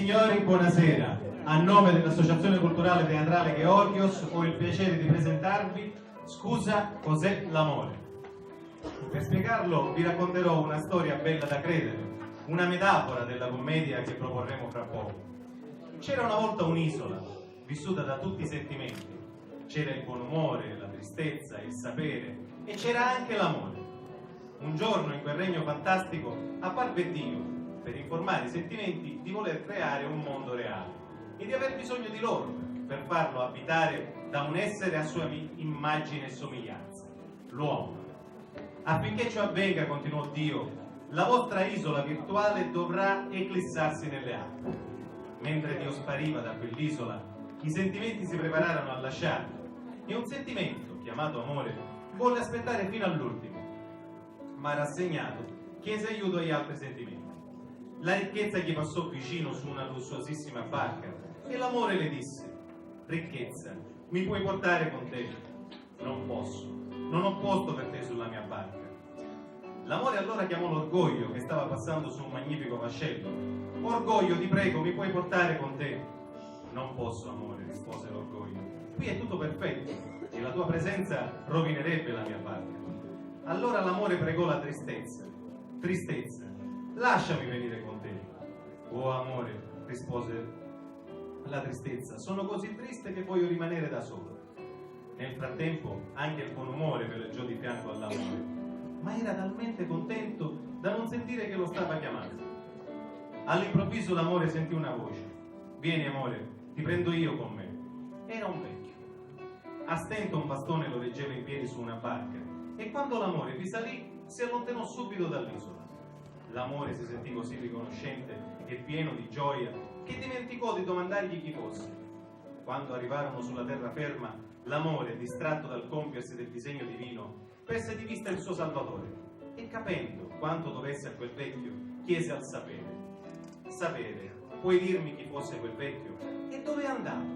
signori, buonasera. A nome dell'Associazione Culturale Teatrale Georgios ho il piacere di presentarvi Scusa, cos'è l'amore? Per spiegarlo vi racconterò una storia bella da credere, una metafora della commedia che proporremo fra poco. C'era una volta un'isola, vissuta da tutti i sentimenti. C'era il buon umore, la tristezza, il sapere e c'era anche l'amore. Un giorno in quel regno fantastico apparve Dio per informare i sentimenti di voler creare un mondo reale e di aver bisogno di loro per farlo abitare da un essere a sua immagine e somiglianza, l'uomo. Affinché ciò avvenga, continuò Dio, la vostra isola virtuale dovrà eclissarsi nelle acque. Mentre Dio spariva da quell'isola, i sentimenti si prepararono a lasciarlo e un sentimento, chiamato amore, volle aspettare fino all'ultimo, ma rassegnato chiese aiuto agli altri sentimenti. La ricchezza gli passò vicino su una lussuosissima barca e l'amore le disse: ricchezza, mi puoi portare con te? Non posso, non ho posto per te sulla mia barca. L'amore allora chiamò l'orgoglio che stava passando su un magnifico vascello. Orgoglio, ti prego, mi puoi portare con te? Non posso, amore, rispose l'orgoglio. Qui è tutto perfetto e la tua presenza rovinerebbe la mia barca. Allora l'amore pregò la tristezza. Tristezza, lasciami venire con te. Oh amore, rispose la tristezza, sono così triste che voglio rimanere da solo. Nel frattempo anche il buon umore veleggiò di fianco all'amore, ma era talmente contento da non sentire che lo stava chiamando. All'improvviso l'amore sentì una voce: vieni amore, ti prendo io con me. Era un vecchio. A stento un bastone lo reggeva in piedi su una barca e quando l'amore vi salì si allontanò subito dall'isola. L'amore si sentì così riconoscente e pieno di gioia che dimenticò di domandargli chi fosse. Quando arrivarono sulla terraferma, l'amore, distratto dal compiersi del disegno divino, perse di vista il suo salvatore e, capendo quanto dovesse a quel vecchio, chiese al sapere: sapere, puoi dirmi chi fosse quel vecchio e dove è andato?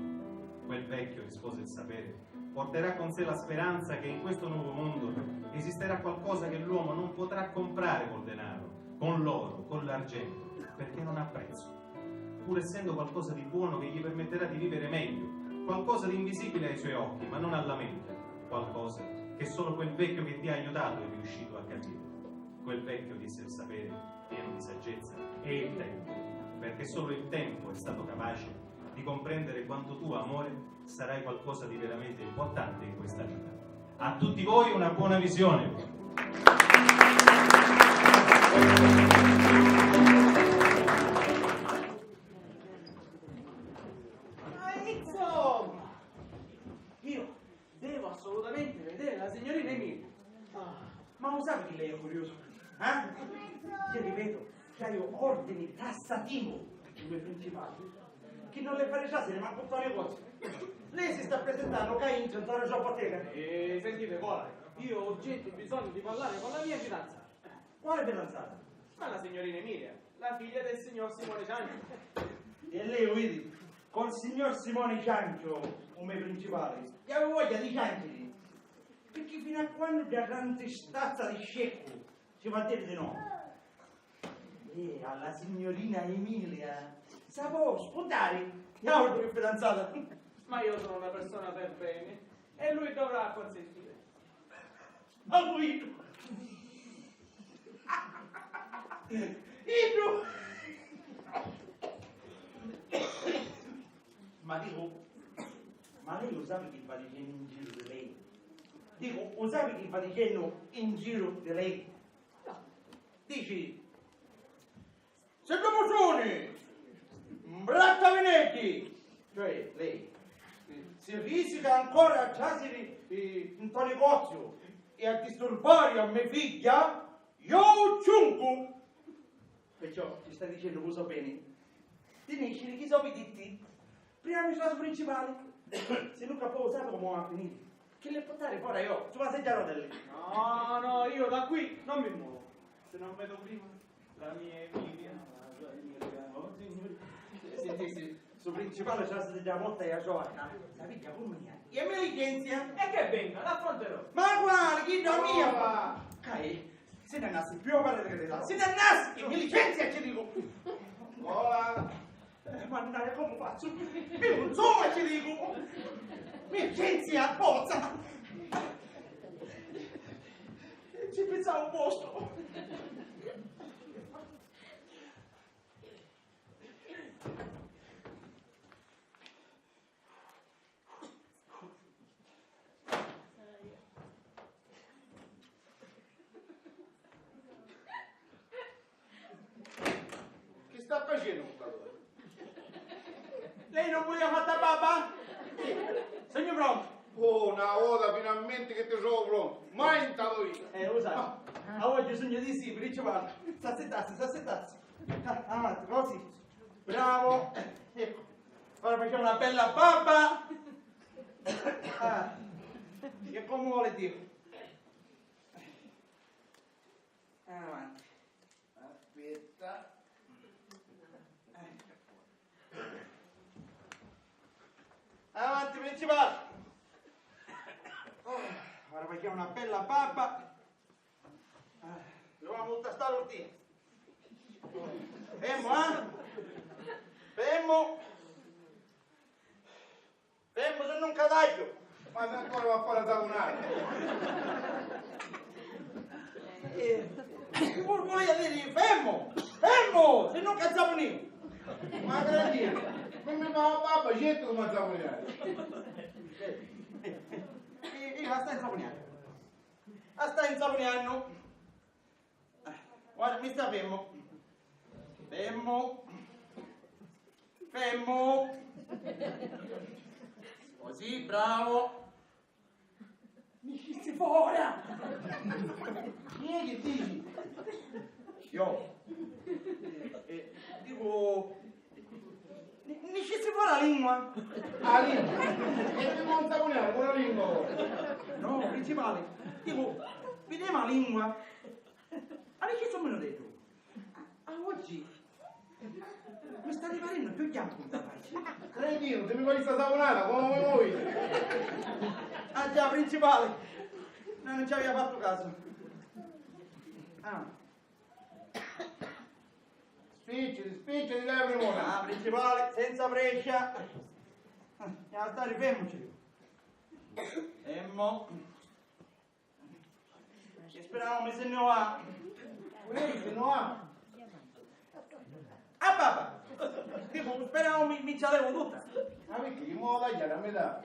Quel vecchio, rispose il sapere, porterà con sé la speranza che in questo nuovo mondo esisterà qualcosa che l'uomo non potrà comprare col denaro, con l'oro, con l'argento, perché non ha prezzo, pur essendo qualcosa di buono che gli permetterà di vivere meglio, qualcosa di invisibile ai suoi occhi, ma non alla mente, qualcosa che solo quel vecchio che ti ha aiutato è riuscito a capire. Quel vecchio, disse il sapere, pieno di saggezza, è il tempo, perché solo il tempo è stato capace di comprendere quanto tu, amore, sarai qualcosa di veramente importante in questa vita. A tutti voi una buona visione. Insomma, io devo assolutamente vedere la signorina Emilia. Ma lo sai che lei è curioso? Ti ripeto, che io ordini tassativo come principali, che non le farà se ne manca un po' negozio. Lei si sta presentando che in centrale sua bottega. Sentite, cuore, io ho urgente bisogno di parlare con la mia fidanzata. Quale fidanzata? Ma la signorina Emilia, la figlia del signor Simone Ciancio. E lei, vedi, col signor Simone Ciancio come principale, gli avevo voglia di ciancere. Perché fino a quando da tante stazza di scecco ci va a dire di no? E alla signorina Emilia sapevo spuntare. No, che fidanzata. Ma io sono una persona per bene e lui dovrà consentire. Ma lui... Ibro! Ma dico, ma lei lo sa che sta dicendo in giro di lei? Dico, lo sa che sta dicendo in giro di lei? No. Dici, se dopo sono, Bratta Venetti, cioè lei, si risica ancora a giacere in tuo negozio e a disturbare a mia figlia, io ciunco. Perciò ti sta dicendo cosa bene? Finisci chi sono i ditti? Prima mi sono principale. Se non capo sape come va a finire. Che le portare fuori io? Su una sedia a rotelle. No, io da qui non mi muovo. Se non vedo prima la mia Emilia. Senti, su principale c'è la sedia a volta e a giovane. La figlia come mia. E me licenzia? E che venga, l'affronterò. Ma guarda, chi da mia? Cai, se ne nassi più a parlare che te la. Se ne nassi, mi licenzia, ci dico. Ora, mannaggia, come faccio? Io non so ma ci dico! Mi pensi a pozza! Ci pensavo un posto! Che sta facendo questa cosa? Lei non voleva fare da babba? Segno pronto! Oh, una volta finalmente che ti trovo pronto. Mai in tavola vita. Lo sai, a oggi sogno di sì, principale. Sassettarsi. Avanti, così. Bravo. Ecco. Ora facciamo una bella babba. Che come vuole Dio. Avanti. Aspetta. Avanti, principale. Ora facciamo una bella babba. Proviamo tutta sta routine. Fermo, Fermo. Fermo se non cadaggio. Ma se ancora va a fare la tavolata. Che vuol dire? Fermo! Fermo! Se non cazzavo io. Ma grandino, non mi fa la babba, certo come tavolare. Io la sta insaponando. La sta insaponando. Guarda, mi sta fermo. Fermo. Così, bravo. Mi scizzi fuori. Chi è che dici? Io. Dico... Mi scizzi fuori la lingua. La lingua. E ti non tavolare con la lingua ora. No, principale. Dico, vediamo la lingua. Allora che sono me lo detto? Oggi mi sta riparendo più chiampo da faccia. Grandino, se mi fai questa tavolata, come vuoi? Ah già, principale. No, non ci aveva fatto caso. Spicciati dai primora. Principale, senza breccia. Andiamo a stare fermoci. Fermo. Ci speriamo se ne va. Questo no ha. Ah, papà. Tipo, speriamo mi ci levo tutta. Ma perché mi muovo tagliare a metà?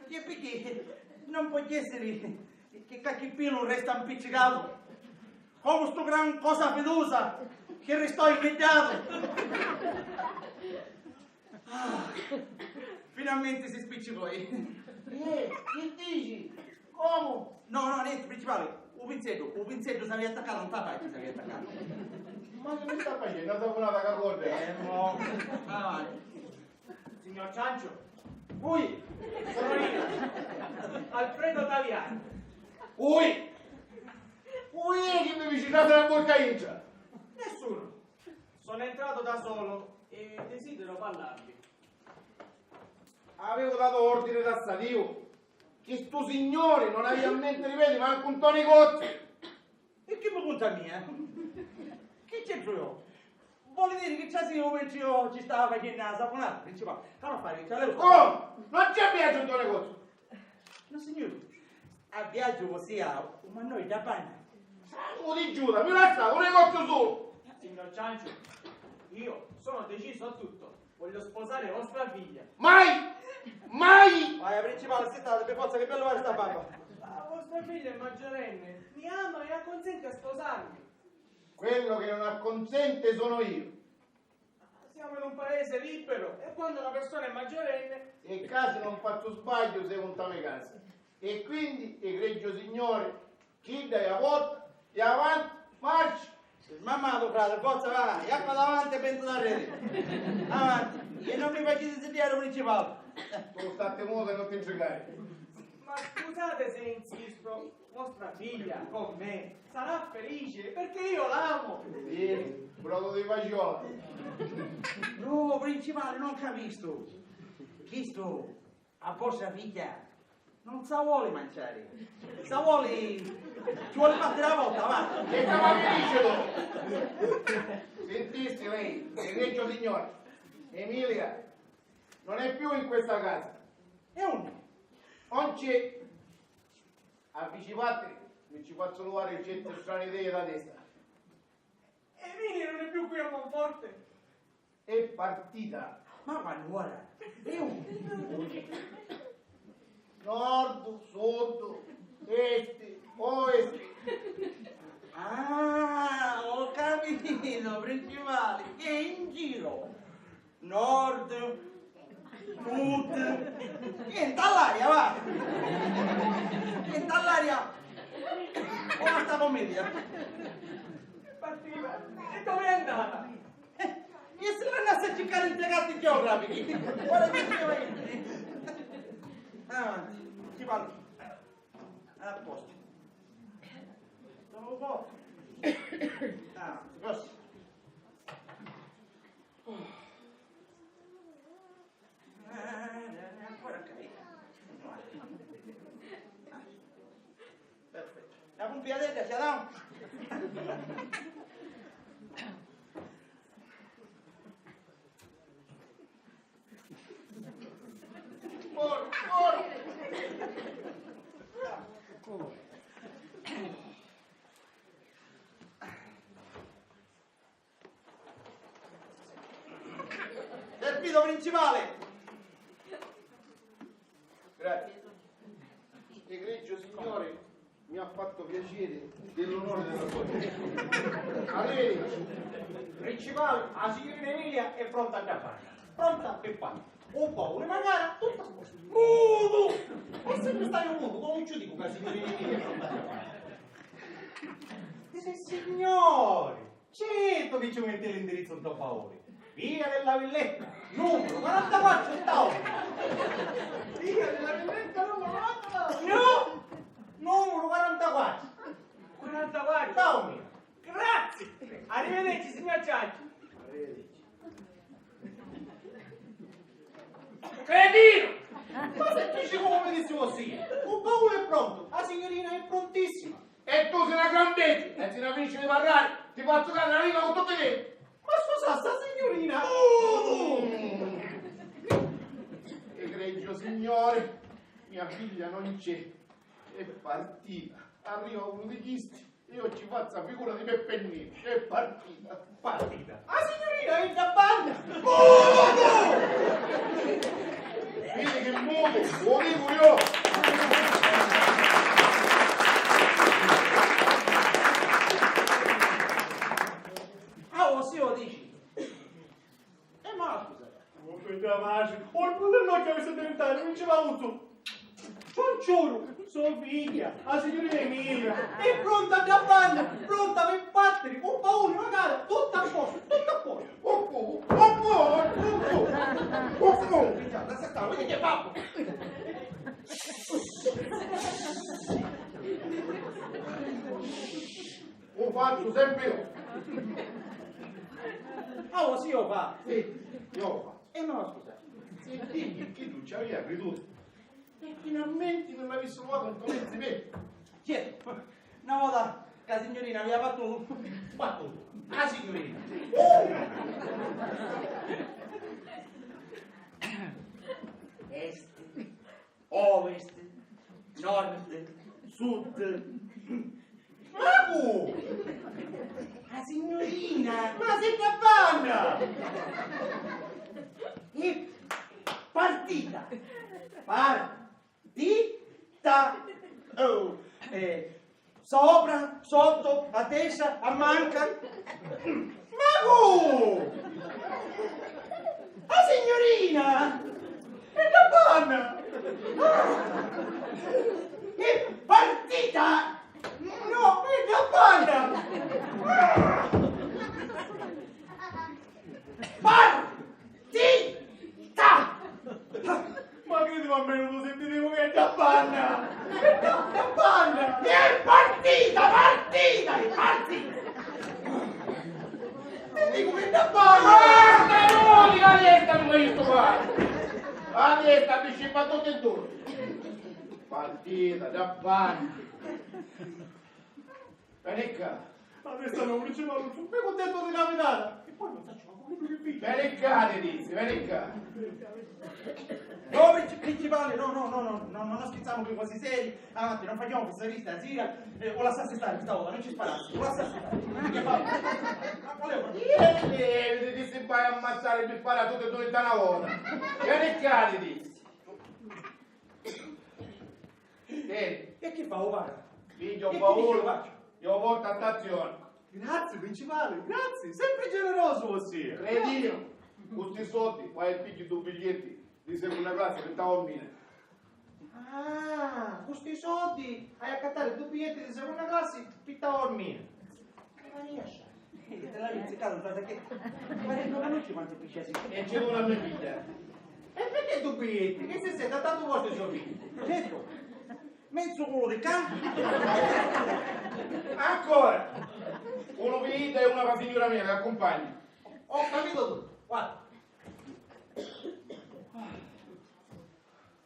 E perché non può essere che cacchipino resta impiccicato come sto gran cosa fiducia che restò immediato. Finalmente si spiccicò. Che dici? Come? No, niente, principale. Un pinzetto si aveva attaccato, non sta faccia si aveva attaccato. Ma che mi sta facendo? Una tavolata che corre. No. Avanti. Signor Ciancio, Ui, sono io, Alfredo Taviani. Ui! Che mi vicinato la bocca incia? Nessuno. Sono entrato da solo e desidero parlarvi. Avevo dato ordine da Stadio che sto signore non aveva in mente, ripeti, manco un Tony Cozzi. e che mi conta mia? Che c'entro io? Vuole dire che c'è io mentre io ci stavo facendo la saponata, principale. Come fare? C'è lei Oh! Non c'è viaggio un Tony Cozzi! No signore, a viaggio così, ma noi da bagno. Sangue di Giuda, mi lascia un negozio solo! Signor Ciancio, io sono deciso a tutto. Voglio sposare vostra figlia. Mai! Mai! Vai, principale, aspettate, per forza che bello fare sta barba. La vostra figlia è maggiorenne, mi ama e acconsente a sposarmi. Quello che non acconsente sono io. Siamo in un paese libero e quando una persona è maggiorenne... E casi non faccio sbaglio secondo me casa. E quindi, egregio signore, chi dai a volta e avanti, marcia! Mammato, frate, forza va, e acqua davanti e penso da rete. Avanti, e non mi facete sentire principale. Tu state muovo e non ti intrigare. Ma scusate se insisto, vostra figlia con me sarà felice perché io l'amo. Vieni, brodo di fagioli. No, principale, non capisco. Chi sto? A vostra figlia? Non sa vuole mangiare. Sa vuole... Ci vuole battere la volta, va. E stava felice dopo. Sentisti lei, egregio signore, Emilia non è più in questa casa. E onde? Non c'è. Avvicinatevi, mi ci faccio trovare il cento strane idee da testa. Emilia non è più qui a Monforte. È partita. Ma quando ora? E onde? Nord, sud, est, ovest. Ah, ho capito, principale. Che è in giro. Nord, sud. Niente all'aria, va. Niente all'aria. Come sta commedia? Partiva. E dove è andata? E se l'andasse a cercare integrati geografici? Ora che ci avanti, ci parlo. A posto. Non lo so. Avanti, prossimo. Ancora capito. Perfetto. La pompiadetta ce l'ha? Servito principale. Grazie. Egregio signore, mi ha fatto piacere dell'onore della sua. Avere Principale, la signorina Emilia è pronta a campare. Pronta per fare. Un po' una magara, tutta a posto. Muto! E sempre stai un muto, come ci dico che la signorina Emilia è pronta a campare. Dice signore, certo che ci mette l'indirizzo un favore. Via della Villetta, numero 44 Tauro. Via della Villetta numero 4. No! Numero 44. 44. Tauro. Grazie. Arrivederci, signor Ciacci. Cretino! Ma se dici come vedessi così, un baule è pronto, la signorina è prontissima. e tu sei una grandezza e se ne finisci di parlare ti faccio dare la riga con tutti te. Ma scusa, sta signorina! Egregio signore, mia figlia non c'è, è partita. Arriva uno di chisti, io ci faccio la figura di Peppennini, è partita. Partita! La signorina è in capanna! Vedi che muovo, lo dico io. Ah, oh, sì, lo dici? Ma scusa. Non vedo mai. Ora pure noi che avesse diventato, non ci va avuto. Ciucciolo, sua figlia, la signorina Emilia, È pronta a capanna, pronta per battere, con paura, magari, tutto a posto, tutto a posto. La settata, vedi che babbo. Lo faccio sempre io. Ah, oh, sì, lo fa. Sì, io lo faccio. E no, scusa. E dimmi che tu ci avevi creduto. E finalmente non l'hai visto qua con come si vede. Chiedi, una volta che la signorina aveva fatto un battuto. La signorina. Est, ovest, nord, sud. Mago! La signorina. Ma sei capanna! E partita. Partita. Oh. Sopra, sotto, a destra, a manca. Mago! La signorina! È capanna! E partita! No, è capanna! Partita! ma che ti va bene tu sentire che è capanna? È capanna! È partita! Partita! È partita! E dico che è capanna! No, la testa non l'hai visto qua! La testa mi ci fa tutto intorno. partita, davanti. Vieni qua. Adesso non principale, non sono contento di capitare. E poi non faccio ma come più che Vieni qua, ti dici, vieni qua. No, principale, no, non schizziamo più così seri. Avanti, non facciamo questa vista, gira. O la stassi stare questa volta, non ci sparassi. O la stassi stare. Che fa? Ma volevo dire. Ti si vai a ammazzare e mi spara tutte e due da una volta. Vieni qua, ti dici. Vieni. E che fa, guarda? Figlio, ho E che paura. dice, faccio? Io porto a stazione. Grazie, principale, grazie, sempre generoso così. Credino, questi soldi, vai e picchi due biglietti di seconda classe che stavo a mine. Ah, questi soldi hai a cattare due biglietti di seconda classe, pitta ormina. Che ma riesce? Te l'hai pizzicato, perché? Ma non ci quanti picciasi. E c'è una mia figlia. E perché due biglietti? Che se siete tanto vostri soldi? Certo. Mezzo culo di campo. Ancora! Uno vita e una per signora mia che accompagna. Ho capito tutto. Guarda.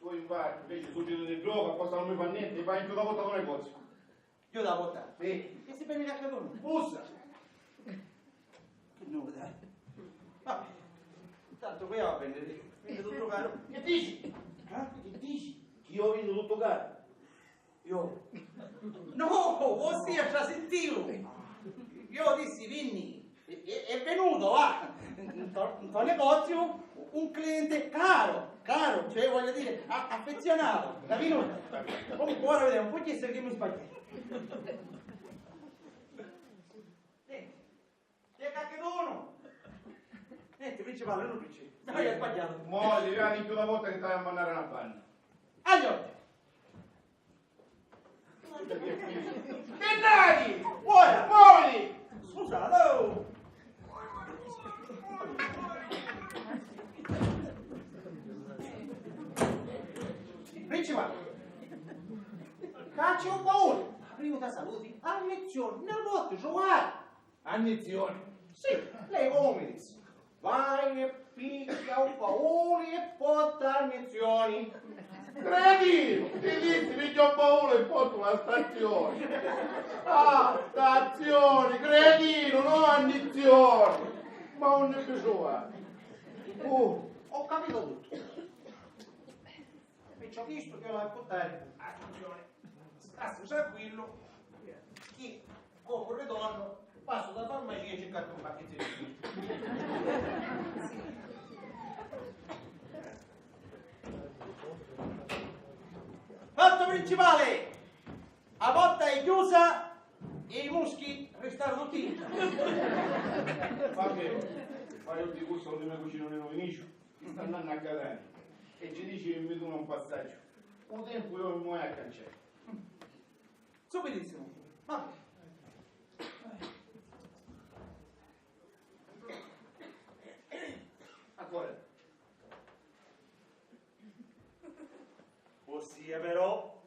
Tu invece succede di droga, cosa non mi fa niente, vai in più da volta con negozio. Io da votare. Sì. Che si prende il cattone? Bussa! Che novità. Vabbè. Tanto qui va a prendere tutto caro. Che dici? Che dici? Che io ho vinto tutto caro. Io. No, ossia già sentivo. Io dissi, Vinni, è venuto, va. In tuo negozio un cliente caro, cioè voglio dire, affezionato, capito? Comunque ora vediamo, poi essere che mi sbaglio. Che cacchio niente, principale, non principale. No, io ho sbagliato. Mo' devi andare in più da volta che stai a mandare una panna. Allora, Che dai? ora, Muoviti! scusate, oh. Principale, caccia un baule, prima da saluti, a lezione, nel voto, giocare. Annizione. Sì, lei come dice? Vai e picchia un baule e porta a lezioni. Credino! Ti dici, figlio paura e porto una stazione. Ah, stazione, credino, non annizione. Ma non ne bisogna. Ho capito tutto. E ci ho visto che lo vai a portare. Attenzione, sta tranquillo. Chi come un ritorno passo da farmacia e cercare un pacchettino di Fatto principale! La porta è chiusa e i muschi restarono tutti. Va bene. Ma io ti gusto con le mie cucine non finisco. Ti sta andando a cadere. E ci dici che mi dona un passaggio. Un tempo io mi muoio a cancello. Subitissimo. Vabbè. Ancora. Ossia però,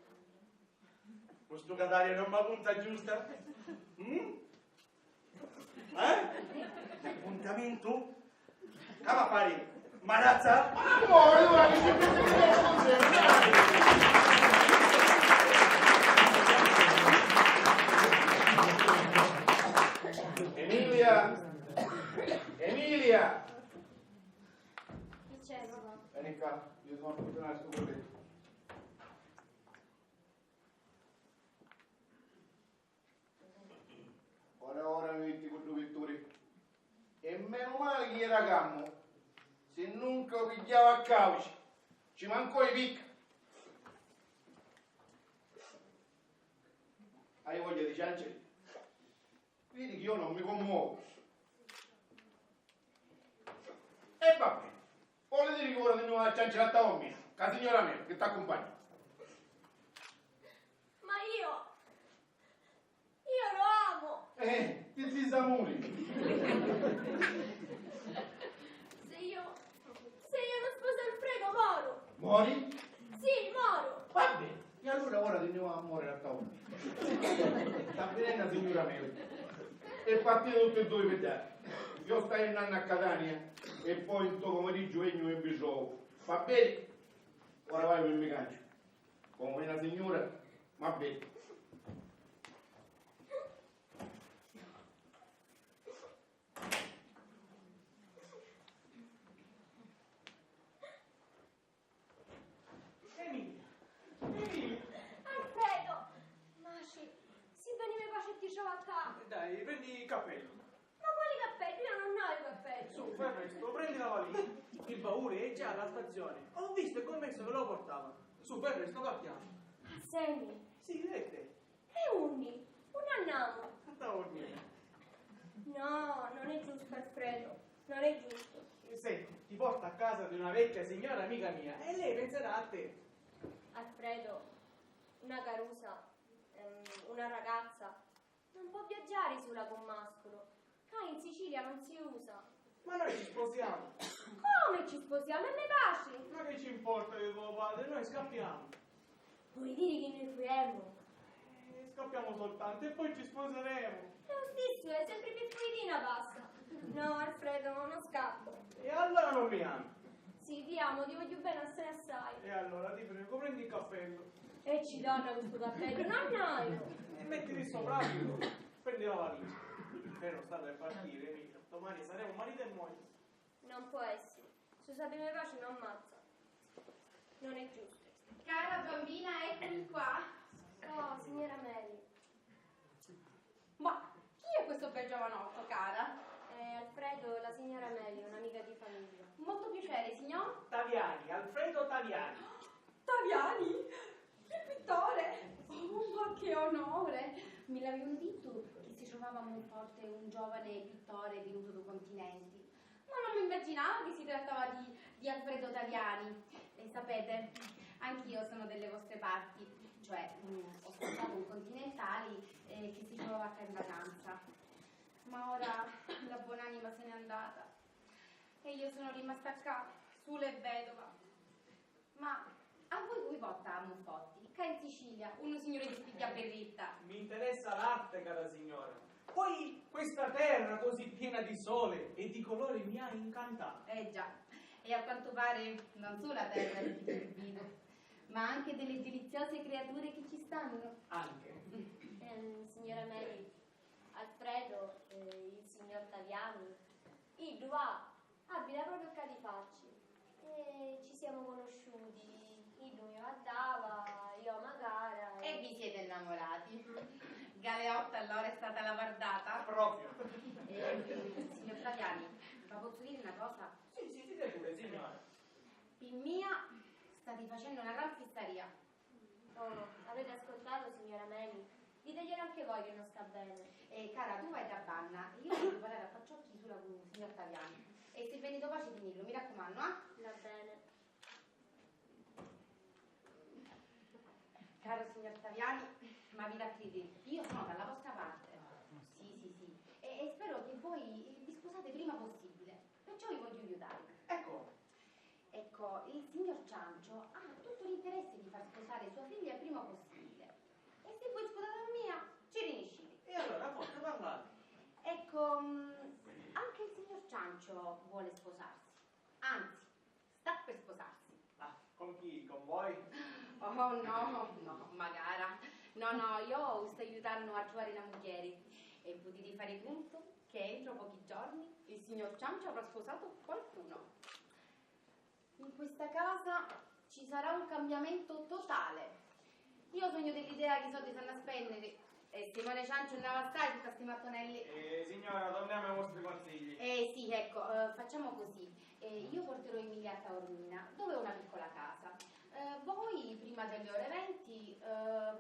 questo cadario non mi punta giusta? Appuntamento? Cava fare? Marazza? Amore, guarda che Emilia! Emilia! Che c'è, papà? Vieni qua, io sono funzionario sto con te. Ora mi metti con due vetture. E meno male che era cammo. Se nunca pigliava a cauci, ci mancò i picca. Hai voglia di ciancere? Vedi che io non mi commuovo. E va bene. Volete dire che ora di nuovo a ciancere a tavola mia? La signora mia, che ti accompagna. Ma io lo amo. Ti si samuri. Se io non sposo Alfredo, moro. Mori? Sì, moro. Va bene. E allora ora di nuovo a morire a tavola mia. Sta venendo la signora mia. E partite tutte e due per te. Io stai andando a Catania e poi in sto pomeriggio vengo in Bisciovo. Va bene? Ora vai per il mio cancio. Come una signora, ma bene. Emilia, Emilia, Alfredo! Maci, si veniva pace ti a capo. dai, prendi il cappello. Ma quali cappelli? Io non ho i cappelli. Su, fai presto, prendi la valigia. Il baule è già alla stazione. Ho visto il commesso che lo portava. Su, fai presto, partiamo. Segni. Sì, vedete. E unni. Un annamo. Sta a dormire. No, non è giusto, Alfredo. Non è giusto. Senti, ti porta a casa di una vecchia signora amica mia e lei penserà a te. Alfredo, una carusa, una ragazza, non può viaggiare sulla con mascolo. Qua in Sicilia non si usa. Ma noi ci sposiamo. Come ci sposiamo? E me baci? Ma che ci importa di tuo padre? Noi scappiamo. Vuoi dire che noi fuemo? Scappiamo soltanto e poi ci sposeremo. È lo stesso, è sempre piccolina passa. No, Alfredo, non scappo. E allora non mi ami. Sì, ti amo, ti voglio bene assai assai. E allora ti prego, prendi il cappello E ci donna questo cappello, non noi. e mettiti sopra. Prendi la valigia. Però sta per partire, Emilia. Domani saremo marito e moglie. Non può essere. Se sapete pace non ammazza. Non è giusto. Cara bambina, eccomi qua. Oh, signora Mary. Ma chi è questo bel giovanotto, cara? Alfredo, la signora Mary, un'amica di famiglia. Molto piacere, signor. Taviani, Alfredo Taviani. Taviani? Che pittore! Oh, ma che onore! Me l'avevano detto che si trovava a Monforte un giovane pittore venuto dai continenti. Ma non mi immaginavo che si trattava di Alfredo Taviani. E sapete, anch'io sono delle vostre parti, cioè ho sposato un continentale che si trovava qua in vacanza. Ma ora la buonanima se n'è andata e io sono rimasta qua, sola e vedova. Ma a voi porta a Monforti, qua in Sicilia, uno signore di spiglia berretta. Mi interessa l'arte, cara signora. Poi questa terra così piena di sole e di colori mi ha incantato. Già, e a quanto pare non solo la terra è vivo, ma anche delle deliziose creature che ci stanno. Anche. Signora Mary, Alfredo, il signor Taviani, i due abita proprio qua di facci. E ci siamo conosciuti, i due a Dava, io a Magara. E vi siete innamorati. Galeotta allora è stata lavardata. Proprio. Signor Taviani, ma posso dire una cosa? Sì, dite pure, signora. In mia state facendo una gran fissaria. Oh, avete ascoltato, signora Mary? Diteglielo anche voi che non sta bene. Cara, tu vai da Banna e io devo preparare a facciocchi sulla con il signor Taviani. E se venite pace finirlo, mi raccomando, eh? Va bene. Caro signor Taviani, ma vi raccredete, io sono dalla vostra parte. Sì. E spero che voi vi sposate prima possibile. Perciò vi voglio aiutare. Ecco, il signor Ciancio ha tutto l'interesse di far sposare sua figlia il prima possibile. E se voi sposate la mia, ci rinescite. E allora, forse parlate. Ecco, anche il signor Ciancio vuole sposarsi. Anzi, sta per sposarsi. Ah, con chi? Con voi? Oh no, magara. No, io sto aiutando a trovare una moglie. E potete fare conto che entro pochi giorni il signor Ciancio avrà sposato qualcuno. In questa casa ci sarà un cambiamento totale. Io sogno dell'idea che i soldi stanno a spendere e Simone Ciancio andava a stare su questi mattonelli. Signora, torniamo ai vostri consigli. Sì, ecco, facciamo così. Io porterò Emilia a Taormina, dove ho una piccola casa. Voi, prima delle ore 20,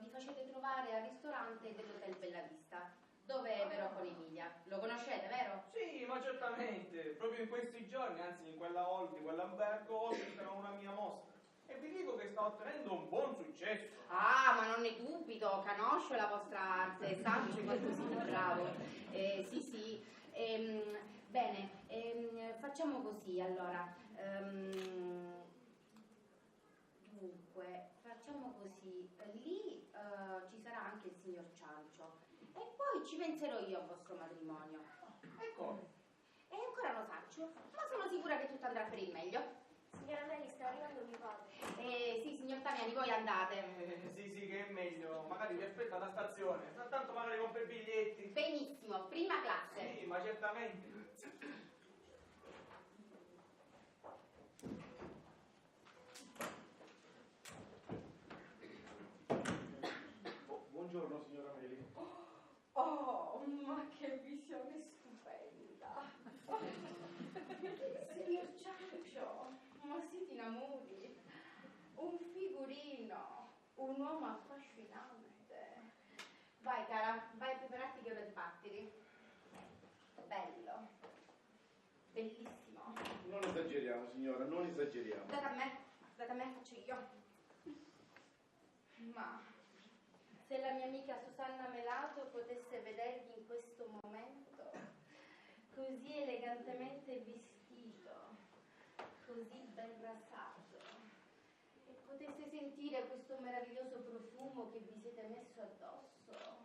vi facete trovare al ristorante dell'Hotel Bella Vista, dove verrò con Emilia. Lo conoscete, vero? Sì, ma certamente. Proprio in questi giorni, anzi in quella hall di quell'albergo, ospiterò una mia mostra. E vi dico che sta ottenendo un buon successo. Ah, ma non ne dubito, conosco la vostra arte, Sancio quanto siete bravo. Sì. Bene, facciamo così allora. Dunque, facciamo così. Lì ci sarà anche il signor Ciancio. E poi ci penserò io al vostro matrimonio. Ecco. E ancora lo Sancio, ma sono sicura che tutto andrà per il meglio. Signora Meli, sta arrivando mio padre. Sì, signor Damiani, voi andate. Sì, che è meglio. Magari vi aspetta alla stazione. Tanto magari compra i biglietti. Benissimo, prima classe. Sì, ma certamente. Buongiorno signora Meli. Oh, ma che visione stupenda! Signor Ciaccio, ma si ti innamori? Un figurino, un uomo affascinante. Vai cara, vai a prepararti che ora ti parti. Bello, bellissimo. Non esageriamo signora, non esageriamo. Date a me, faccio io. Ma se la mia amica Susanna Melato potesse vedervi in questo momento, così elegantemente vestito, così ben rasato, e potesse sentire questo meraviglioso profumo che vi siete messo addosso.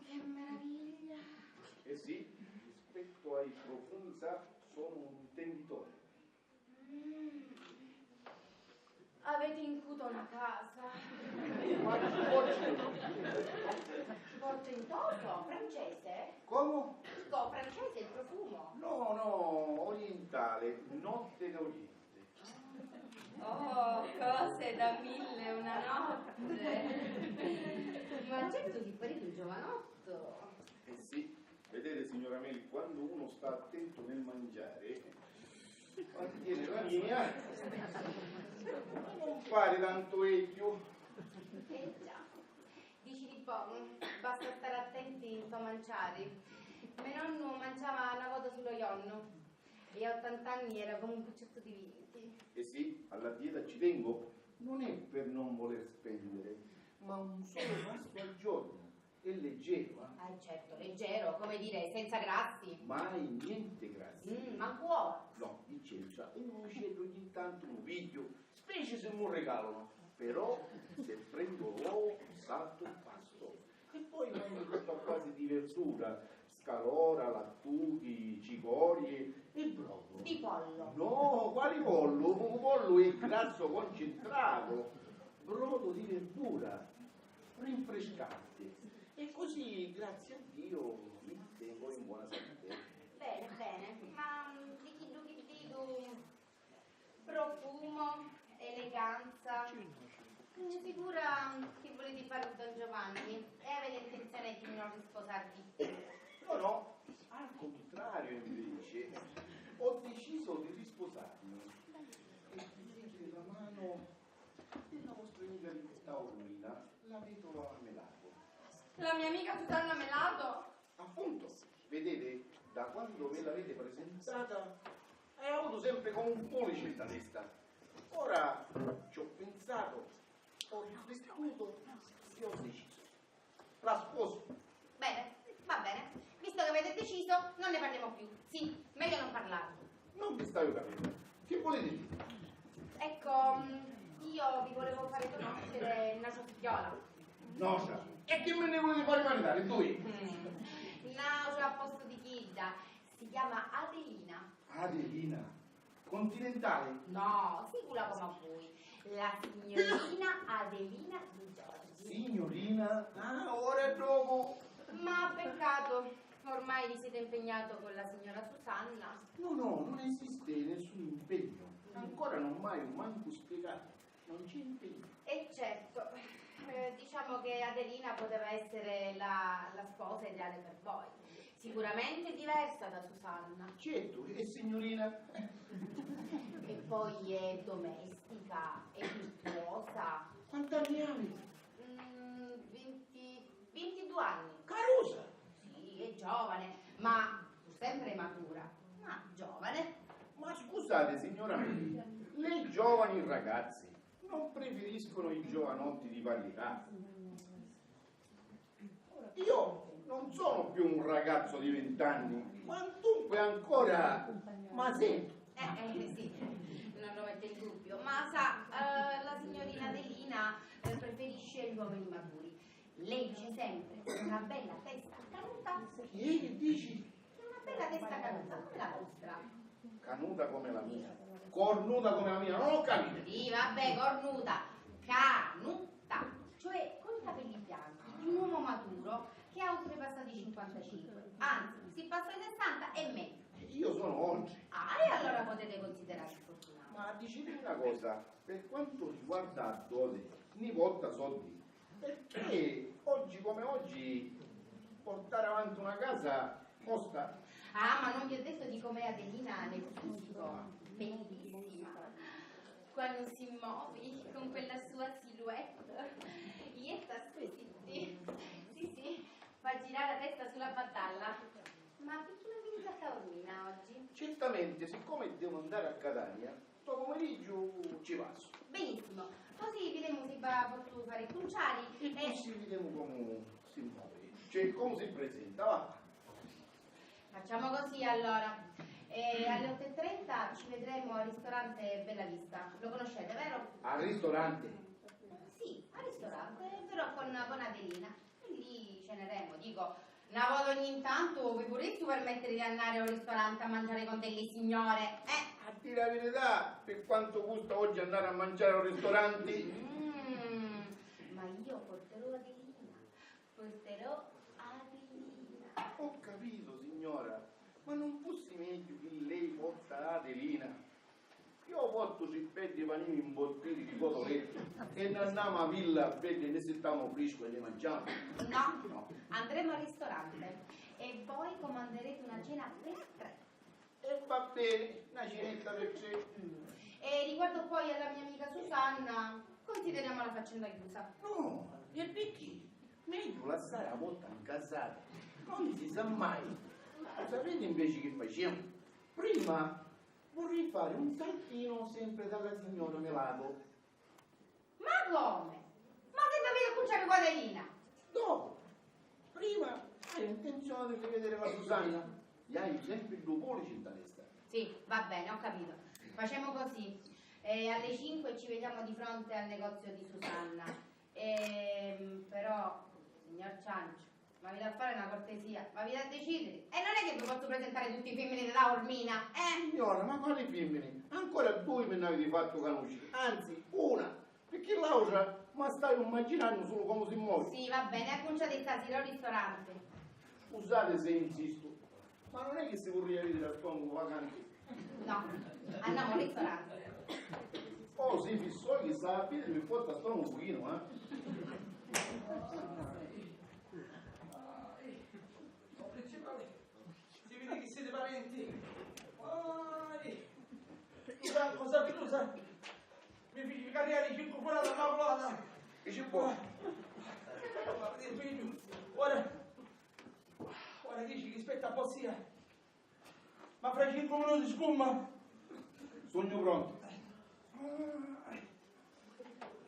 Che meraviglia! Eh sì, rispetto ai profumi sa, sono un intenditore. Avete incuto una casa. Portentoso, francese? Come? Dico, francese il profumo. No, orientale, notte d'Oriente. Oh, cose da 1000 una notte. Ma certo si parete un giovanotto. Eh sì, vedete signora Meli, quando uno sta attento nel mangiare, mantiene la linea, non fare tanto equio. Già. Dici di buono, basta stare attenti a mangiare. Mio nonno mangiava una volta sullo ionno e a 80 anni era come un cuccetto di vinti. Eh sì, alla dieta ci tengo, non è per non voler spendere, ma un solo pasto al giorno. È leggero, Ah certo, leggero, come dire, senza grassi. mai niente grazie. Ma buono. No, licenza, un uccello ogni tanto lo piglio, specie se mi regalano, però se prendo l'uovo salto il pasto. E poi mangio tutta a base di verdura, scalora, lattuchi, cicorie e brodo. Di pollo. No, quali pollo? Un pollo è grasso concentrato, brodo di verdura, rinfrescante. E così, grazie a Dio, mi tengo in buona salute. Bene, ma di chi profumo, eleganza. Mi figura che volete fare un Don Giovanni e avete intenzione di non risposarvi più. No, al contrario invece, ho deciso di risposarmi e di prendere la mano della vostra amica di Taormina, la vedova Melato. La mia amica Susanna Melato? Appunto, vedete, da quando ve l'avete presentata, hai avuto sempre come un pollice in testa. Ora ci ho pensato, ho riflettuto e ho deciso. La sposo. Bene, va bene. Visto che avete deciso, non ne parliamo più. Sì, meglio non parlare. Non vi stai capendo. Che volete dire? Ecco, io vi volevo fare conoscere una sua figliola. Nocia. E che me ne volete fare maritare? Voi? Nausea a posto di Chidda. Si chiama Adelina. Adelina. Continentale. No, sicura come voi. La signorina Adelina di Giorgi. Signorina. Ah, ora è dopo. Ma peccato, ormai vi siete impegnato con la signora Susanna. No, non esiste nessun impegno. Ancora non mai manco spiegato. Non c'è impegno. E certo, diciamo che Adelina poteva essere la sposa ideale per voi. Sicuramente diversa da Susanna. Certo, e signorina? E poi è domestica, è virtuosa. Quanti anni hai? 22 anni. Carusa! Sì, è giovane, ma sempre matura. Ma giovane. Ma scusate, signora Meli, le giovani ragazze non preferiscono i giovanotti di varietà? Io non sono più un ragazzo di 20 anni, quantunque ancora ma sento. Sì, non lo metto in dubbio, ma sa, la signorina Adelina preferisce gli uomini maturi. Lei dice sempre una bella testa canuta. Che dici? Una bella testa canuta, come la vostra. Canuta come la mia, cornuta come la mia, non ho capito. Sì, vabbè, cornuta, canuta, cioè con i capelli bianchi, di un uomo maturo che ha oltrepassati i 55, anzi, si passa ai 60 e meglio. Io sono oltre. Ah, e allora potete considerarsi fortunati. Ma dicimi una cosa, per quanto riguarda doti, ni volta soldi, perché oggi come oggi portare avanti una casa costa? Ah, ma non vi ho detto di com'è Adelina nel fisico, bellissima. Quando si muove con quella sua silhouette, lieta squisiti. Sì, fa girare la testa sulla battalla. Ma perché non venite a Taormina oggi? Certamente, siccome devo andare a Catania, sto pomeriggio ci passo. Benissimo, così vedremo se va a fare i cruciali E così vediamo come si muove, cioè come si presenta, va. Facciamo così allora. Alle 8:30 ci vedremo al ristorante Bella Vista. Lo conoscete, vero? Al ristorante. Sì, al ristorante, però con Adelina. E lì ceneremo, dico. Una volta ogni tanto vi vorresti permettere di andare al ristorante a mangiare con delle signore? A dire la verità, per quanto gusta oggi andare a mangiare al ristorante? Ma io porterò Adelina. Porterò Adelina. Ho capito, signora, ma non fosse meglio che lei porta Adelina? Io porto sui petti panini imbottiti di cotoletti e ne andiamo a villa a bere e ne sentiamo fresco e ne mangiamo. No, andremo al ristorante e poi comanderete una cena per 3. E va bene, una cenetta per 3. E riguardo poi alla mia amica Susanna, consideriamo la faccenda chiusa. No, e perché? Meglio lasciare a volta incasata, non si sa mai. Sapete invece che facciamo? Prima vorrei fare un saltino sempre dalla signora Melato. Ma come? Ma che davvero cucciare con Adelina? Dopo, prima hai intenzione di vedere la Susanna, gli hai sempre due polici in testa. Sì, va bene, ho capito. Facciamo così. Alle 5 ci vediamo di fronte al negozio di Susanna. Però, signor Ciancio, ma vi da fare una cortesia, ma vi da decidere. E non è che vi posso presentare tutti i femmini da Taormina, Signora, ma quali femmini? Ancora 2 me ne avete fatto conoscere, anzi una, perché l'altra ma stai immaginando solo come si muove. Sì, va bene, acconciate stasera al ristorante. Scusate se insisto, ma non è che si vorrei vedere a stomaco vacante. No, andiamo al ristorante. Oh, si fissò che sta a piedi mi porta a stomaco un pochino, Si vede che siete parenti. Cosa Pilusa? Mi figli carriere 5 fuori dalla Maculata. Che ci può? Ora dici che aspetta a possia. Ma fra 5 minuti scumma. Sogno pronto.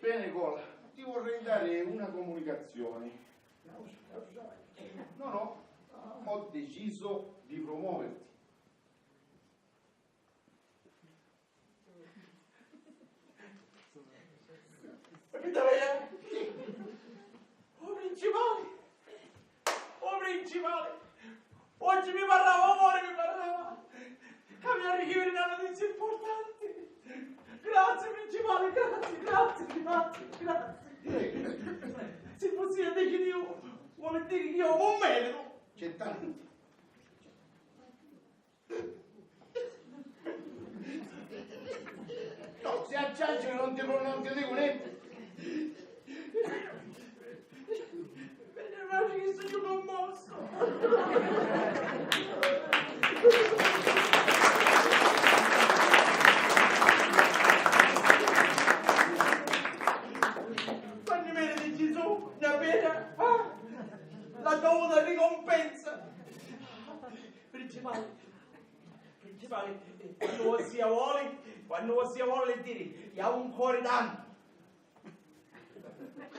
Bene, Cola, ti vorrei dare una comunicazione. No, ho deciso di promuoverti. Capito bene? Oh principale! Oggi mi parlava amore, mi parlava! Che mi ha ricevuto una notizia importante! Grazie principale, grazie! Se fossi a dire che io vuole dire che io ho un merito! C'è tanto. No, se acciaccio non ti dico niente. Bene, ma che sono commosso! Quanti meriti Gesù? La pena? La dovuta ricompensa! Principale, quando si vuole dire, che ha un cuore tanto.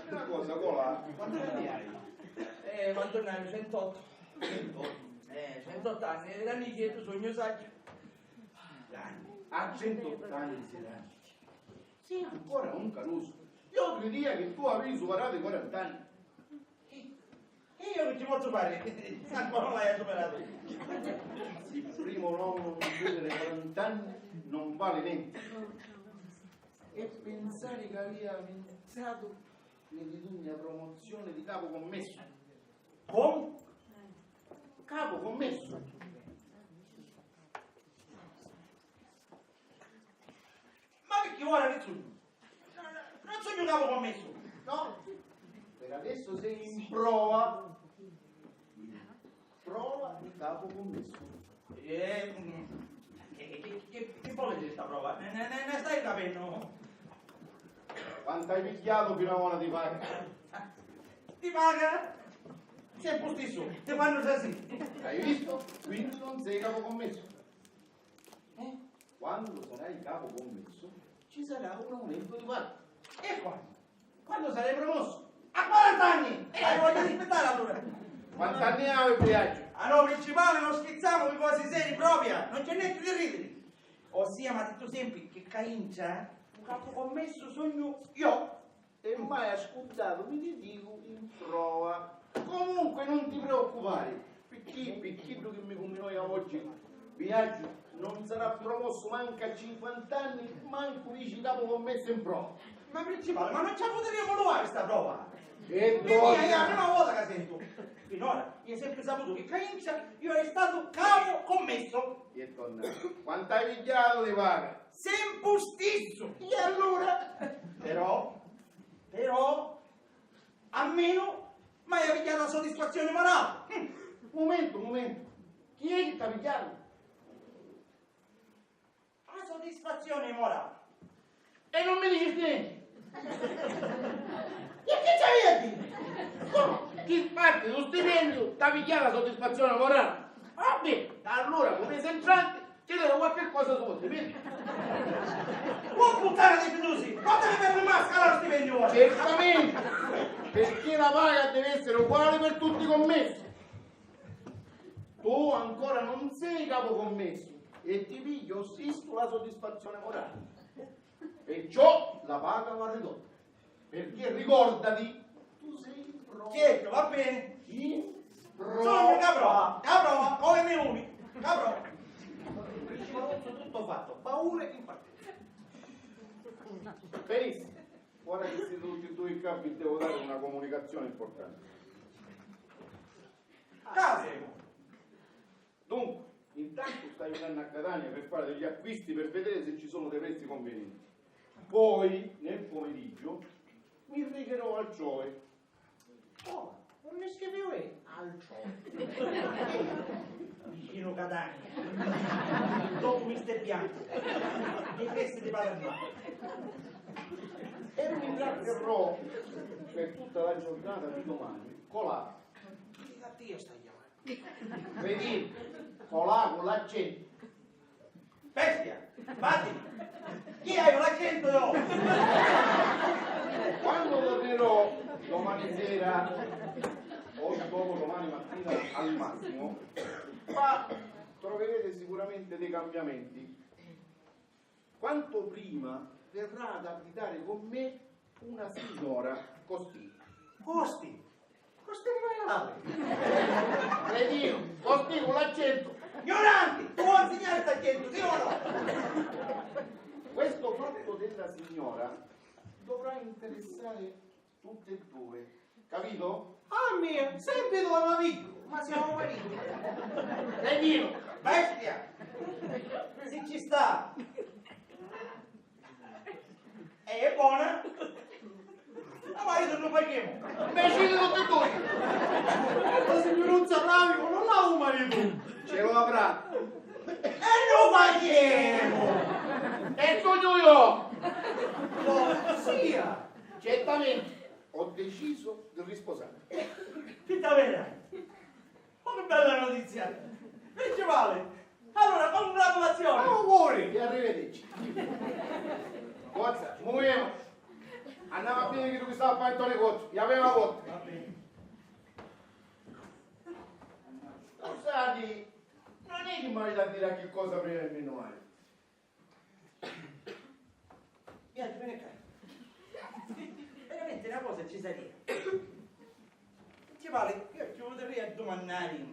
Una cosa, Cola, Quanti anni hai? Quanto ne hai? 108. 108 anni, ed anni che tu sogno saggio. a 108 anni sei ancora un caruso. Io credevo che tu avevi superato i 40 anni. E io non ci posso fare, ancora non l'hai superato. Il primo uomo non vede 40 anni non vale niente. E pensare che aveva pensato di una promozione di capo commesso. Come? Capo commesso. Ma perché ora che sogno? Non sogno capo commesso. No, per adesso sei in prova. Prova di capo commesso. Che vuole dire sta prova? Ne stai capendo? Quanto hai picchiato fino a ora ti paga? Ti paga? Sempre stesso, te fanno così. Hai visto? Quindi non sei capo commesso. Quando sarai capo commesso ci sarà un aumento di paga. E quando? Quando sarai promosso? A 40 anni! Voglio rispettare allora! Quanti anni hai il viaggio? A noi principale non schizziamo di cose serie propria, non c'è niente di ridere. Ossia, ma detto sempre, che caincia, un capo commesso sogno io. E mai ascoltato, mi ti dico in prova. Comunque non ti preoccupare, perché quello che mi combinò oggi, viaggio non sarà promosso manca a 50 anni, manco dici capo commesso in prova. Ma principale, ma non ce la potremmo trovare sta prova? E Quindi è la prima volta che sento. Finora, io ho sempre saputo che caincia, io ero stato capo commesso. E donna, quanto hai pigliato di paga? Sempre stesso. E allora? Però, almeno, mai ha pigliato la soddisfazione morale. Momento. Chi è che ti ha pigliato? La soddisfazione morale. E non mi dici niente. E che c'avevi a dire? Come? Chi parte lo stipendio ti ha pigliato la soddisfazione morale? Va bene, allora come sei entrante ti devo qualche cosa sotto, vedi? Può puttana di fiduci! Fatemi per il mascara lo stipendio ora! Certamente, perché la paga deve essere uguale per tutti i commessi. Tu ancora non sei capo commesso e ti piglio stesso la soddisfazione morale. Perciò la paga va ridotta. Perché ricordati, tu sei in prova. Certo, va bene. In Sono prova. caprova, come meloni. Caprova. Principalmente tutto fatto, baule in partenza. Benissimo. Ora che siete tutti e due in capo vi devo dare una comunicazione importante. Casimo. Dunque, intanto stai venendo a Catania per fare degli acquisti per vedere se ci sono dei prezzi convenienti. Poi, nel pomeriggio, mi regherò al Gioe. Oh, non mi scrivevo al vicino Catania. Dopo Mister Bianco. I prezzi di Palermo. E mi tratterrò per tutta la giornata di domani colà. Che cattiva stai chiamando? Vedi, colà con l'accento. Bestia, vattene. Chi hai un accento io? Quando tornerò domani sera o dopo domani mattina al massimo, ma troverete sicuramente dei cambiamenti. Quanto prima verrà ad abitare con me una signora Costì. Costi. Costi reale. Cretino, Costì con l'accento. Ignoranti, tu vuoi insegnare sta accento, sì o no? Questo fatto della signora dovrà interessare tutte e due, capito? Ah mia, sempre tu amico, ma siamo mariti. Cretino, Bestia, se ci sta. È buona. Ma marito non paghiamo. imbecille tutte e due, La signoruzza Flavio non ha un marito. ce lo avrà. E non paghiamo. E sogno io! Sia. Certamente ho deciso di risposare. Fitta vera. Oh, che bella notizia. Principale. Allora, congratulazioni. Auguri e arrivederci. Forza, ci muoviamo. Andiamo a vedere che tu stava a fare il negozio. Gli aveva fatto. Va bene. Tu sai, non è che mi hai da dire a che cosa prima e meno male. Vieni qua. Veramente una cosa ci sa dire. Principale, io domandare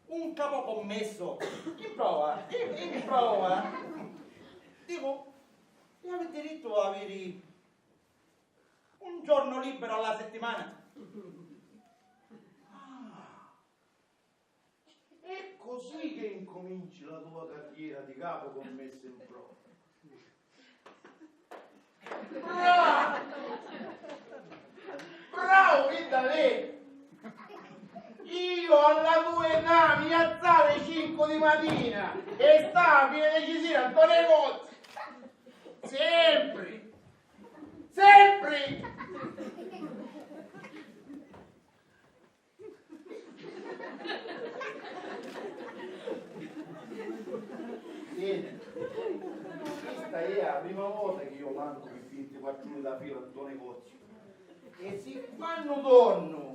un capo commesso in prova, dico, e avete diritto a avere un giorno libero alla settimana. È così che incominci la tua carriera di capo commesso in prova. Bravo! Bravo, che da lei! Io alla tua età mi alzavo alle 5 di mattina e stavo fino alle 10 al tuo negozio. Sempre! Sempre! Vieni, questa è la prima volta che io manco per 24 ore da fila al tuo negozio. E se quando torno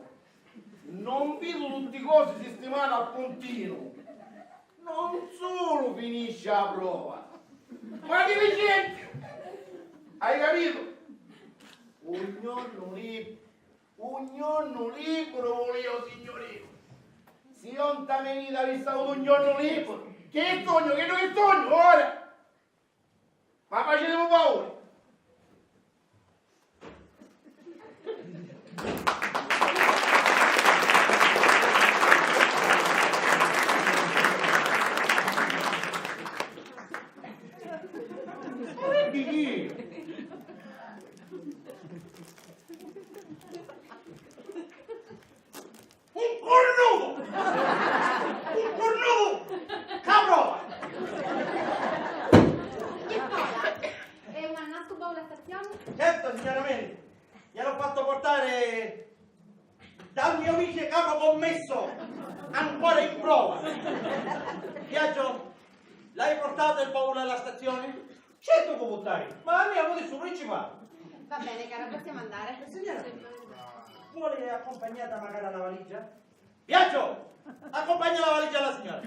non vedo tutti i cose sistemati a puntino, non solo finisce la prova, ma ti licenzio! Hai capito? Un giorno libero volevo, signorino. Se non ti venite a vista un giorno libero, che sogno, ora! Ma facetemi paura! Un cornuto! Capro! Che cosa? È un annasco alla stazione? Certo, signora Mary, gliel'ho fatto portare dal mio amico capo commesso, ancora in prova. Viaggio, l'hai portato il baule alla stazione? Certo che buttare, ma andiamo adesso principale. Va bene, cara, possiamo andare. Signora, vuole accompagnata magari alla valigia? Viaggio, accompagna la valigia alla signora.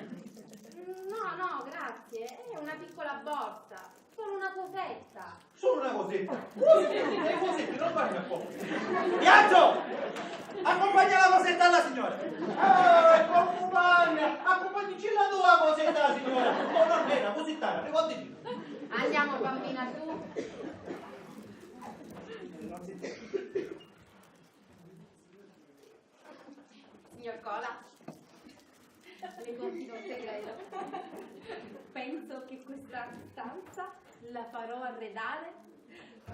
No, grazie. È una piccola borsa. Solo una cosetta. Solo una cosetta. Le cosette non vanno a poco. Viaggio, accompagna la cosetta alla signora. Accompagnici la tua cosetta, signora. Non appena, cosetta, ricordi di. Andiamo, bambina, su. Signor Cola, le confido un segreto. Penso che questa stanza la farò arredare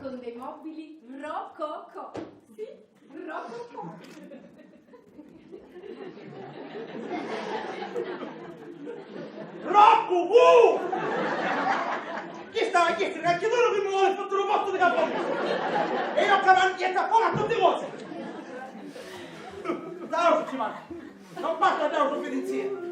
con dei mobili rococò. Sì, rococò. Rocco, chi stava a chiedere anche loro che mi vuole fare un posto di capo e io cavando dietro a poco a tutte cose. Ciao, ci manca. Non basta, andiamo subito insieme.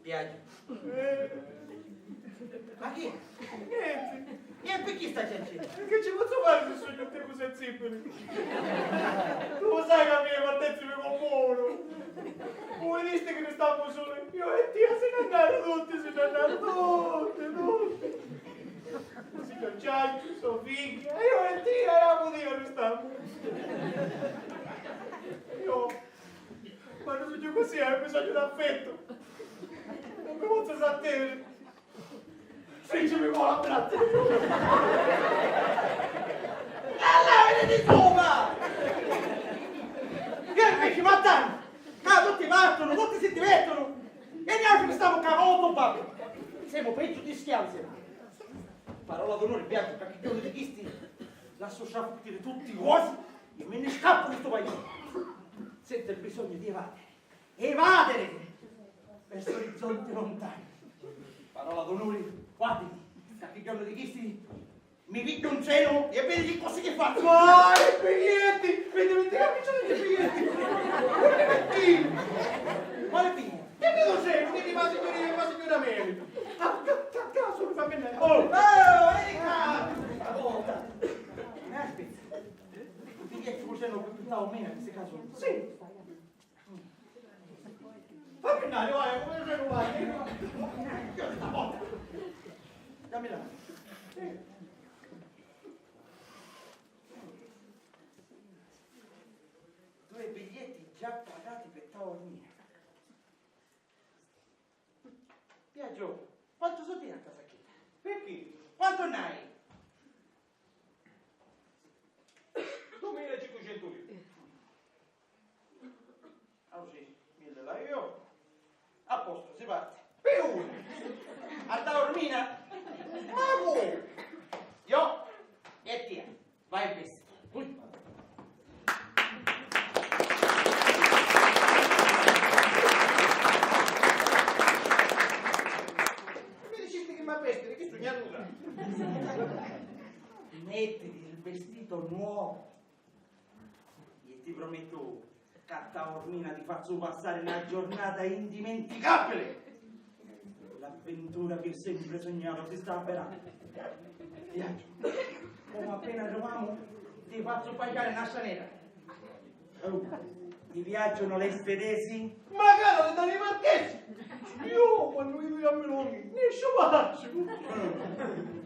Viaggio. Ma chi? Niente. E per chi sta facendo? Che ci posso fare se sono tutte cose zipoli? Tu lo sai che a me partenze mi commuovono. Voi viste che ne stavamo solo io e Tia se ne andarono tutti. Signor Gianni, Sofia, io e Tia eravamo Dio ne stavamo. Io, quando sono così, ho bisogno d'affetto. Non mi posso sapere. Stringimi con l'abbraccio. Allora, di sopra! Che invece mattanno? Tutti partono, tutti si divertono. E noi altri stiamo cavando babbo. Siamo peggio di schiavi, siamo. Parola d'onore, viaggio, perché io di chisti lascio sciappare tutti i cosi e me ne scappo di questo paese. Sento il bisogno di evadere verso orizzonti lontani. Parola d'onore, guardi, perché giorno di chisti mi picchio un seno e vedi che cosa che faccio. Ma i biglietti! Vedi che mi sono i biglietti! Quale figlio? Che vedo sempre? Vedi ma signora Mary! A caso mi fa bene! Oh, Erika! Ascolta! Aspetta. I biglietti cos'erano per più o meno in questo caso? Sì! Va bene! tornare, vai, come se non vai? Dammi la mano. Due biglietti già pagati per Taormina. Piaggio, quanto soldi hai a casacchetta? Perché? Quanto ne hai? 2500 lire. Ah sì, 1000 la io. A posto, si parte. Per uno. A Taormina? Ma voi? Io e te. Vai questo. Mi dicesti che mi appestri, che sognatura? Mettiti il vestito nuovo. E ti prometto che a Taormina ti faccio passare una giornata indimenticabile. L'avventura che ho sempre sognato si sta avverando. Viaggio. Come appena arriviamo, ti faccio pagare una scianera. Oh, ti piacciono le svedesi? Magari da marchesi! Io quando vedo a Meloni, ne faccio!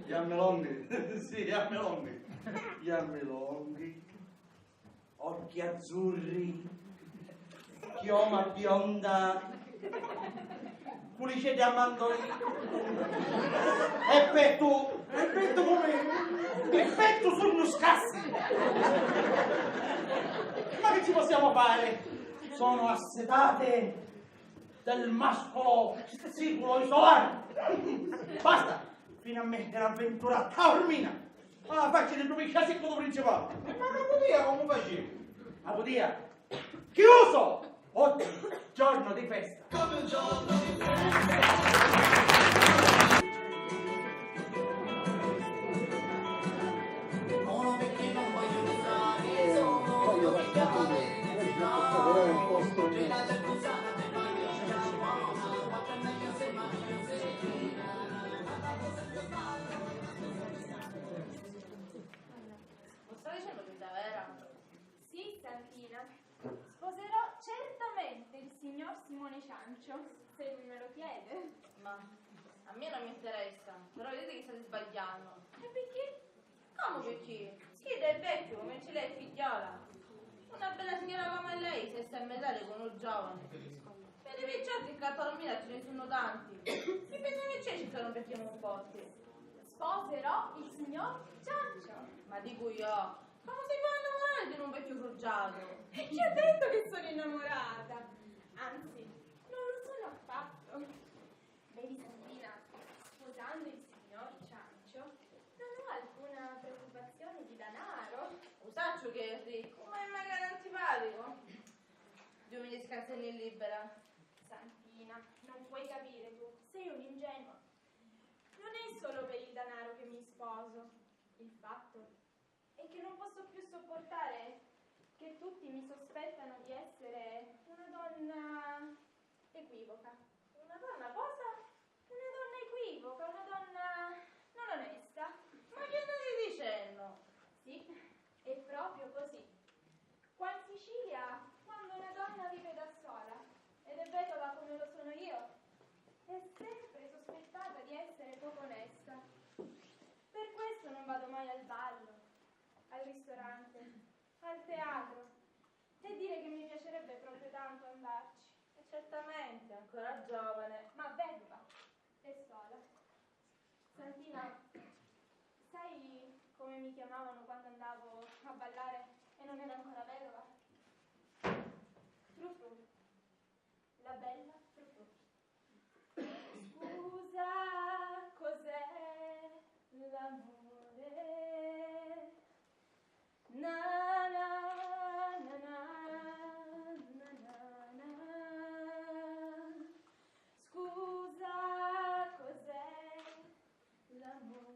Gli ammelonghi, sì, gli ammelonghi. Gli ammelonghi, occhi azzurri, chioma bionda, culice di mandorli, e petto come? E petto sono scassi! Ma che ci possiamo fare? Sono assetate del mascolo siculo isolare. Basta! Fino a me è un'avventura a Taormina. Ah, facci del proprio casicolo principale. Ma non potevo come facevi? La podia. Chiuso! Oggi, giorno di festa. Lo sto dicendo tutta vera? Sì, Santina. Sposerò certamente il signor Simone Ciancio, se lui me lo chiede. Ma a me non mi interessa, però vedete che state sbagliando. E perché? Come perché? Schida è vecchio, come ce l'è figliola. Una bella signora come lei, se sta a medaglia con un giovane. Per i picciotti che a Taormina ce ne sono tanti. Chi pensa che c'è ci sono perché non forti? Sposerò il signor Ciancio. Ma dico io, come si può innamorare di un vecchio frugiato? E chi ha detto che sono innamorata? Anzi, non lo sono affatto. Vedi, Santina, sposando il signor Ciancio, non ho alcuna preoccupazione di denaro. Usaccio che è ricco, ma è magari antipatico. Dio mi descanselli libera. Santina, non puoi capire tu, sei un'ingenua. Non è solo per il denaro che mi sposo. Il fatto è che non posso più sopportare che tutti mi sospettano di essere una donna equivoca. Una donna cosa? Una donna equivoca, una donna non onesta. Ma che stai dicendo? Sì, è proprio così. Qua in Sicilia, quando una donna vive da sola ed è vedova come lo sono io, è sempre sospettata di essere poco onesta. Per questo non vado mai al ballo, al ristorante, al teatro, e dire che mi piacerebbe proprio tanto andarci. E certamente, ancora giovane. Ma vedova e sola. Santina, sai come mi chiamavano quando andavo a ballare e non ero ancora vedova? Frufru, la bella Frufru. Scusa, cos'è l'amore? Na na na na na na na. Scusa, cos'è l'amore?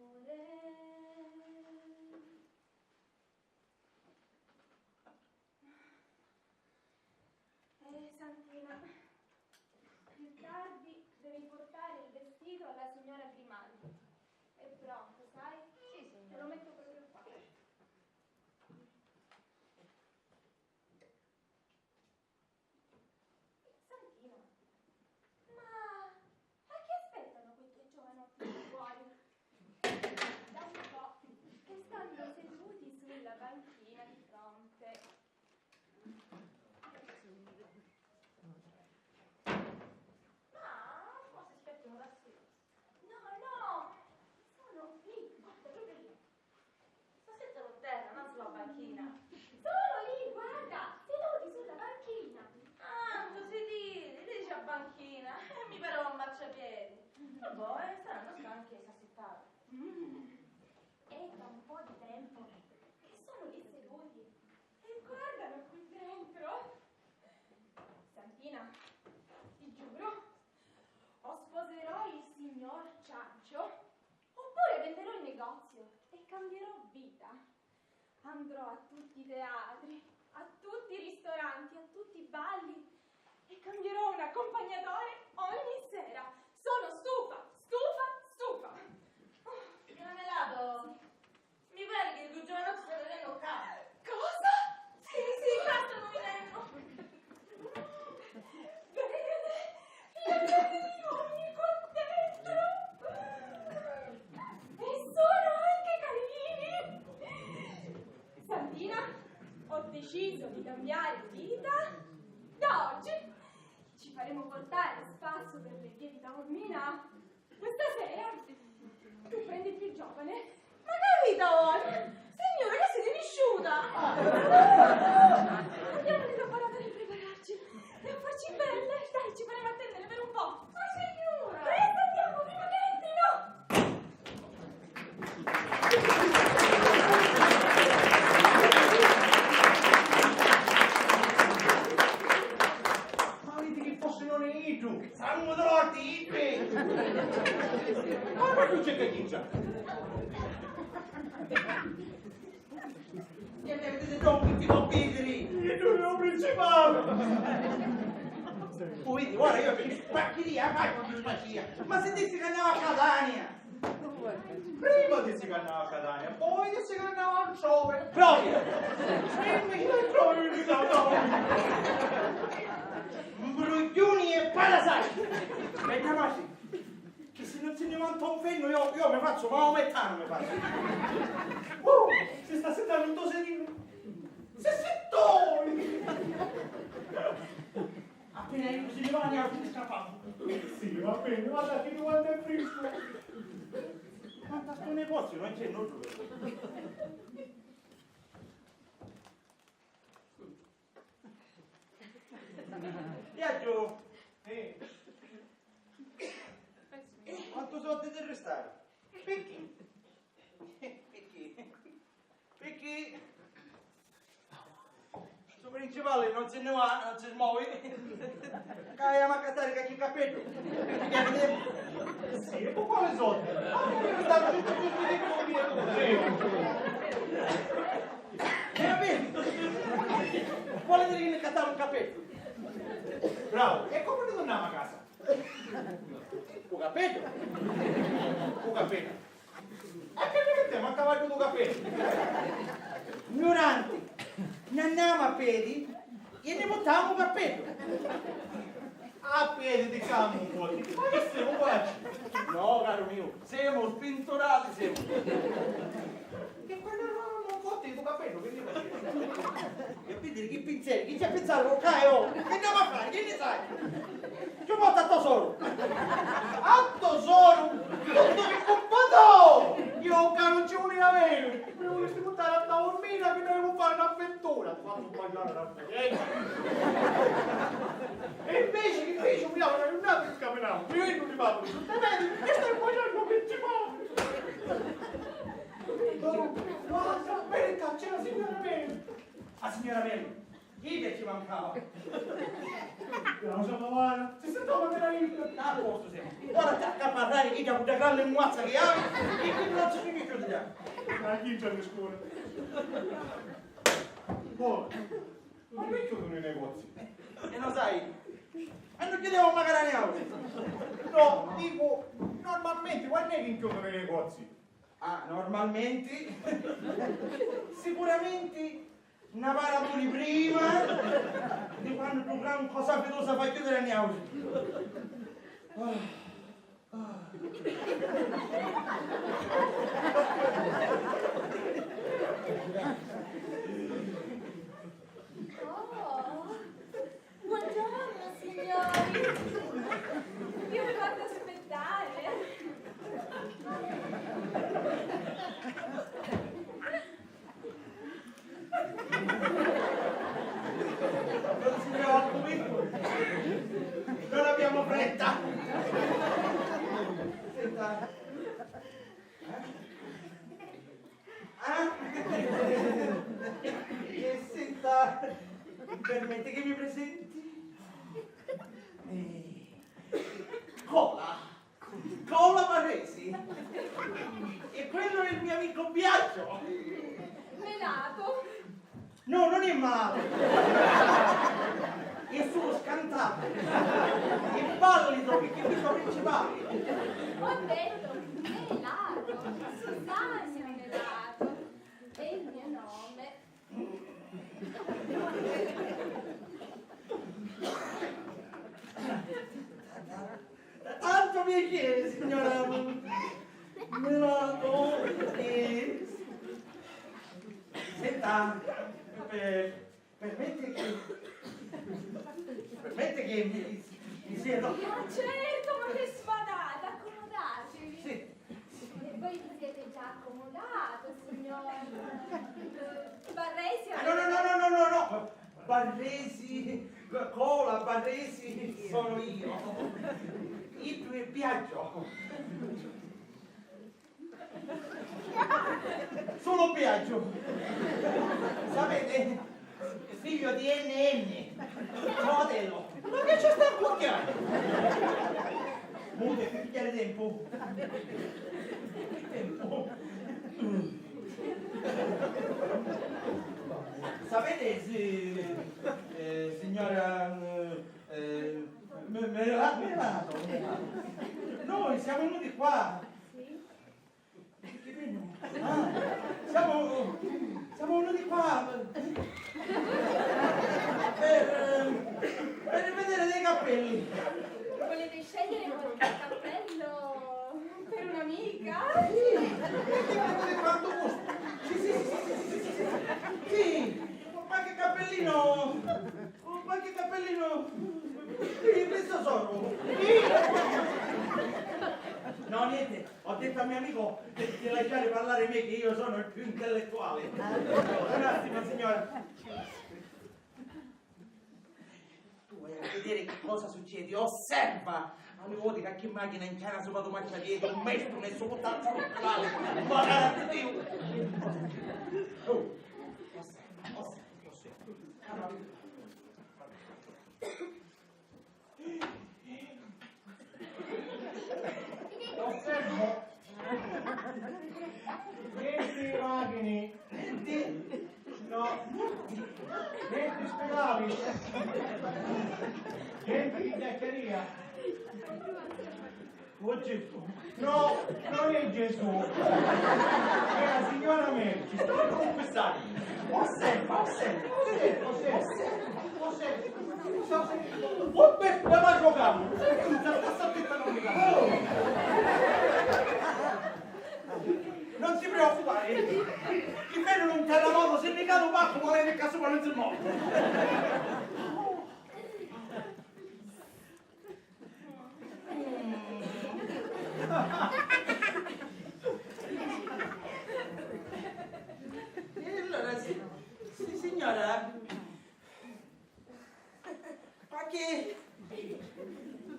È da un po' di tempo che sono lì seduti. E guardano qui dentro. Santina, ti giuro, o sposerò il signor Ciaccio, oppure venderò il negozio e cambierò vita. Andrò a tutti i teatri, a tutti i ristoranti, a tutti i balli e cambierò un accompagnatore ogni sera. Sono stufa, stufa, stufa. Caramelato, mi pare che il tuo giovanotto sta vedendo cane. Cosa? Sì, qua stanno venendo. Vede le vedi ogni qua dentro. E sono anche carini. Santina, ho deciso di cambiare vita. Da oggi ci faremo portare spazio per le vie di Taormina. Questa sera tu prendi il più giovane. Ma capito? Signora, che siete visciuta? Andiamo nel laboratorio a prepararci e a farci belle. Dai, ci faremo attendere per un po'. Ma signora! Presto, andiamo prima che entrino. Ma vedi che fosse non è tu, sangue dolorti, ippe! Ma tu c'è che dice? E ne vedete troppi piccoli! Io sono un principale! Vedi, guarda, io mi spacchi lì, fai con dispacia! Ma se dissi che andava a Catania! Prima dissi che andava a Catania, poi dissi che andava a Giove. Proprio! E invece Giove mi Bruglioni e palasai! E capaci? Che se non se ne monta un fenno io mi faccio maomettano, mi faccio! si sta sentendo un toserino. Se settoni! Appena io si levano io sono scappato! Sì, va bene, guarda che quanto è fresco. Quanto sto negozio, non c'è nulla! Viaggio! Quanto soldi devi restare? Perché? Perché? Questo principale non se ne va, non si muove. Caiamo a cattare cacchi il cappello. Sì, e con quale soldi? Ah, io stavo tutto di Era vedi? Vuole dire che mi cattare un cappello? Bravo, e come ritorniamo a casa? Un cappello? Un cappello. E che ne mettiamo a cavallo tuo capello? Ignoranti, ne andiamo a piedi e ne buttiamo un cappello. A piedi diciamo un po', ma che siamo qua? No, caro mio, siamo spintorati, siamo. Che quello non fotti il tuo capello, quindi E quindi chi pinzelli, chi ci ha pensato con Caio? Che andiamo a fare? Che ne sai? Ci porta a tesoro. a tesoro! Tutto che combatto! Io che non ci voleva bene! Mi volessi buttare a Taormina che dovevo fare un'avventura! Ti faccio mangiare un'avventura! E invece che fece mi dava una giornata e scappavo! Mi vedo di fatto! E vedi, e stai facendo principale! Guarda, verità, c'è la signora Mary! La signora Mary, chi che ci mancava? La Giovanna, si sentava meraviglia! A posto siamo. Ora attacca a parlare chi c'ha una grande muazza che ha e che non ci finisce di là. Ma chi c'è le scuole? Poi, ma mi chiudono i negozi? E lo sai, e non chiediamo magari a oggi. No, dico, normalmente quando è che chiudono i negozi? Ah, normalmente, sicuramente una paraturi prima di quando il programma cosa veloce fa chiudere a Niausi. Oh, buongiorno signori. Io vi guardo aspettare. Non si preoccupi, non abbiamo fretta. Senta, permette che mi presenti? Cola Baresi. E quello è il mio amico Biagio. Menato. No, non è malato. È solo scantato. È pallido perché è il principale. Ho detto Melato, Susanna Melato. È il mio nome. Tanto piacere, signora Melato. Senta, permette che mi siedo. Ma certo, ma che sfadata, accomodatevi. Sì. E voi vi siete già accomodato, signor Barresi. No. Barresi, Cola, Barresi sono io. Il tuo è Biagio. Solo Biagio. Sapete, figlio di NN, fratello. Ma che c'è sta a cucchiare? Mute, pigliare tempo. Sapete, signora Melato, noi siamo venuti qua. Ah, siamo venuti qua per vedere dei cappelli. Volete scegliere qualche cappello per un'amica? Vedete quanto costa? Sì, qualche cappellino di questo sono. No, niente, ho detto al mio amico di lasciare parlare me che io sono il più intellettuale. Un attimo, signora. Tu vai a vedere che cosa succede, osserva. Alle volte che macchina in chiara sopra tu marcia dietro, un maestro nel suo tanto culturale, ma cara Dio. Oh, osserva. Osservo. Niente macchine. No. Niente spedali. Niente di chiacchieria. Oh Gesù. No, non è Gesù. È la signora Merci. Sto confessando. Osserva. Oh, beh, la va giocando. Non si preoccupare. Chi vede un terremoto, se ne cade un pacco, vuole che caso non si muove. E allora, signora,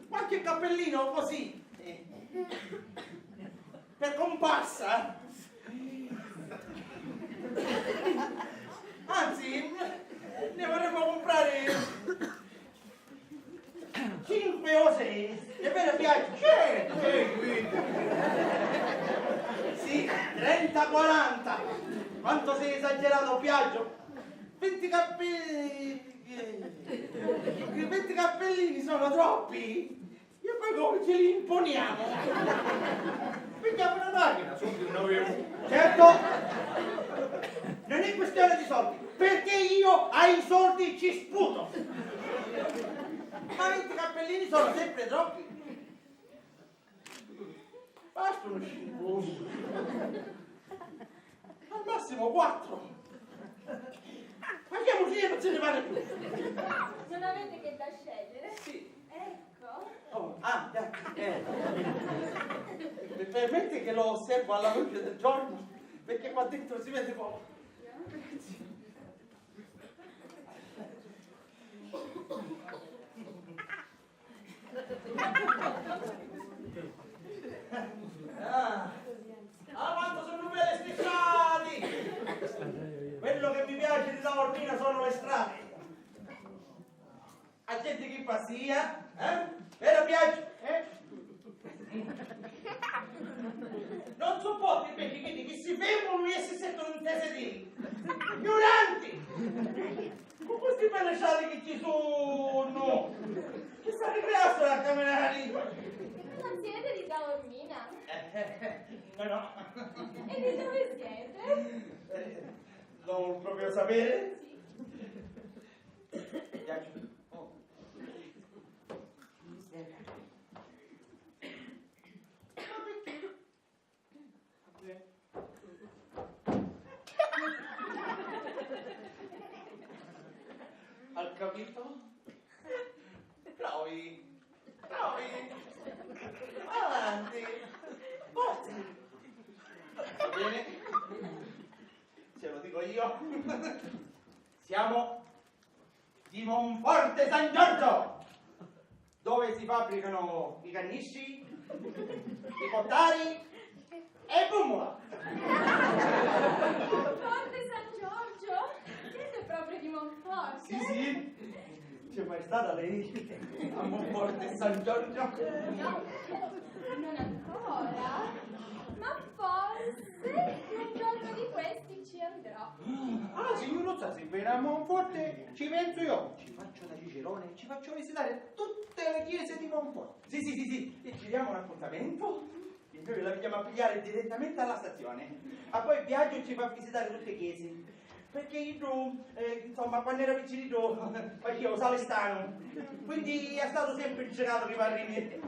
qualche cappellino così, per comparsa. Anzi, ne vorremmo comprare 5 o 6. È vero, Biagio? Sì, 30-40. Quanto sei esagerato, Biagio? 20 cappellini sono troppi. E poi come ce li imponiamo? Prendiamo una macchina, certo, non è questione di soldi, perché io ai soldi ci sputo. Ma 20 cappellini sono sempre troppi. Bastano 5. Al massimo 4. Facciamo sì e non se ne vale più. Non avete che da scegliere? Sì. Ecco. Oh, dai. Mi permette che lo osservo alla luce del giorno? Perché qua dentro si vede poco. Quanto sono belle sti strati! Quello che mi piace di Taormina sono le strade. gente che fa sia, vero Biagio? Non sopporto invece che si fermano e si sentono in sedili. Ignoranti! Con questi belle scialli che ci sono! Che sta ricreando la camerari? Non siete di Taormina? No. E di dove siete? Non proprio sapere? Sì. Biagio. Hai capito? Provi. Avanti. Forza. Va bene? Se lo dico io. Siamo di Monforte San Giorgio, dove si fabbricano i cannisci, i portari e Pumula. Monforte San Giorgio? Siete proprio di Monforte? Sì. C'è mai stata lei a Monforte San Giorgio? No, non ancora. Ma forse un giorno di questi ci andrò. Ah, signoruzza, se viene a Monforte ci penso io. Ci faccio da Cicerone, ci faccio visitare tutte le chiese di Monforte. Sì. E ci diamo un appuntamento e noi la veniamo a pigliare direttamente alla stazione. A poi Biagio ci fa visitare tutte le chiese. Perché io, insomma, quando era piccolino facevo salestano, quindi è stato sempre il gelato di Parrini.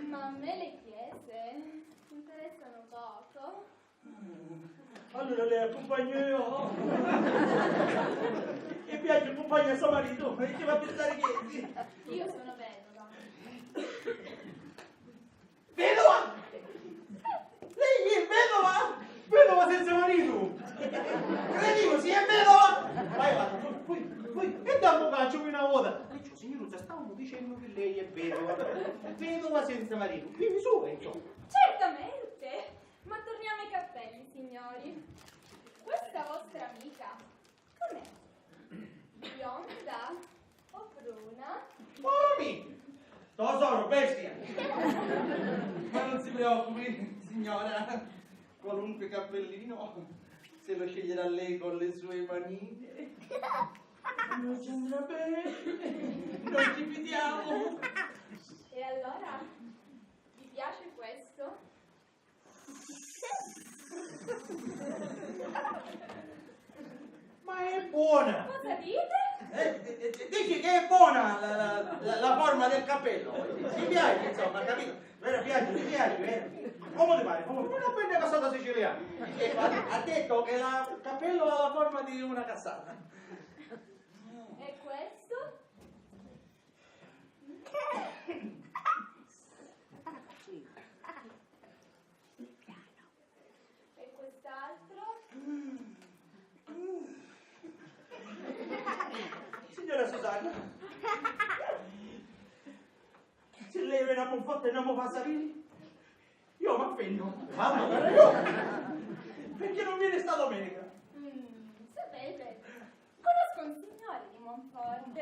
Ma a me le chiese interessano poco. Allora lei accompagna io. E Biagio accompagna suo marito e ci va a visitare chiese. Io sono vedova. Vedova? Lei è vedova? Vedova senza marito? Credivo, sì, è vedova? Vai, poi, che dammo caccio qui una volta? Dice, signoruzza, stavamo dicendo che lei è vedova. Vedova senza marito. Quindi su, insomma. Certamente. Ma torniamo ai cappelli, signori. Questa vostra amica, com'è? Bionda o bruna? Uomini! Tesoro, bestia! Ma non si preoccupi, signora. Qualunque cappellino, se lo sceglierà lei con le sue manine, non ci andrà bene. Non ci fidiamo. E allora, vi piace questo? Ma è buona! Cosa dite? Dici che è buona la forma del cappello. Ti piace, insomma, capito? Vero, piace, ti piace, vero? Come ti pare? Come una bella cassata siciliana. Ha detto che il cappello ha la forma di una cassata. E questo? E quest'altro? Signora Susanna, se lei viene a Monforte e non mi fa sapere, io mi offendo. Mamma, guarda io. Perché non viene sta domenica? Sapete, conosco un signore di Monforte.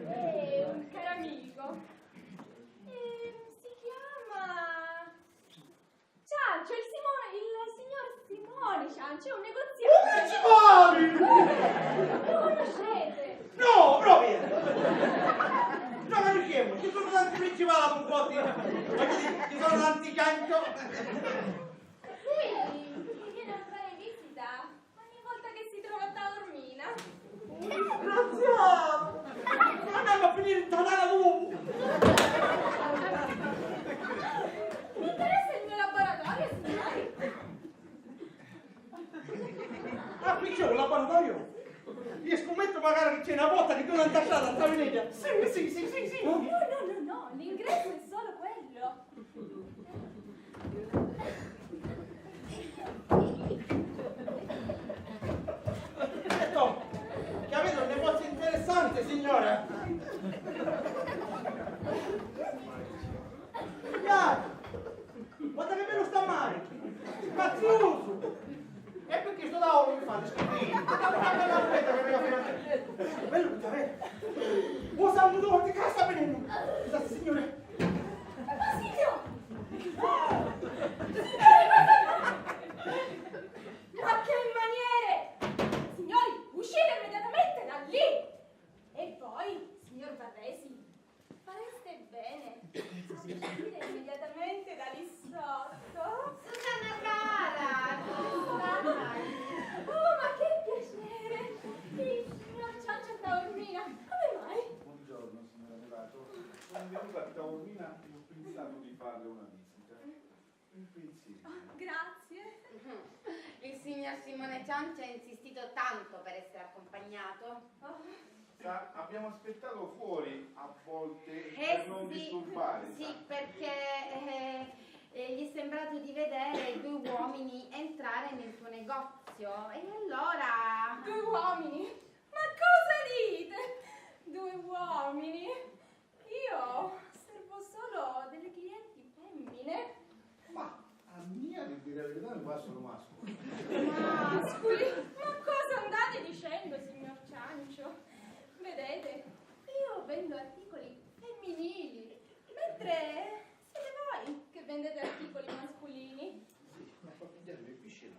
È un caro amico. Si chiama Ciancio, il signor Simone Ciancio, è un negoziante. Lo conoscete? No, proprio! Non conosciamo, ci sono tanti principali a Monforte, ci sono tanti canto. Lui mi viene a fare visita ogni volta che si trova a Taormina. Disgraziato! Andiamo a finire in tonale d'uomo! Mi interessa il mio laboratorio, signori. Ah, qui c'è un laboratorio? Io scommetto magari che c'è una botta che tu non hai lasciato a Venezia. Sì. No, l'ingresso è solo quello. Ecco, che avete un negozio interessante, signora. Guarda che bello sta male. Mazzoso. E perché perché sto tavolo mi fate schifo? Aspetta che venga fino a te. Bello, davvero. Oh, santo Dio, che cazzo sta venendo? Scusate, signore. Basilio! Ma che maniere! Signori, uscite immediatamente da lì! E voi, signor Barresi, fareste bene a uscire immediatamente da lì sotto. Susanna cara, Susanna. Oh, ma che piacere! Il signor Ciaccia Taormina, come mai? Buongiorno signora Melato. Sono venuta a Taormina e ho pensato di farle una visita. Un pensiero. Oh, grazie. Il signor Simone Ciancia ha insistito tanto per essere accompagnato. Oh. Sa, abbiamo aspettato fuori a volte per non disturbare. Sì, sa. perché gli è sembrato di vedere due uomini entrare nel suo negozio e allora... Due uomini? Ma cosa dite? Due uomini? Io servo solo delle clienti femmine. Ma a mia di dire la verità ne va solo mascoli. Mascoli? Ma cosa andate dicendo, signor Ciancio? Vedete, io vendo articoli femminili, mentre siete voi che vendete articoli mascolini. Ma famiglia mi piscina.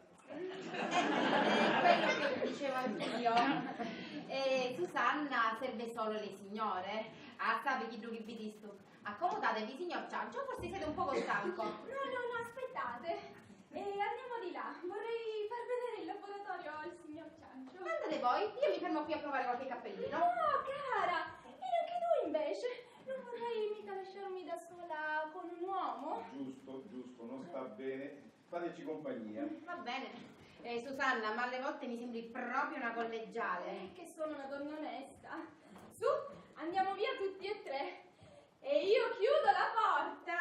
quello che dicevo anch'io. Susanna serve solo le signore. Ah, sabe chi drugi vi disto? Accomodatevi, signor Ciancio, forse siete un poco stanco. No, aspettate. Andiamo di là. Vorrei far vedere il laboratorio al signor Ciancio. Andate voi, io mi fermo qui a provare qualche cappellino. No, cara, e anche tu invece. Non vorrei mica lasciarmi da sola con un uomo. Giusto, non sta bene. Fateci compagnia. Va bene. Susanna, ma alle volte mi sembri proprio una collegiale. Che sono una donna onesta. Su, andiamo via tutti e tre. E io chiudo la porta.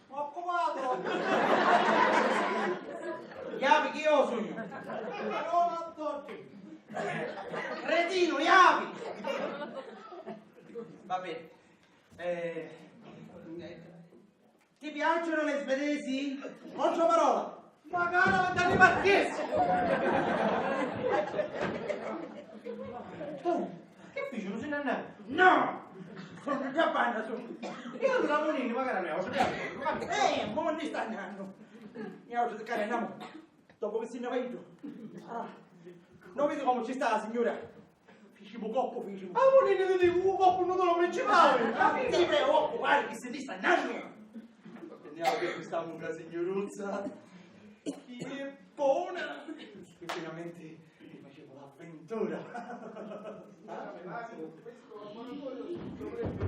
Ho occupato! Chiavi che io sogno! Non a tutti! Cretino, chiavi! Vabbè. Ti piacciono le svedesi? Oggi parola! Ma cara, vent'anni marchesi! Tu, che feci? Non se ne andato? No! Sono già panna su! Io ti la monini, magari ne ho sappiato! Ma non sta andando! Mi ho cercato andiamo! Dopo che se ne va io! Non vedi come ci sta la signora? Ficimo coppo, ficimo! Ah, monini, ti dico un coppo, non te lo principale! Ti preoccupo, guarda che se ne sta andando! Andiamo che questa mucca signoruzza! Che è buona! Che finalmente mi facevo l'avventura! Questo laboratorio dovrebbe...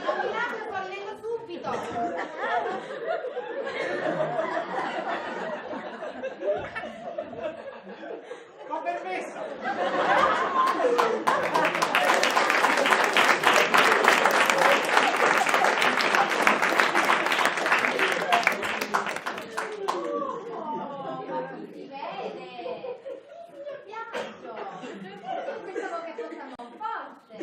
Non mi lascio toglierlo subito. Con permesso! Si vede. Signor Biagio. Io pensavo che fosse a Monforte.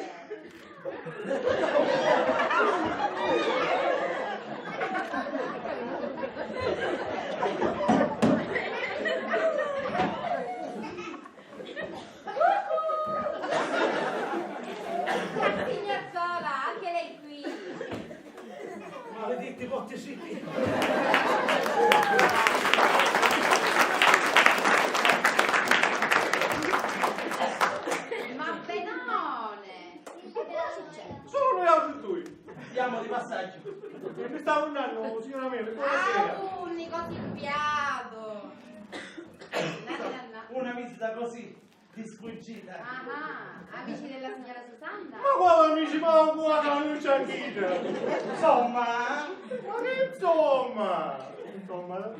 Signor Zola, anche lei qui. Maledetti bottesini! Ma Benone! Cosa succede? Sono noi altri. Andiamo di passaggio. Mi stavo andando, signora Mele, buonasera. Ah, unico simpiato! Una visita così, di sfuggita. Ah, amici della signora Susanna? Ma quale amici, ma buona, non c'è anch'ita. Insomma, ma che insomma? Insomma,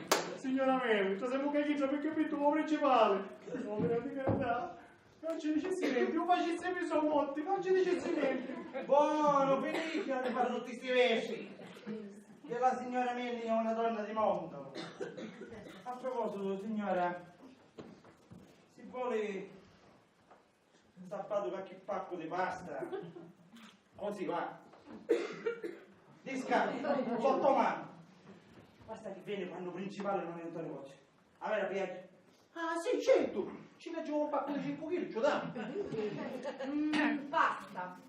signora Mary, ci siamo cagati perché il tuo principale. No, veramente carità. Non ci dicessi niente, non facessi mi sono morti, non ci dicessi niente. Buono, finisci di fare tutti questi versi. Che la signora Melli è una donna di mondo. A proposito, signora, si vuole sappato qualche pacco di pasta? Così va. Di scatto, sotto mano. Basta che viene quando principale non entra in negozio. A vera piace. Ah, sì, certo. Ci facciamo un pacco di 5 kg, ci dà. Pasta.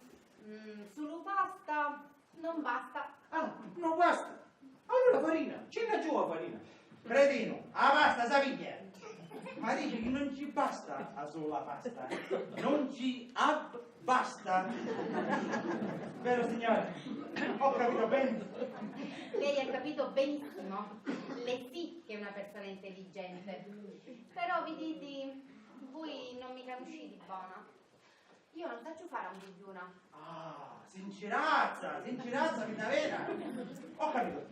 Solo pasta non basta. Ah, non basta. Allora farina, ci ne giù la farina. Cretino, la pasta sa piglia. Ma dice che non ci basta a solo la pasta. Non ci basta. Vero signore? Ho capito bene. Lei ha capito benissimo. Lei sì che è una persona intelligente. Però vi dite, voi non mi conoscete buona. Io non faccio fare un bigliuna. Ah, sincerazza vita vera. Ho capito.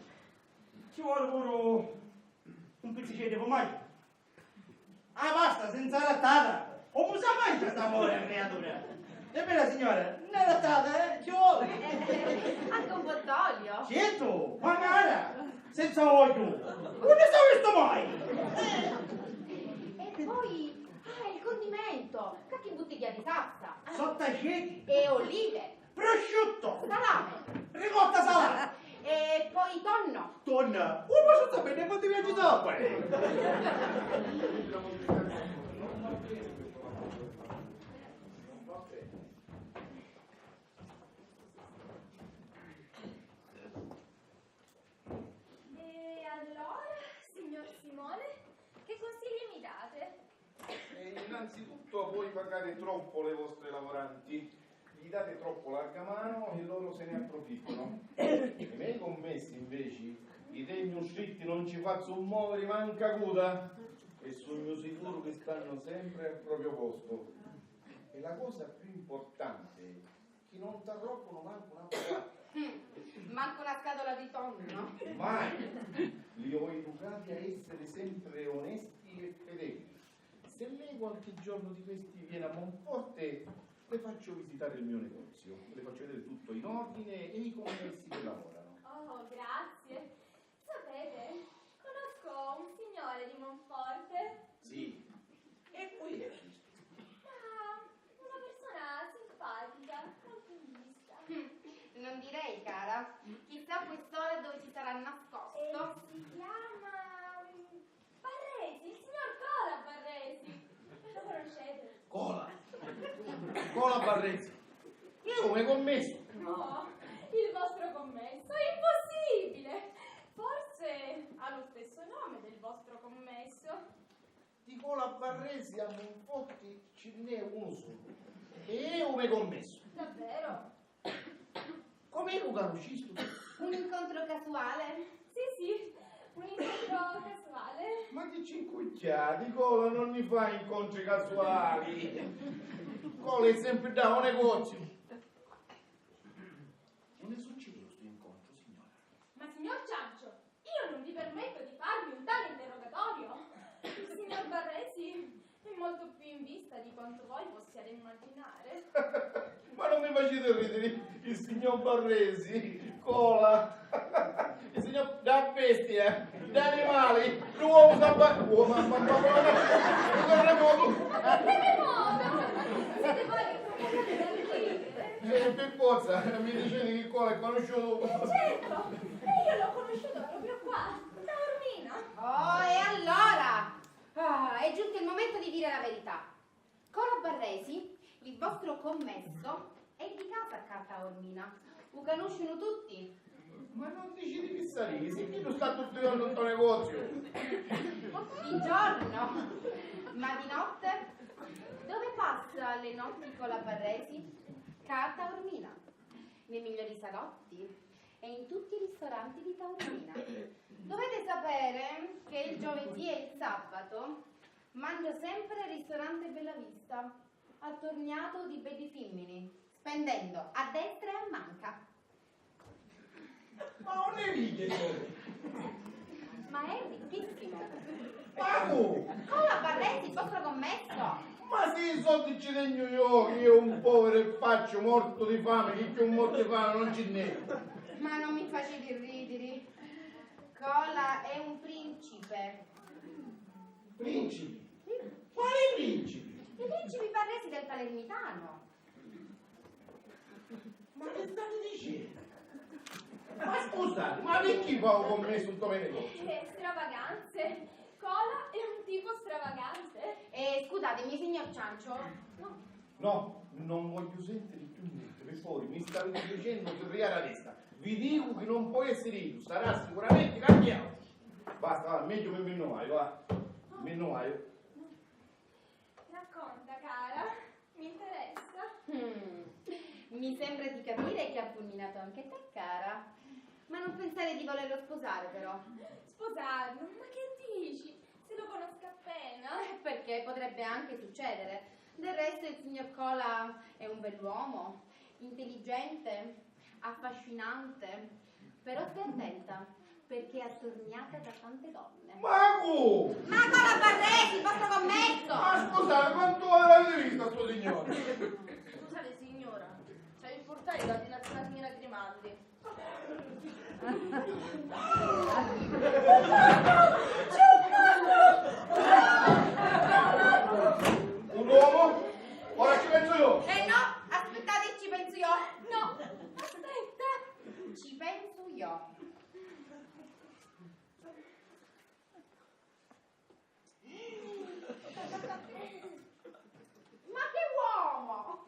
Ci vuole pure un pizzicello di formaggio. Ah, basta, senza lattata. O non sa mai c'è amore, creatura. E bella signora, una lattata, ci vuole. Anche un po' d'olio. Certo, magari, senza olio. Non ne so visto mai. E poi, il condimento. Che bottiglia di salsa. Sottaceti, E olive. prosciutto, Salame. ricotta salata. E poi tonno. Donna, ma so sapere quanti viaggi dopo. E allora, signor Simone, che consigli mi date? Innanzitutto voi pagate troppo le vostre lavoranti, gli date troppo larga mano e loro se ne approfittano. I miei commessi invece, i tegni usciti non ci faccio muovere manca coda e sono sicuro che stanno sempre al proprio posto. E la cosa più importante è che non ti arroccano manco una parola. Manco una scatola di tonno. Mai! Li ho educati a essere sempre onesti e fedeli. Se lei qualche giorno di questi viene a Monforte, le faccio visitare il mio negozio, le faccio vedere tutto in ordine e i commessi che lavorano. Oh, grazie. Sapete, conosco un signore di Monforte, Sì, e poi è visto. ma una persona simpatica, molto in vista. Non direi, cara. Chissà a quest'ora dove si sarà nascosto. Si chiama Barresi, il signor Cola Barresi. Lo conoscete? Cola Barresi. Io come commesso? No, il vostro commesso è impossibile. Forse ha lo stesso nome del vostro commesso. Di Cola Barresi a Monforte ce n'è uno solo. E io come commesso? Davvero? Come lo conosci? Un incontro casuale? Sì, un incontro casuale. Ma che cincucchiati, Cola non ne fa incontri casuali. Cola è sempre da un negozio. Non è successo questo incontro, signora? Ma signor Ciancio, io non vi permetto di farmi un tale interrogatorio. Il signor Barresi è molto più in vista di quanto voi possiate immaginare. Ma non mi facete ridere il signor Barresi, Cola. Il signor da bestia, da animali, l'uomo sta uomo, Siete voi che proponete da ridere. per forza, mi dicete che Cola è conosciuto. Certo, e io l'ho conosciuto proprio qua, da Ormina. Oh, e allora? È giunto il momento di dire la verità. Cola Barresi, il vostro commesso, è di casa a Carta Ormina. Lo conoscono tutti. Ma non dici di pissarì, sì che non sta tutto in tutto negozio. Di giorno, ma di notte? Dove passa le notti Cola Barresi? Carta Ormina, nei migliori salotti e in tutti i ristoranti di Taormina. Dovete sapere che il giovedì e il sabato mangio sempre al ristorante Bella Vista, attorniato di belli femmini, spendendo a destra e a manca. Ma non ne ride, Ma è ricchissimo. Ma tu? Cola Barresi, il vostro commesso. Ma sì, i soldi ci tengo io un povero e faccio morto di fame, chi più morto di fame non ci n'è. Ma non mi facete ridere. Cola è un principe. Principi? Quali principi? I principi Barresi del Palermitano. Ma che state dicendo? Ma scusate, ma perché fa un commesso un come negozio? Stravaganze. Cola è un tipo stravagante. Scusatemi, signor Ciancio. No. No, non voglio sentire più niente, per favore, mi state dicendo di riare la testa. Vi dico che non può essere io, sarà sicuramente cambiato. Basta, va, meglio che mi innovaio, va. Mi innovaio. Racconta, cara. Mi interessa. Mi sembra di capire che ha fulminato anche te, cara. Ma non pensare di volerlo sposare, però. Sposarlo? Ma che dici? Se lo conosco appena. Perché potrebbe anche succedere. Del resto il signor Cola è un bell'uomo, intelligente, affascinante. Però stai attenta, perché è attorniata da tante donne. Mago! Ma Cola Barresi, il vostro commesso! Ma scusate, quanto l'avete visto sto signore? Scusate signora, c'è il portaio da una signora Grimaldi. Un uomo? Ora ci penso io. No, aspettate, ci penso io. No, aspetta. Ci penso io. Ma che uomo!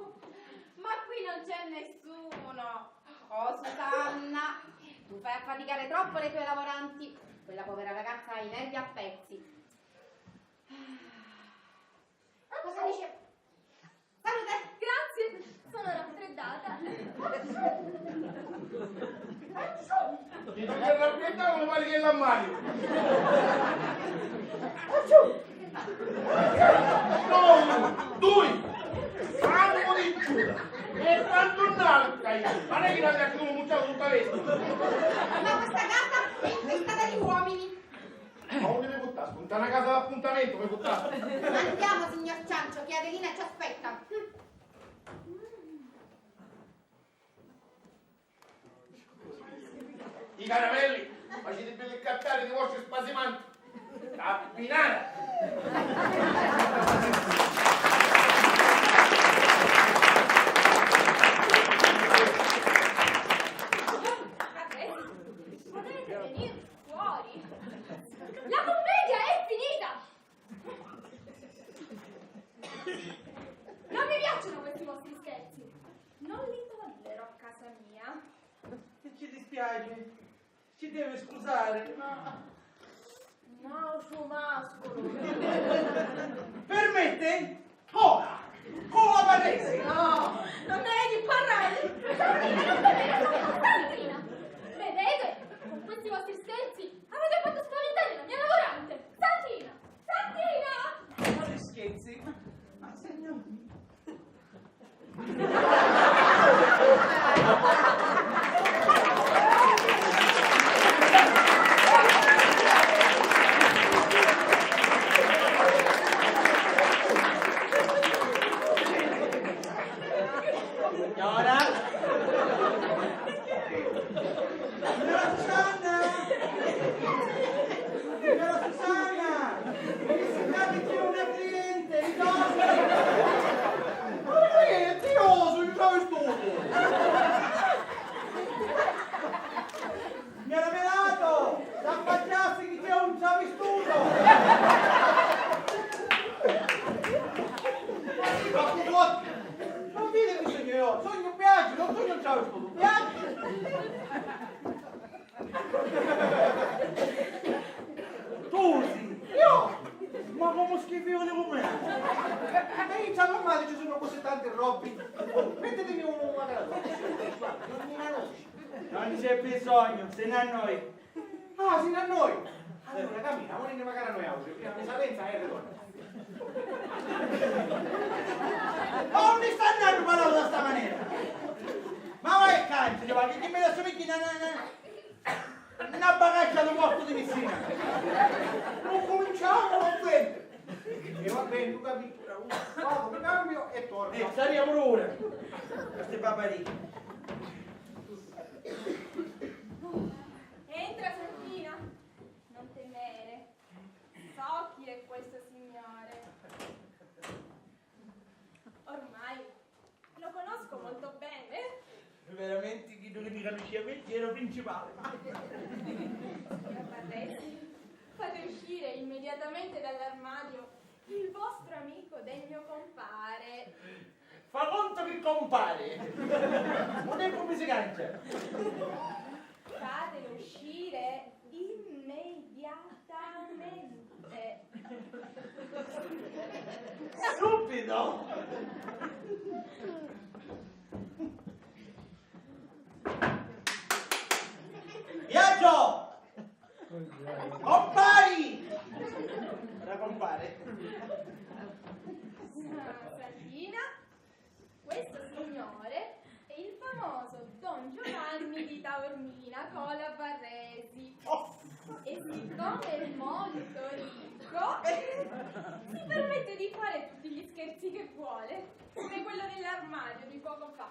Ma qui non c'è nessuno. Oh, Susanna, tu fai affaticare troppo le tue lavoranti. Quella povera ragazza ha i nervi a pezzi. Cosa dice? Salute! Grazie. Sono raffreddata. Ti tocca l'arrabbiata come pare che la mani. No, due, sangue di Giuda e tanto un'altra io. Ma non è che non abbiamo come mucciato tutta vesta. Ma questa casa è infestata di uomini. Ma dove mi buttare? Spunta una casa d'appuntamento, mi buttare. Andiamo, signor Ciancio, che Adelina ci aspetta. I caramelli, facete belli cattare di vostri spasimanti. Tappinata! Potete venire fuori. La commedia è finita. Non mi piacciono questi vostri scherzi. Non li toglierò a casa mia. E ci dispiace, ci deve scusare, ma... No, suo mascolo. Permette? Ora! Cola Barresi! No, non ne hai di parlare. Sandrina, vedete? Con questi vostri scherzi avete fatto spaventare la mia lavorante. Sandrina! Sandrina! Quali scherzi? Ma signor... Signora? Signora Susanna! Signora Susanna! Mi sembra che c'è una cliente, ritorni! Ma che è tioso, il travestuto! Signora Melato! L'affacciarsi che c'è un travestuto! Ma purtroppo... Non dite che sogno io, sogno piace, non sogno travestuto, piace! Tu sì, io! Ma come schifo devo prendere? Ehi, già normale ci sono così tante robe. Mettetemi una gradoscia. Non mi conosci. Non c'è bisogno, se ne annoi. Ah, se ne annoi? Allora cammina, vuoi ne magari a noi altri, prima mi salenza e ritorno. Ma non mi sta andando parlando da sta maniera? Ma vai canto, che mi la somigli una bagaglia da porto di vicina. Non cominciamo, va bene. E va bene, tu capisci, vado, mi cambio e torno. E stariamo ora. Queste paparine. Entra, Santina. Non temere. So chi è questo signore. Ormai lo conosco molto bene. Veramente chi non mi conosce a me, ero principale. Signor Barresi, fate uscire immediatamente dall'armadio il vostro amico degno compare. Fa conto che compare. Non è come si caccia. Fatelo uscire immediatamente. Subito. Viaggio! Compari! Ora compare. Santina, questo signore è il famoso Don Giovanni di Taormina Cola Barresi. E siccome è molto ricco, si permette di fare tutti gli scherzi che vuole, come quello dell'armadio di poco fa.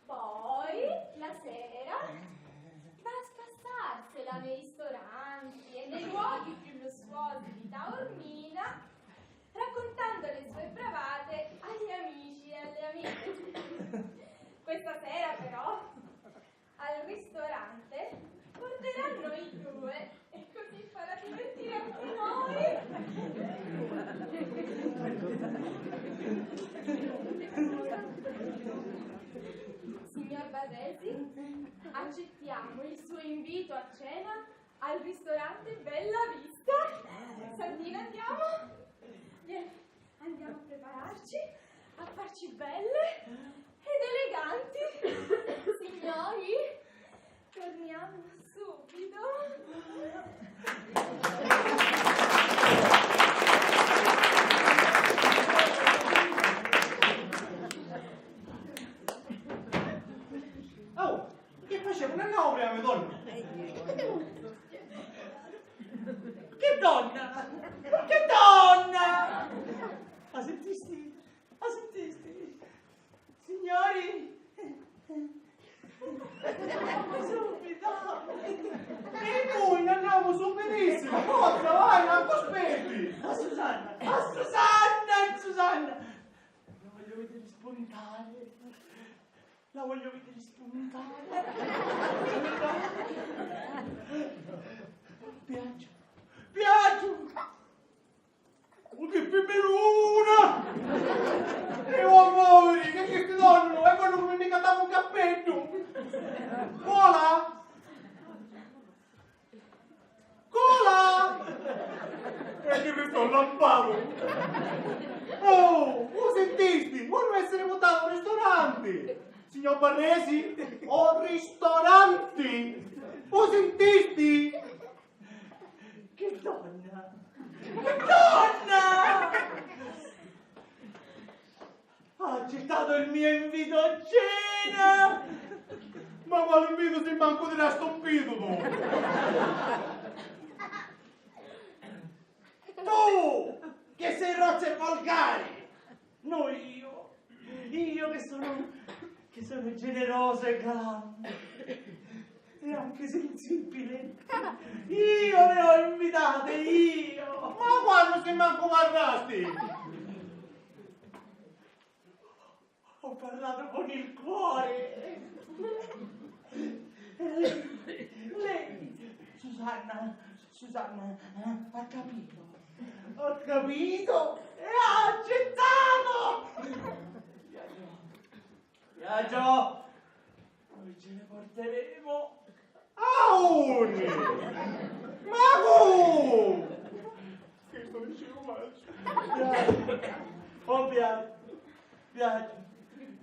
Poi, la sera, va a spassarsela nei ristoranti e nei luoghi più lussuosi di Taormina, raccontando le sue bravate agli amici e alle amiche. Questa sera, però, al ristorante porteranno i due e così farà divertire anche noi. Signor Barresi, accettiamo il suo invito a cena al ristorante Bella Vista. Santina, andiamo? Vieni, andiamo a prepararci, a farci belle ed eleganti. Signori, torniamo subito. Oh, che facevo? Non andiamo prima, mia donna. Che donna? Che donna? La sentisti? La sentisti? Signori? Subito! E noi andiamo subitissimo! Forza, vai, non ti aspetti! A Susanna! A Susanna! A Susanna! La voglio vedere spuntare! La voglio vedere spuntare! Piaggio! Piaggio! Oh, che peperona! E oh, poveri, che ti donno? E quello che mi cadava un cappello! Cola! Cola! E che mi sto lampando! Oh, lo sentisti? Vuoi essere votato al ristorante? Signor Barresi? O ristoranti? Lo sentisti? Che donna! Che donna! Ha accettato il mio invito a cena! Ma quale invito se manco ti resta un pito tu? Tu! Che sei rozzo e volgare! No, io che sono generosa e galante e anche sensibile. Io le ho invitate, io! Ma quando se manco guardasti? Ho parlato con il cuore. Lei, Susanna, ha capito? Ho capito e ha accettato! Viaggio! Noi ce ne porteremo a uni! Ma tu! Che sto dicendo male? Oh, Viaggio,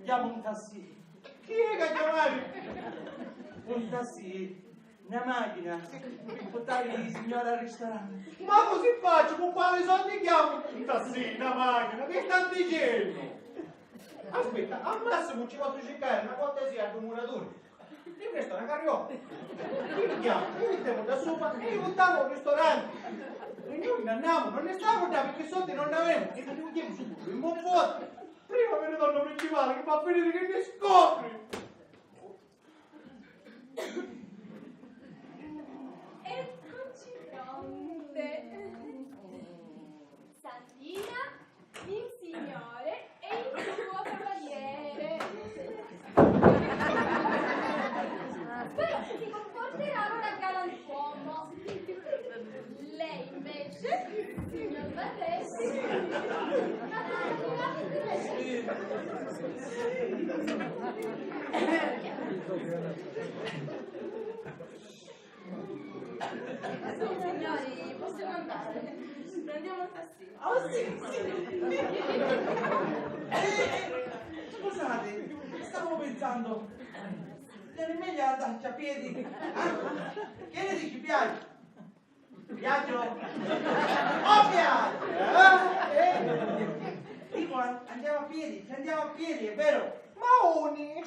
chiamo un tassì. Chi è che chiamavi? Un tassì. Una macchina per portare il signore al ristorante. Ma così faccio? Con quali soldi chiamo? Un tassì, una macchina, che stanno dicendo? Aspetta, al massimo ci posso cercare una cortesia al comunatore. Io che sto una carriola. Io mettiamo da sopra e io portavo al ristorante. E noi non andiamo, non ne stavamo da perché soldi non ne avevamo. E non andiamo subito, in buon fuoco. Prima viene donna principale che fa venire che ne scopri. Eccoci pronte. Santina, il signore e il suo cavaliere. Però si comporterà da galantuomo. Lei invece, signor Barretti, Signori, possiamo andare? Prendiamo il tassino. Oh sì, sì. Scusate, stavo pensando, non è meglio andarci a piedi? Che ne dici, Piaggio? Piaggio? Oh, Piaggio! Dico, andiamo a piedi, è vero? Ma Uni?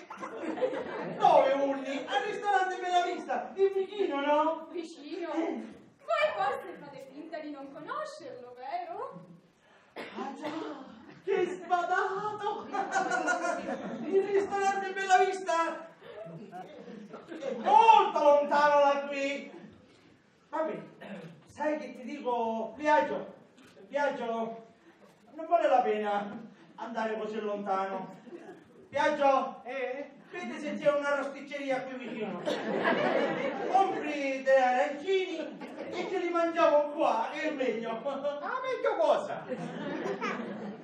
Dove Uni? Al ristorante Bella Vista, di vicino, no? vicino. Voi forse fate finta di non conoscerlo, vero? Ah già, che sbadato! Il ristorante Bella Vista è molto lontano da qui. Vabbè, sai che ti dico, Piaggio, non vale la pena andare così lontano. Piaggio, vedi se c'è una rosticceria qui vicino. Compri dei arancini e ce li mangiamo qua, che è meglio. Ah, meglio cosa?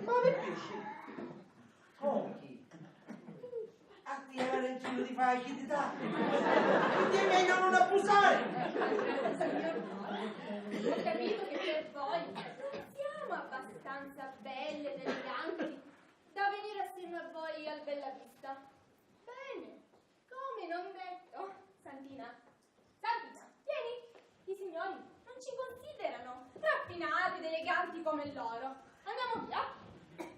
Ma che pesci? Pochi. Atti arancino di facilità. Quindi è meglio non abusare. Ho capito che per voi non siamo abbastanza belle ed eleganti da venire assieme a voi al Bella Vista. Bene, come non detto. Santina, vieni. I signori non ci considerano raffinati ed eleganti come loro. Andiamo via.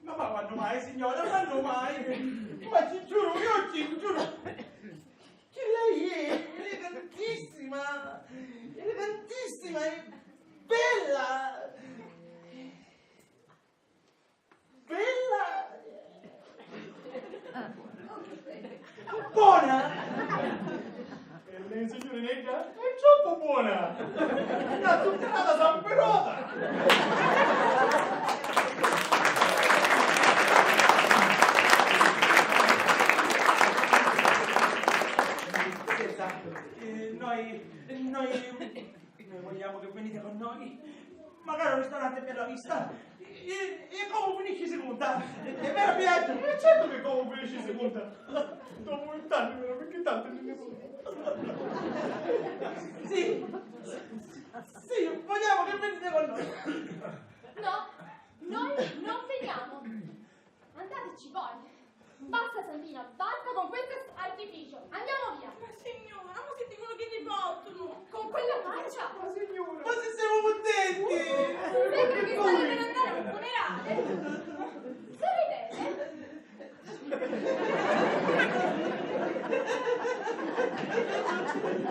Ma quando mai, signora? Quando mai? Ma ci giuro, io ci giuro che lei è elegantissima, e bella, buona. E lei, signorinetta, è troppo buona! Una zuccherata samperota! Noi vogliamo che venite con noi, magari un ristorante per la vista, e come finisci seconda? È vero, Piaggio? E certo che come finisci seconda! Dopo 20 anni, però, perché tanto ne Sì, vogliamo che venite con noi. No, noi non veniamo. Andateci voi. Basta, Santina, basta con questo artificio. Andiamo via. Ma signora, ma che dicono che ti portano? Con quella faccia. Ma signora! Ma se siamo contenti! Sembra che state per andare a un funerale. Sorridete.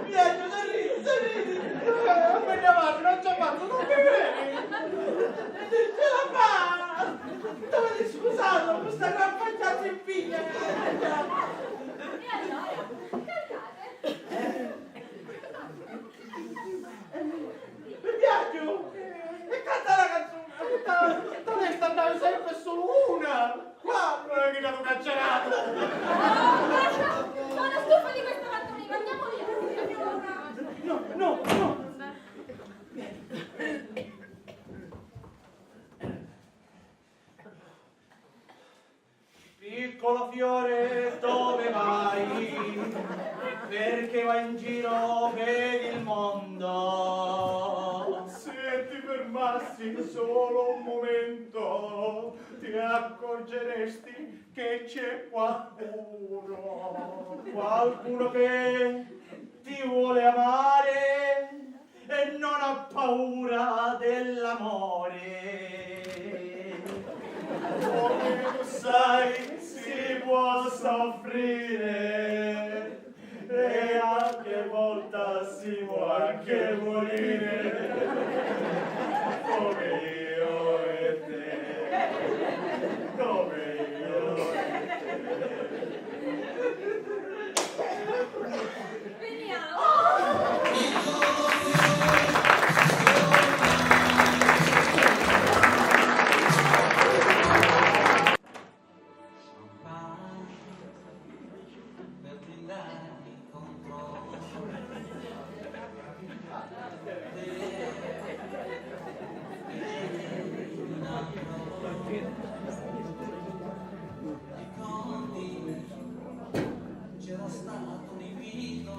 Piaggio, sorridi! Appena avanti, non c'è fatto, non mi vieni! Ce la fa! Dovete scusato, questa gran facciata in figlia! E allora, cantate. Mi Piaggio! E canta la canzone! Dove sta andando sempre solo una? Qua non è che dato cancerato! Sono stufa di questa pantomima, andiamo via. No! Piccolo fiore, dove vai? Perché vai in giro per il mondo? Se ti fermassi solo un momento, ti accorgeresti che c'è Qualcuno che ti vuole amare e non ha paura dell'amore. come tu sai si può soffrire e portassimo anche morire come io e te, come io e C'era stato un invito,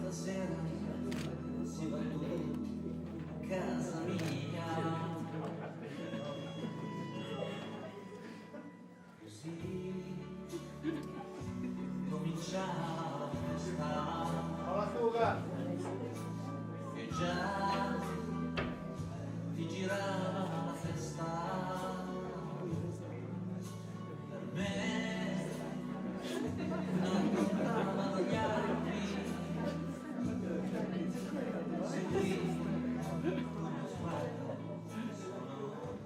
stasera si va tutti a casa mia, così cominciava la festa. Alla fuga! E già ti girava la testa per me, non contavano gli altri, seguì uno sguardo solo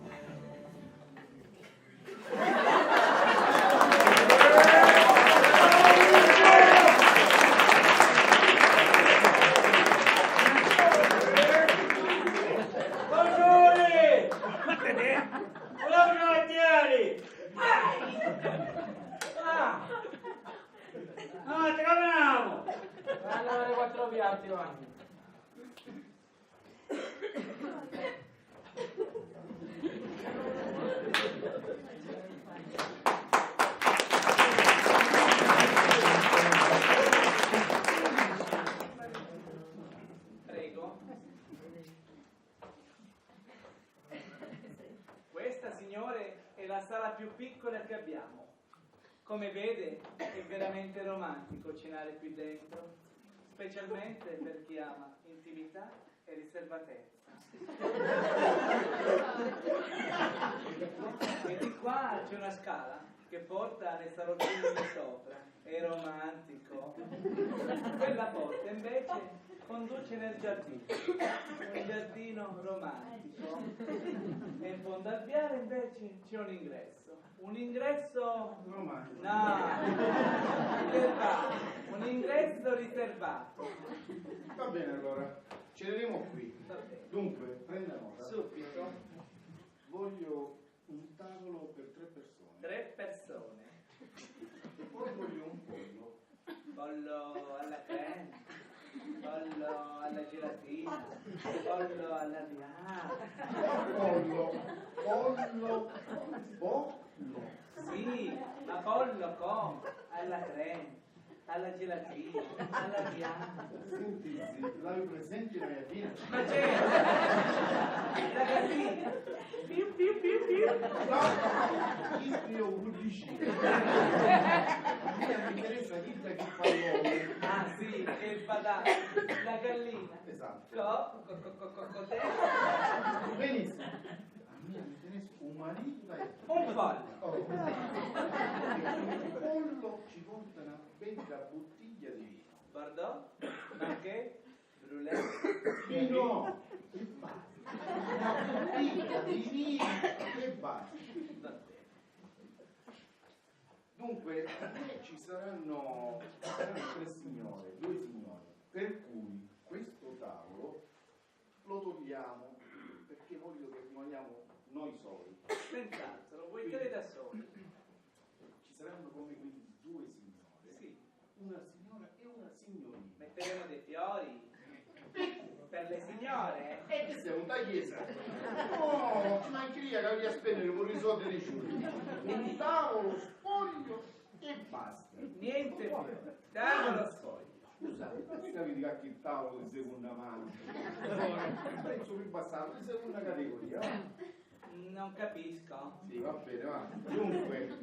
Buongiorno! Buongiorno Tieri! Ah, ti capiamo! Vanno le 4 piatti, vanno. Prego. Questa, signore, è la sala più piccola che abbiamo. Come vede, è veramente romantico cenare qui dentro, specialmente per chi ama intimità e riservatezza. E di qua c'è una scala che porta alle salottine di sopra. È romantico. Quella porta invece conduce nel giardino, un giardino romantico. E in fondo al viale invece c'è un ingresso. Un ingresso Romantico. no, riservato. Un ingresso riservato. Va bene allora, ceneremo qui. Va bene. Dunque, prenda nota. Subito. Voglio un tavolo per 3 persone. 3 persone. Poi voglio un pollo. Pollo alla crema, pollo alla gelatina, pollo alla bianca. Pollo. Sì, ma pollo con, alla crema, alla gelatina, alla bianca. Senti, l'avevi presente la mia fine? Ma c'è la gallina. Piu piu piu piu. No, io pubblicità. Mi interessa dirti che fa l'uomo. Ah sì, che il badano, la gallina. Esatto. Cos'è? Benissimo. A me mi interessa un marito e Un pollo. oh. Il pollo ci porta una bella bottiglia di vino. Bordeaux, nonché, brulè, Vino e basta. Una bottiglia di vino e basta. va bene. Dunque, ci saranno 3 signore, 2 signori, per cui questo tavolo lo togliamo perché voglio che rimaniamo noi soli. Senz'altro, voi 3 da soli. Ci saranno come quindi 2 signore, Sì, una signora e una signorina. metteremo dei fiori per le signore. E che sei un tagliese? No, ci mancheria che voglio spendere per i soldi dei giuri. Un tavolo, spoglio e basta. Niente fiori, tavolo sfoglio. Scusate, ma vedi che il tavolo di seconda mano? Il prezzo più bassato di seconda categoria. Non capisco. Sì, va bene, va. Dunque,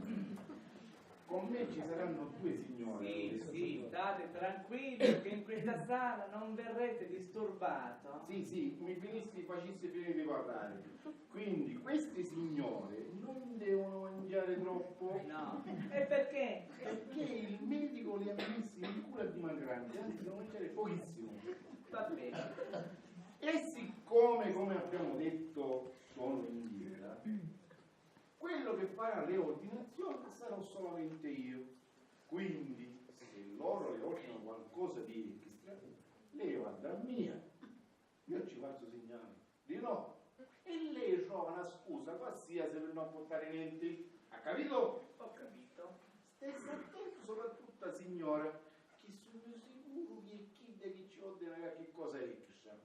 con me ci saranno 2 signore. Sì, sì, state tranquilli che in questa sala non verrete disturbato. Sì, mi facessi finire di parlare. Quindi queste signore non devono mangiare troppo. No. E perché? Perché il medico li hanno messi in cura di mangiare, anzi devo mangiare pochissimo. Va bene. E siccome, come abbiamo detto, sono in dieta, quello che farà le ordinazioni sarò solamente io. Quindi, se loro le ordinano qualcosa di extra, lei va da mia, io ci faccio segnale di no. E lei trova una scusa qualsiasi per non portare niente. Ha capito? Ho capito. Stessa attento soprattutto a signora, che sono sicuro che chi da chi ci ordina che cosa è che sa.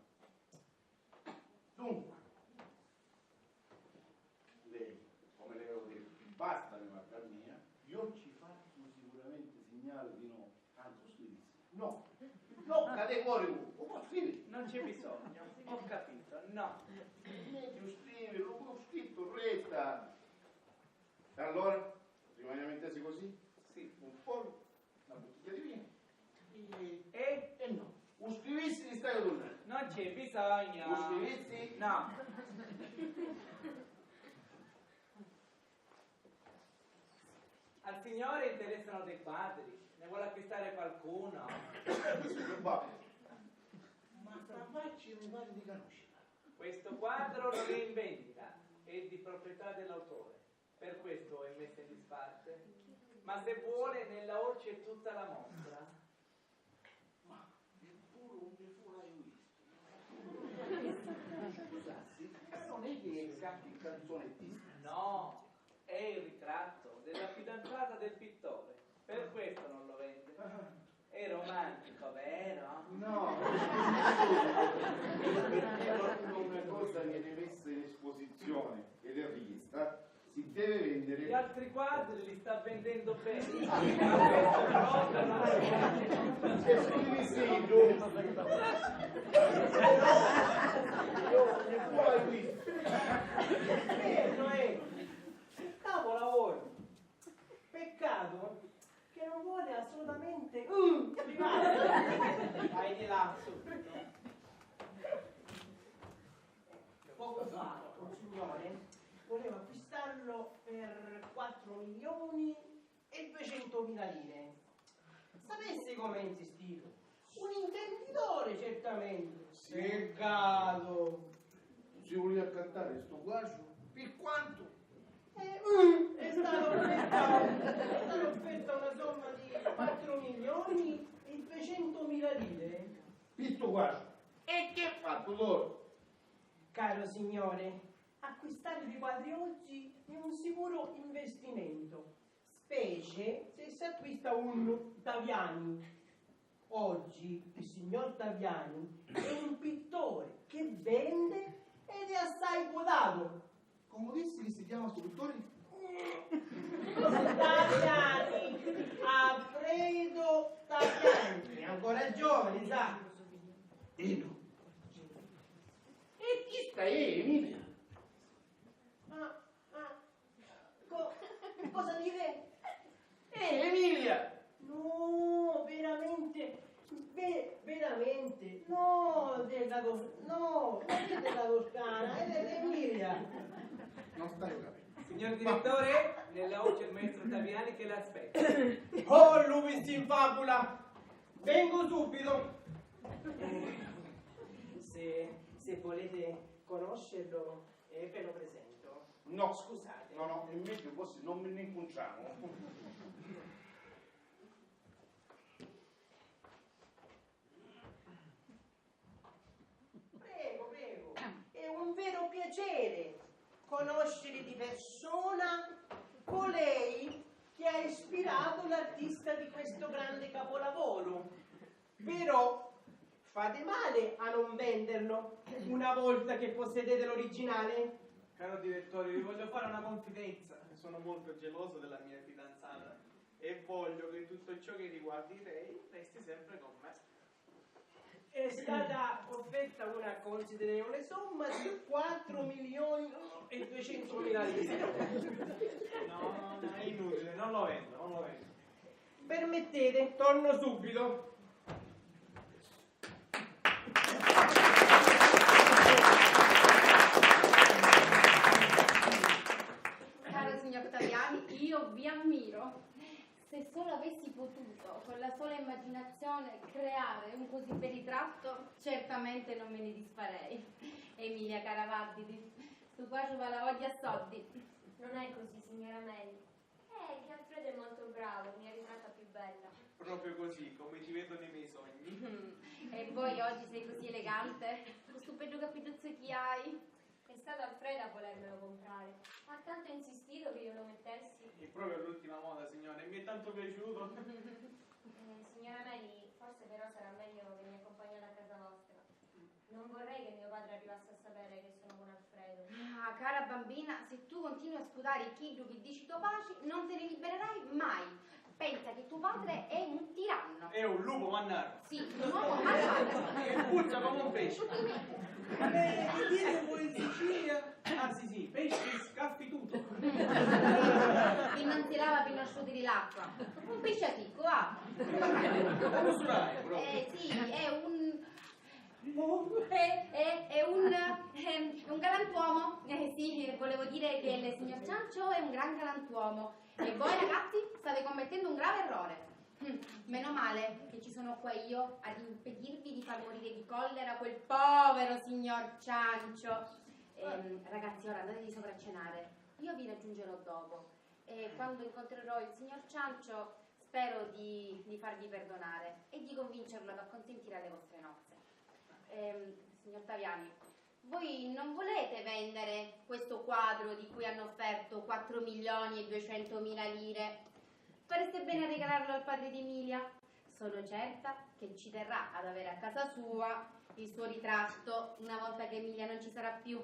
Dunque, lei, come le avevo detto, basta le guarda mia, io ci faccio sicuramente segnale di no, tanto scrivi. No, no, categorico, lo può scrivere. Non c'è bisogno. Ho capito. No. Meglio scrivere, lo ho scritto retta. Allora, rimaniamo intesi così? Sì. Un po', una bottiglia di vino. E? No. Un scrivissi di stai tornando. Non c'è bisogno. Un scrivissi? No. Al signore interessano dei quadri. Ne vuole acquistare qualcuno? Probabile. Ma tra facci mi pare di conoscere. Questo quadro non è in vendita, è di proprietà dell'autore. Per questo è messo in disparte. Ma se vuole, nella hall c'è tutta la mostra. Ma neppure un default hai visto. Scusassi, non è che è il canzonettista. No, è il ritratto della fidanzata del pittore. Per questo non lo vende. È romantico, vero? No, una cosa viene messa in esposizione ed è richiesta, si deve Gli vendere. altri quadri li sta vendendo bene. Scrivi sì, io neppure hai visto. Capolavoro. Peccato che non vuole assolutamente privare. Vai di là subito. Poco fa un signore voleva acquistarlo per 4 milioni e 200.000 lire. Sapessi come ha insistito? Un intenditore certamente. Peccato. Si voleva cantare sto guacio? Per quanto? È stata offerta una somma di 4 milioni e 200.000 lire. Pitto guacio. E che ha fatto loro? Caro signore, acquistare dei quadri oggi è un sicuro investimento, specie se si acquista un Taviani. Oggi il signor Taviani è un pittore che vende ed è assai quotato. Come dissi che si chiama sto pittore? Taviani, Alfredo Taviani, è ancora giovane, sa? No. E chi sta Emilia? Cosa dire? Emilia! No, veramente, veramente, no, non è della Toscana, è dell'Emilia. Non stai capendo. Signor direttore, nella hall c'è il maestro Taviani che l'aspetta. Oh, lupus in fabula, vengo subito. Se volete conoscerlo, ve lo presento. No, Scusate. no, è meglio così, non me ne inconciamo. Prego, è un vero piacere conoscere di persona colei che ha ispirato l'artista di questo grande capolavoro. Però fate male a non venderlo una volta che possedete l'originale. Caro direttore, vi voglio fare una confidenza. Sono molto geloso della mia fidanzata e voglio che tutto ciò che riguardi lei resti sempre con me. È stata offerta una considerevole somma di 4 milioni e 200.000 lire. No, è inutile, non lo vendo. Permettete, torno subito. Caro signor Taviani, io vi ammiro. Se solo avessi potuto, con la immaginazione creare un così bel ritratto, certamente non me ne disfarei. Emilia Caravaggi, tu qua ci va la voglia soldi. Non è così, signora Mary. È che Alfredo è molto bravo, mi ha ritratta più bella. Proprio così, come ci vedo nei miei sogni. E poi oggi sei così elegante, questo bello capituzzo che hai. È stato Alfredo a volermelo comprare. Ha tanto insistito che io lo mettessi. È proprio l'ultima moda, signore, mi è tanto piaciuto. Signora Mary, forse però sarà meglio che mi accompagnate a casa vostra. Non vorrei che mio padre arrivasse a sapere che sono con Alfredo. Ah, cara bambina, se tu continui a scudare il chillo che dici tuo pace, non te ne libererai mai. Pensa che tuo padre è un tiranno. È un lupo mannaro. Sì, un uomo malvagio. E puzza come un pesce. Che dite voi in Sicilia? Ah sì, pesce scaffituto. Che non si lava per non asciugare l'acqua. Un pesciaticco, ah. Come surai, proprio. Sì, è un... È un galantuomo. Sì, volevo dire che il signor Ciancio è un gran galantuomo. E voi ragazzi state commettendo un grave errore. Meno male che ci sono qua io ad impedirvi di far morire di collera quel povero signor Ciancio. Ragazzi, ora andate di sopra a cenare. Io vi raggiungerò dopo. E quando incontrerò il signor Ciancio spero di farvi perdonare e di convincerlo ad acconsentire alle vostre nozze. Signor Taviani, voi non volete vendere questo quadro di cui hanno offerto 4.200.000 lire? Fareste bene a regalarlo al padre di Emilia? Sono certa che ci terrà ad avere a casa sua il suo ritratto una volta che Emilia non ci sarà più.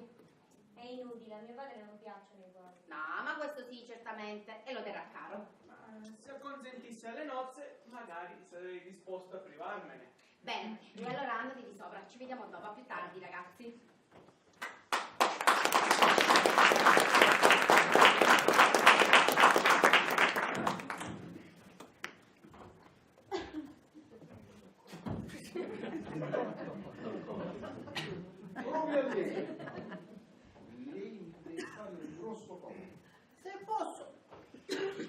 È inutile, a mio padre non piacciono i quadri. No, ma questo sì, certamente, e lo terrà caro. Ma se acconsentisse alle nozze, magari sarei disposto a privarmene. Bene, e allora andate di sopra, ci vediamo dopo, a più tardi ragazzi. Proprio a lei. Lei mi deve fare un grosso favore. Se posso,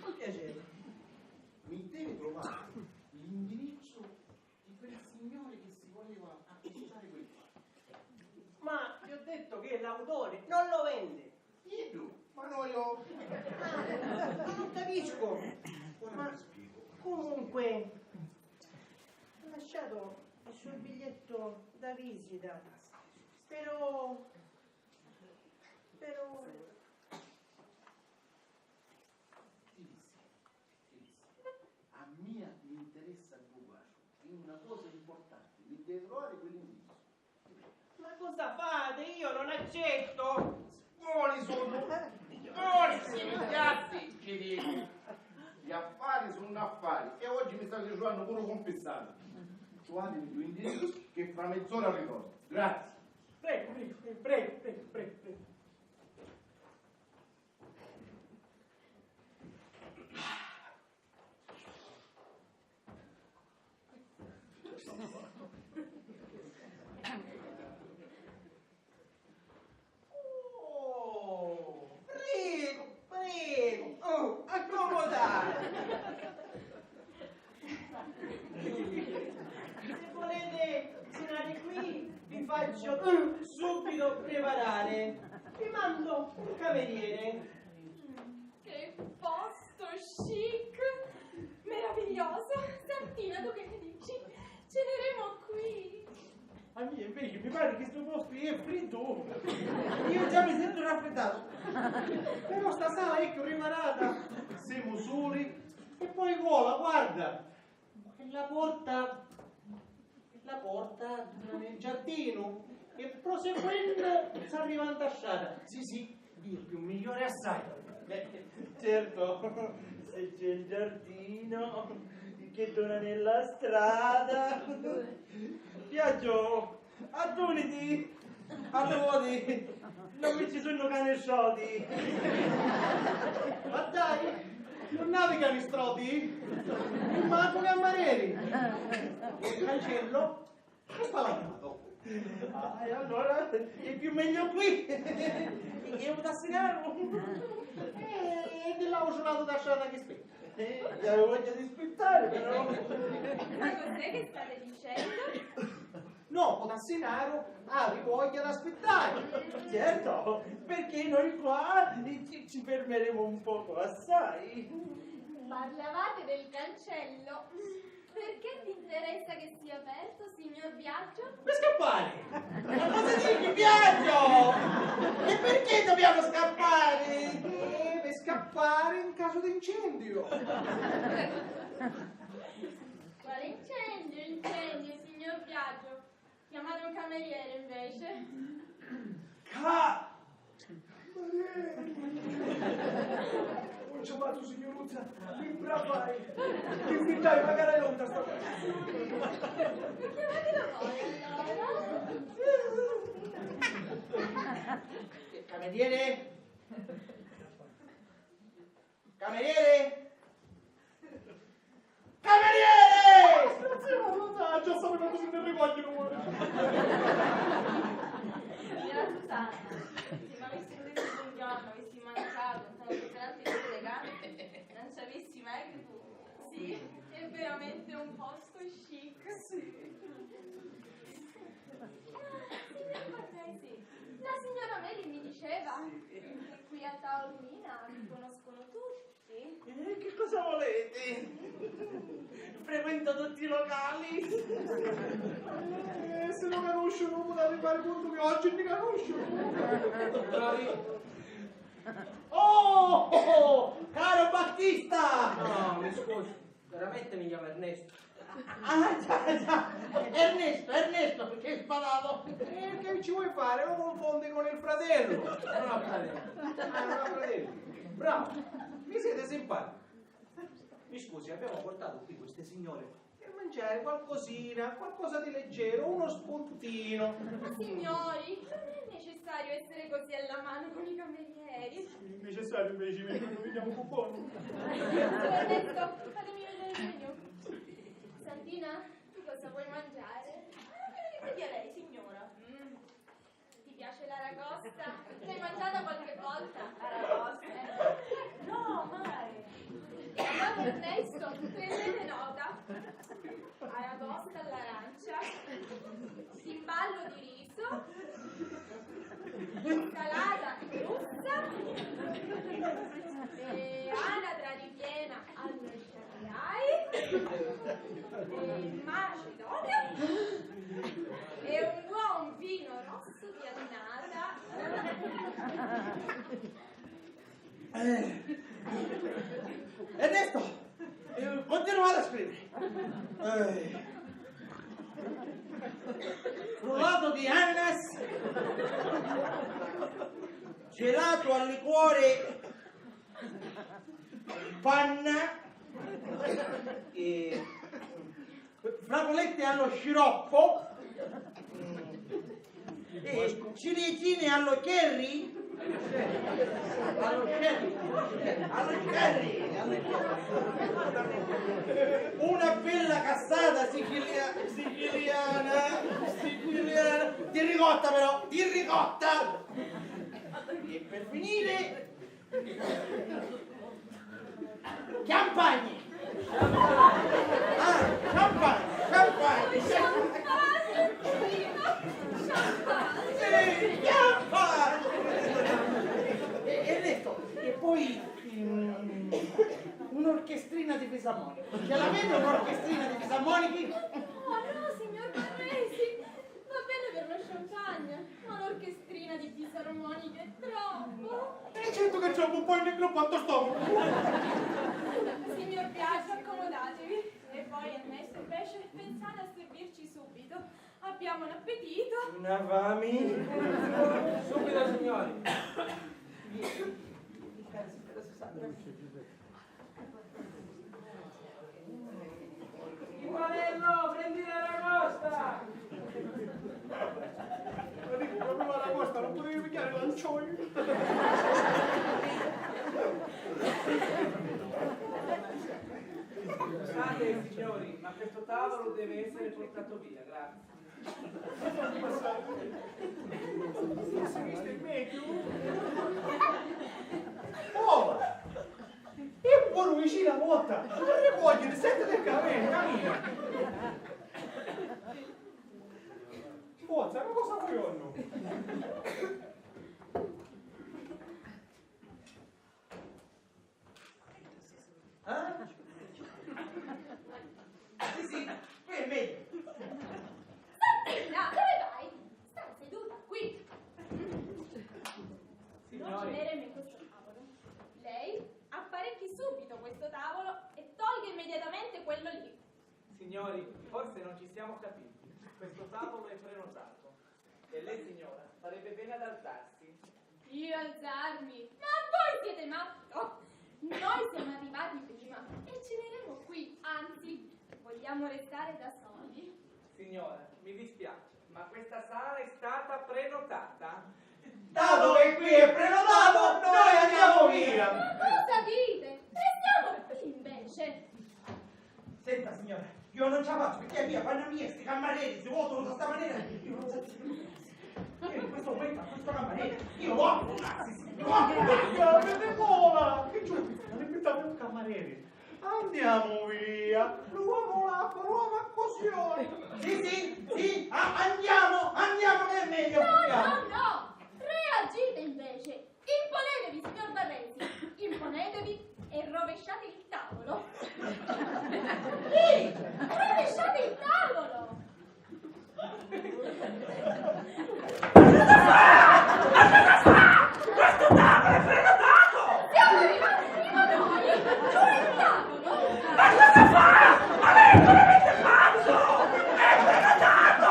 con piacere. Mi deve trovare l'indirizzo di quel signore che si voleva acquistare quel quadro. Ma ti ho detto che l'autore non lo vende. E tu? Ma no, io... Ma non capisco. Ora Ma mi spiego. comunque, ho lasciato il suo biglietto da visita. Però... A me mi interessa il tuo quadro. È una cosa importante. Mi deve trovare quell'indirizzo. Ma cosa fate? Io non accetto. Buoni sono! Buoni! Piatti, ci dico! Gli affari sono affari e oggi mi state giocando pure confessato. Trovatemi il tuo indirizzo che fra mezz'ora ritorno. Grazie. Prego. Oh, prego. Oh, accomodate. Se volete cenare qui, vi faccio subito preparare. Vi mando un cameriere. Che posto chic! Meraviglioso! Santina, tu che ne dici? Ceneremo qui! A me invece mi pare che sto posto è fritto. Io già mi sento raffreddato. Però sta sala è preparata. Siamo soli. E poi vola, guarda. La porta nel giardino. E proseguendo si arriva in tasciata. Sì, il più migliore assai. Beh, certo, se c'è il giardino che dona nella strada. Viaggio, aduniti, allodi, non ci sono canescioti. Ma dai, non navigano i stroti? Non manco camerieri. Il cancello è spalancado. Ah, e allora è più meglio qui. È un tassinaro. E dell'ho suonato da strada che spetta. Avevo voglia di aspettare, però. Cos'è che state dicendo? No, Potassinaro ha voglia da aspettare. Certo, perché noi qua ci fermeremo un poco assai. Parlavate del cancello. Perché vi interessa che sia aperto, signor Biagio? Per scappare! Ma cosa dici, Biagio? E perché dobbiamo scappare? Per scappare in caso di incendio. Quale incendio, signor Biagio? Chiamate un cameriere invece. Ho chiamato signoruzza, mi bravai, mi fittai magari l'onda stavolta. Chiamatelo voi allora. Cameriere? Cameriere? Cameriere! Grazie, ma già sapevo così ne rivogliono. Signora Susanna, se mi avessi detto un giorno, avessi mancato, sono veramente elegante, non ci avessi mai creduto. Sì, è veramente un posto chic. Signor Cortesi, la signora Meli mi diceva che qui a Taormina vi conoscono tutti. Che cosa volete? Frequento tutti i locali. Se non conoscono, potete fare conto che oggi mi conoscono. Oh, caro Battista! No, mi scusi, veramente mi chiamo Ernesto. Ah, già. Ernesto, perché hai sparato? Che ci vuoi fare? Lo confondi con il fratello. Non ho fratello. Non ho fratello. Bravo, mi siete simpatici. Mi scusi, abbiamo portato qui queste signore per mangiare qualcosina, qualcosa di leggero, uno spuntino. Ma signori, non è necessario essere così alla mano con i camerieri. È necessario invece, non vediamo un po'. Ernesto, fatemi vedere il menù. Santina, tu cosa vuoi mangiare? Me lo dica lei, signora. Ti piace l'aragosta? L'hai mangiata qualche volta? Aragosta? No, mai. Allora Ernesto, prendete nota. Aragosta all'arancia, timballo di riso, insalata russa, anatra ripiena allo sciarrai, macedonia e un buon vino rosso di annata. Ernesto, continuate a scrivere. Frullato di ananas, gelato al liquore, panna, fragolette allo sciroppo, ciliegine allo cherry. Allo cherry. Una bella cassata siciliana, di ricotta però, di ricotta. E per finire, champagne. Champagne. Sì, champagne. E poi un'orchestrina di fisarmonici. Ce la vede un'orchestrina di fisarmonici? Oh no, signor Barresi, va bene per lo champagne, ma l'orchestrina di fisarmonica è troppo. E certo che c'è un po' in negro quanto stomaco. Signor Biagio, accomodatevi. E poi Ernesto invece pensate a servirci subito. Abbiamo un appetito. Una fame. Subito, signori. Imanello, prendi l'aragosta! Ma dico, proprio l'aragosta, non potevi picchiare l'ancione. Scusate signori, ma questo tavolo deve essere portato via, grazie. Si viste il meglio? Oh! E poi vicino a volta! Non ricogliere, senti del cammino, cammina! forza, ma cosa vogliono? Sì, sì, qui è meglio. Sant'Elena, dove vai? Stai seduta qui. Non Signori, ceneremo in questo tavolo. Lei apparecchi subito questo tavolo e tolga immediatamente quello lì. signori, forse non ci siamo capiti. Questo tavolo è prenotato. E lei, signora, farebbe bene ad alzarsi. Io alzarmi? Ma voi siete matti! Noi siamo arrivati prima e ceneremo qui, anzi, vogliamo restare da soli? Signora, mi dispiace, ma questa sala è stata prenotata. Dato che qui è prenotato, noi andiamo via! Ma cosa dite? Restiamo qui invece! Senta signora, io non ce la faccio perché è mia, fanno mia, sti camerieri, si votano da sta maniera, io non so più. Io in questo momento a questo cameriere, io lo apro, Avete vola! Che giù, non invitare un cameriere. Andiamo via! L'uomo l'acqua, l'uomo a cosione! Sì, andiamo che è meglio. No! Reagite invece! Imponetevi, signor Barresi! Imponetevi e rovesciate il tavolo! Sì! Rovesciate il tavolo! Questo tavolo è prenotato! Siamo arrivati prima noi! Giù il tavolo! Ma cosa fa? Ma lei non avete pazzo! È prenotato!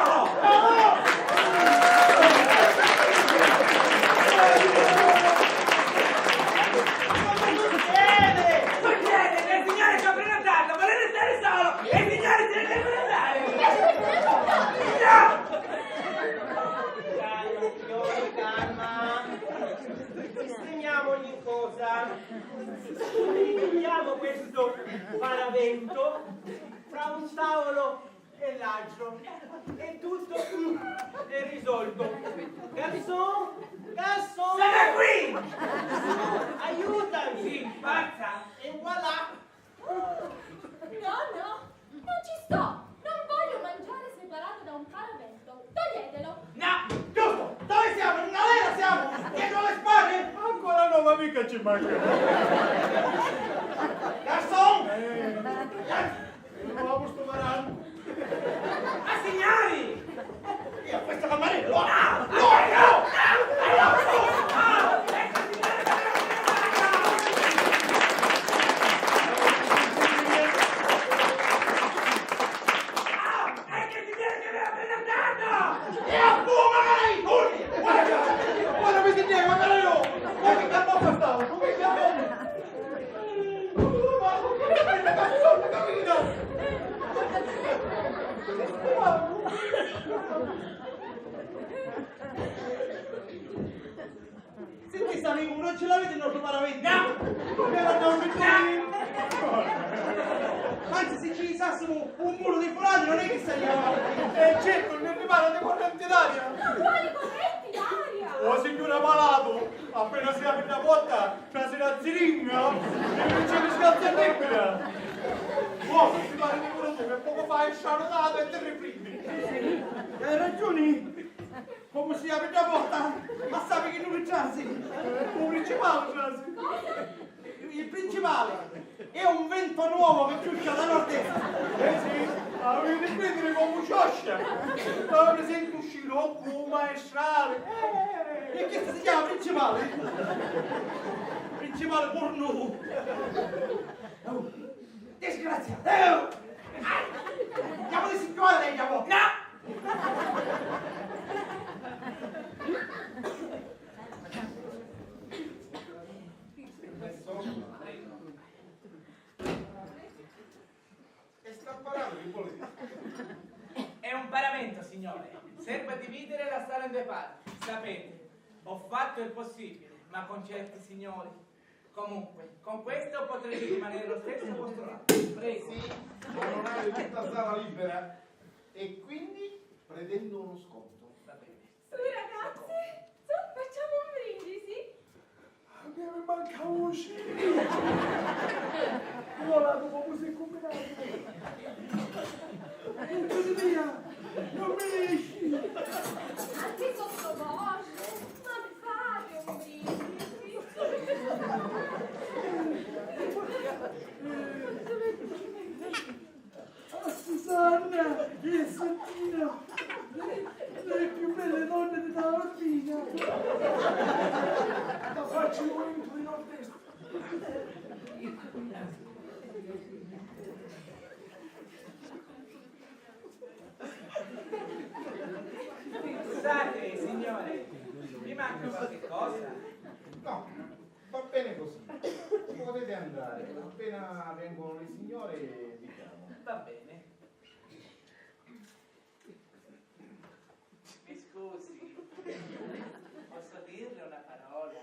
Succede! Il signore ci ha prenotato! Volete stare solo! E il signore se ne deve andare! No! Calma, signori, calma! Steniamogli in cosa? Dividiamo questo paravento fra un tavolo e l'altro e tutto è risolto. Garçon! Garçon! Siete qui! Aiutami! Sì, pazza! E voilà! No, non ci sto! Non voglio mangiare separato da un paravento! Toglietelo! No! Giusto! Dove siamo? In galera siamo! Dietro le spalle! Ancora no, ma mica ci manca! Garçon! Non avevo sto varano! Ma signori! Io questo cameriere lo amo! Lo amo! È che il signore che aveva prenotato! E a magari! Guarda questi miei, magari no! Ma che cazzo stavo? Ma che cazzo? Ma che cazzo? Senti sta amico, non ce l'avete il nostro paravento? Anzi, se ci usassimo un muro di forati non è che saliamo. Certo, mi ripara di corrente d'aria! Quali correnti d'aria? Oh signora malato, appena si apre la porta, c'è la ziringa e non c'è scalza liquida. Oh, si pare di quello tu, che poco fa è sciaronato e te reprimi. Hai ragione. Come si apre la porta? Ma sappi che non c'è? Il principale, Giassi. Il principale è un vento nuovo che ciuccia da nord-est. Sì, avete prendere come cioscia. Ma mi sento uscire come maestrale. E che si chiama principale? Principale cornuto. Oh, disgraziato. Oh. Andiamo di signore lei, andiamo. No! E sta parlando di politica. È un paravento, signore. Serve a dividere la sala in due parti. Sapete, ho fatto il possibile, ma con certi signori. Comunque, con questo potrete rimanere lo stesso vostro lato. Prego. Ma non hai tutta sala libera. E quindi pretendo uno sconto. Va bene. Su ragazzi, su, facciamo un brindisi. A me mi manca voce. Io la dopo così combinato. Via, non mi esci. Madonna, che Santina, le più belle donne di Taormina. La faccio un po' in ordine. Scusate, signore, mi manca qualche cosa? No, va bene così. Potete andare. Appena vengono le signore, diciamo. Va bene. Mi scusi, posso dirle una parola?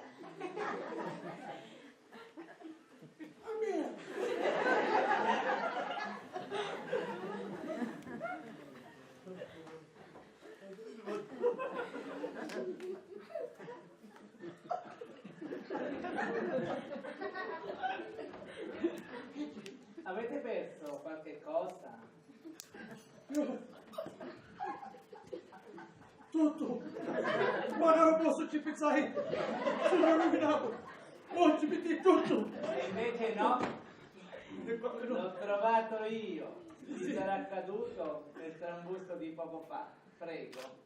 Avete perso qualche cosa? Tutto. Ma non posso ci pensare. Sono rovinato. Non ci metti tutto. E invece no, l'ho trovato io. Mi sarà caduto nel trambusto di poco fa. Prego.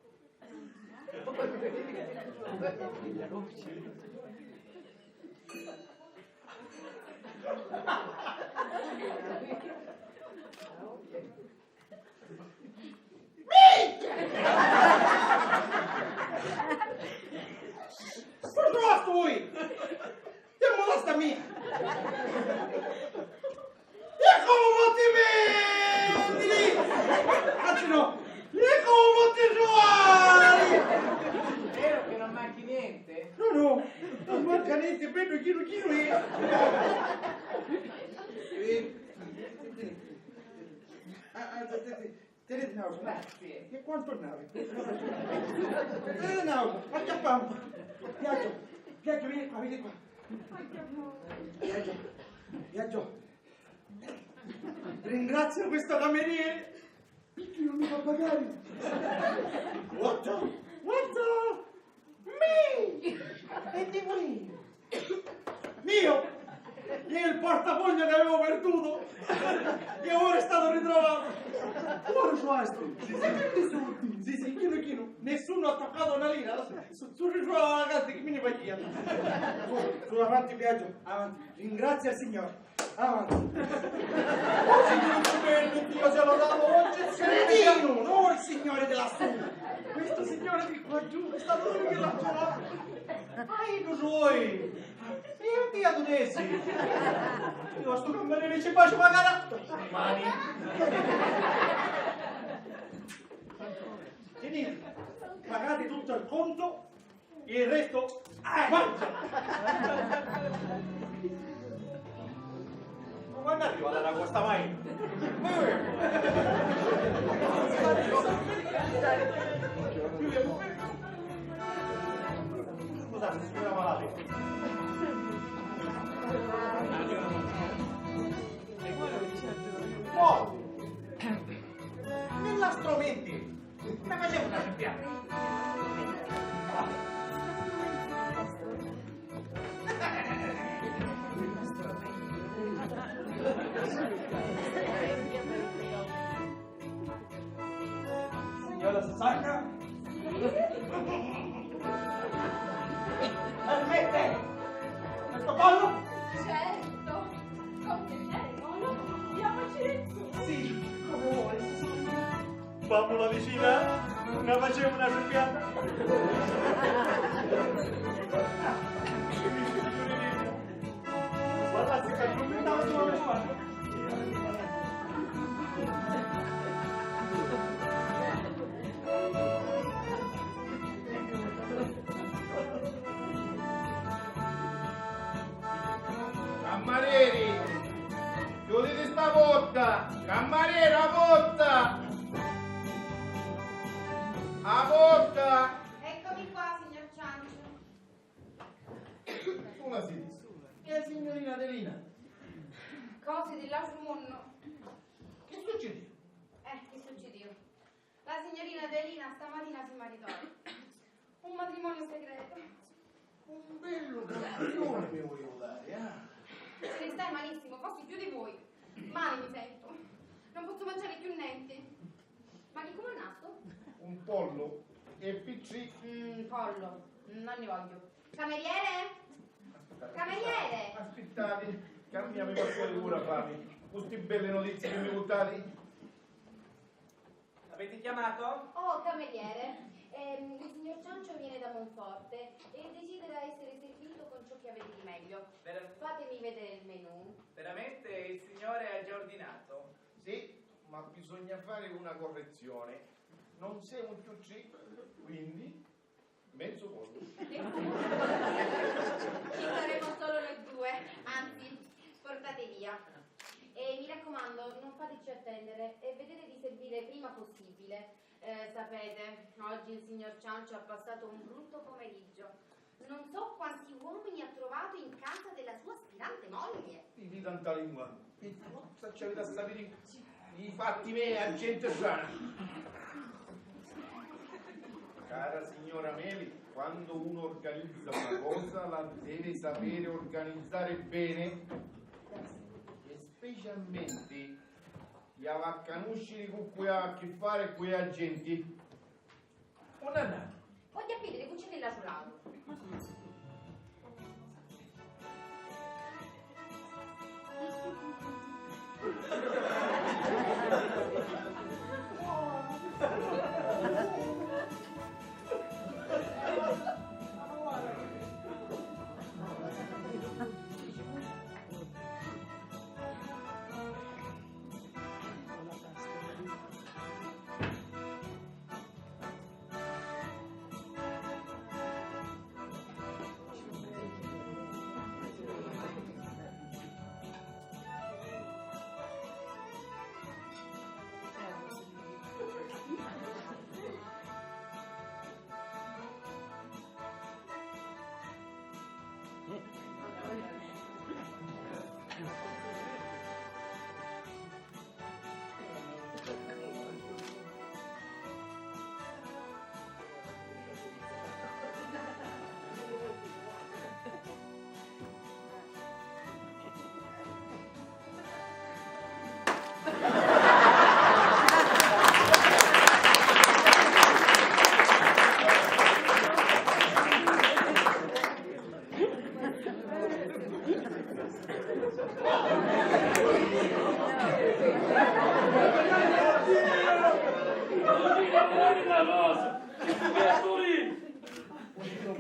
Пожалуйста, voi! Te molesta mia! E come molti me! Anzi no! E come molti giovani! Vero che non manchi niente? No, non manca niente, vedo chilo Tenete nauso, Grazie. che quanto navi? Tenete nauso, acchiappiamo. Viaggio, vieni qua. Viaggio. Ringrazio questo cameriere. Perché non mi fa pagare? What? Me! E di voi? Mio! Io il portafoglio che avevo perduto che ora è stato ritrovato. Ora su astro. Sì, chino. Nessuno ha toccato una lira. Su ritrovato la casa che mi ne paglia. Su avanti viaggio, avanti. Ringrazia il Signore. Avanti. Oh Signore bello, Dio se lo dato oggi il Credino, non il Signore della su. Questo Signore di qua giù è stato lui che l'ha trovato. Ai tu suoi. Io ti adonesi. Io a sto cameriere ci faccio pagare. Mani. Finite. Pagate tutto il conto e il resto mangia. Ma quando arriva da questa mai? Scusate, signora Malati. Oh! Nella stromenti ne facevo una ceppiata. Signora Susanna? Permette? Questo pollo? Certo, con piacere, Molo. Andiamoci su. Sì, come vuoi, Susanna. Fammi la vicina, ne facevo una ceppiata. Guarda, si addormentava sulla spalla. Camerieri, chiudete sta porta! Cameriera, porta! A porta! Eccomi qua, signor Ciancio. Una sì. Che è signorina Adelina? Cose di là sul mondo. Che succede? Che succedeva? La signorina Adelina stamattina si maritò. Un matrimonio segreto. Un bello campione mi volevo dare, Se ne stai malissimo, forse più di voi. Male mi sento. Non posso mangiare più niente. pollo e PC. Pollo, non ne voglio. Cameriere? Cameriere! Aspettate, cambiami passare pure fame. Queste belle notizie che mi buttate. Avete chiamato? Oh, cameriere, il signor Ciancio viene da Monforte e desidera essere servito con ciò che avete di meglio. Fatemi vedere il menù. Veramente il signore ha già ordinato? Sì, ma bisogna fare una correzione. Non sei un QC, quindi mezzo pollo. Ci saremo solo noi due, anzi, portate via. E mi raccomando, non fateci attendere e vedete di servire prima possibile. Sapete, oggi il signor Ciancio ha passato un brutto pomeriggio. Non so quanti uomini ha trovato in casa della sua aspirante moglie. Di tanta lingua. Sta c'avete a sapere i fatti miei a gente sana. Cara signora Meli, quando uno organizza una cosa la deve sapere organizzare bene e specialmente gli avaccanusciri con cui ha a che fare quei agenti. Un anno. Voglio aprire le cucine della Ciurao.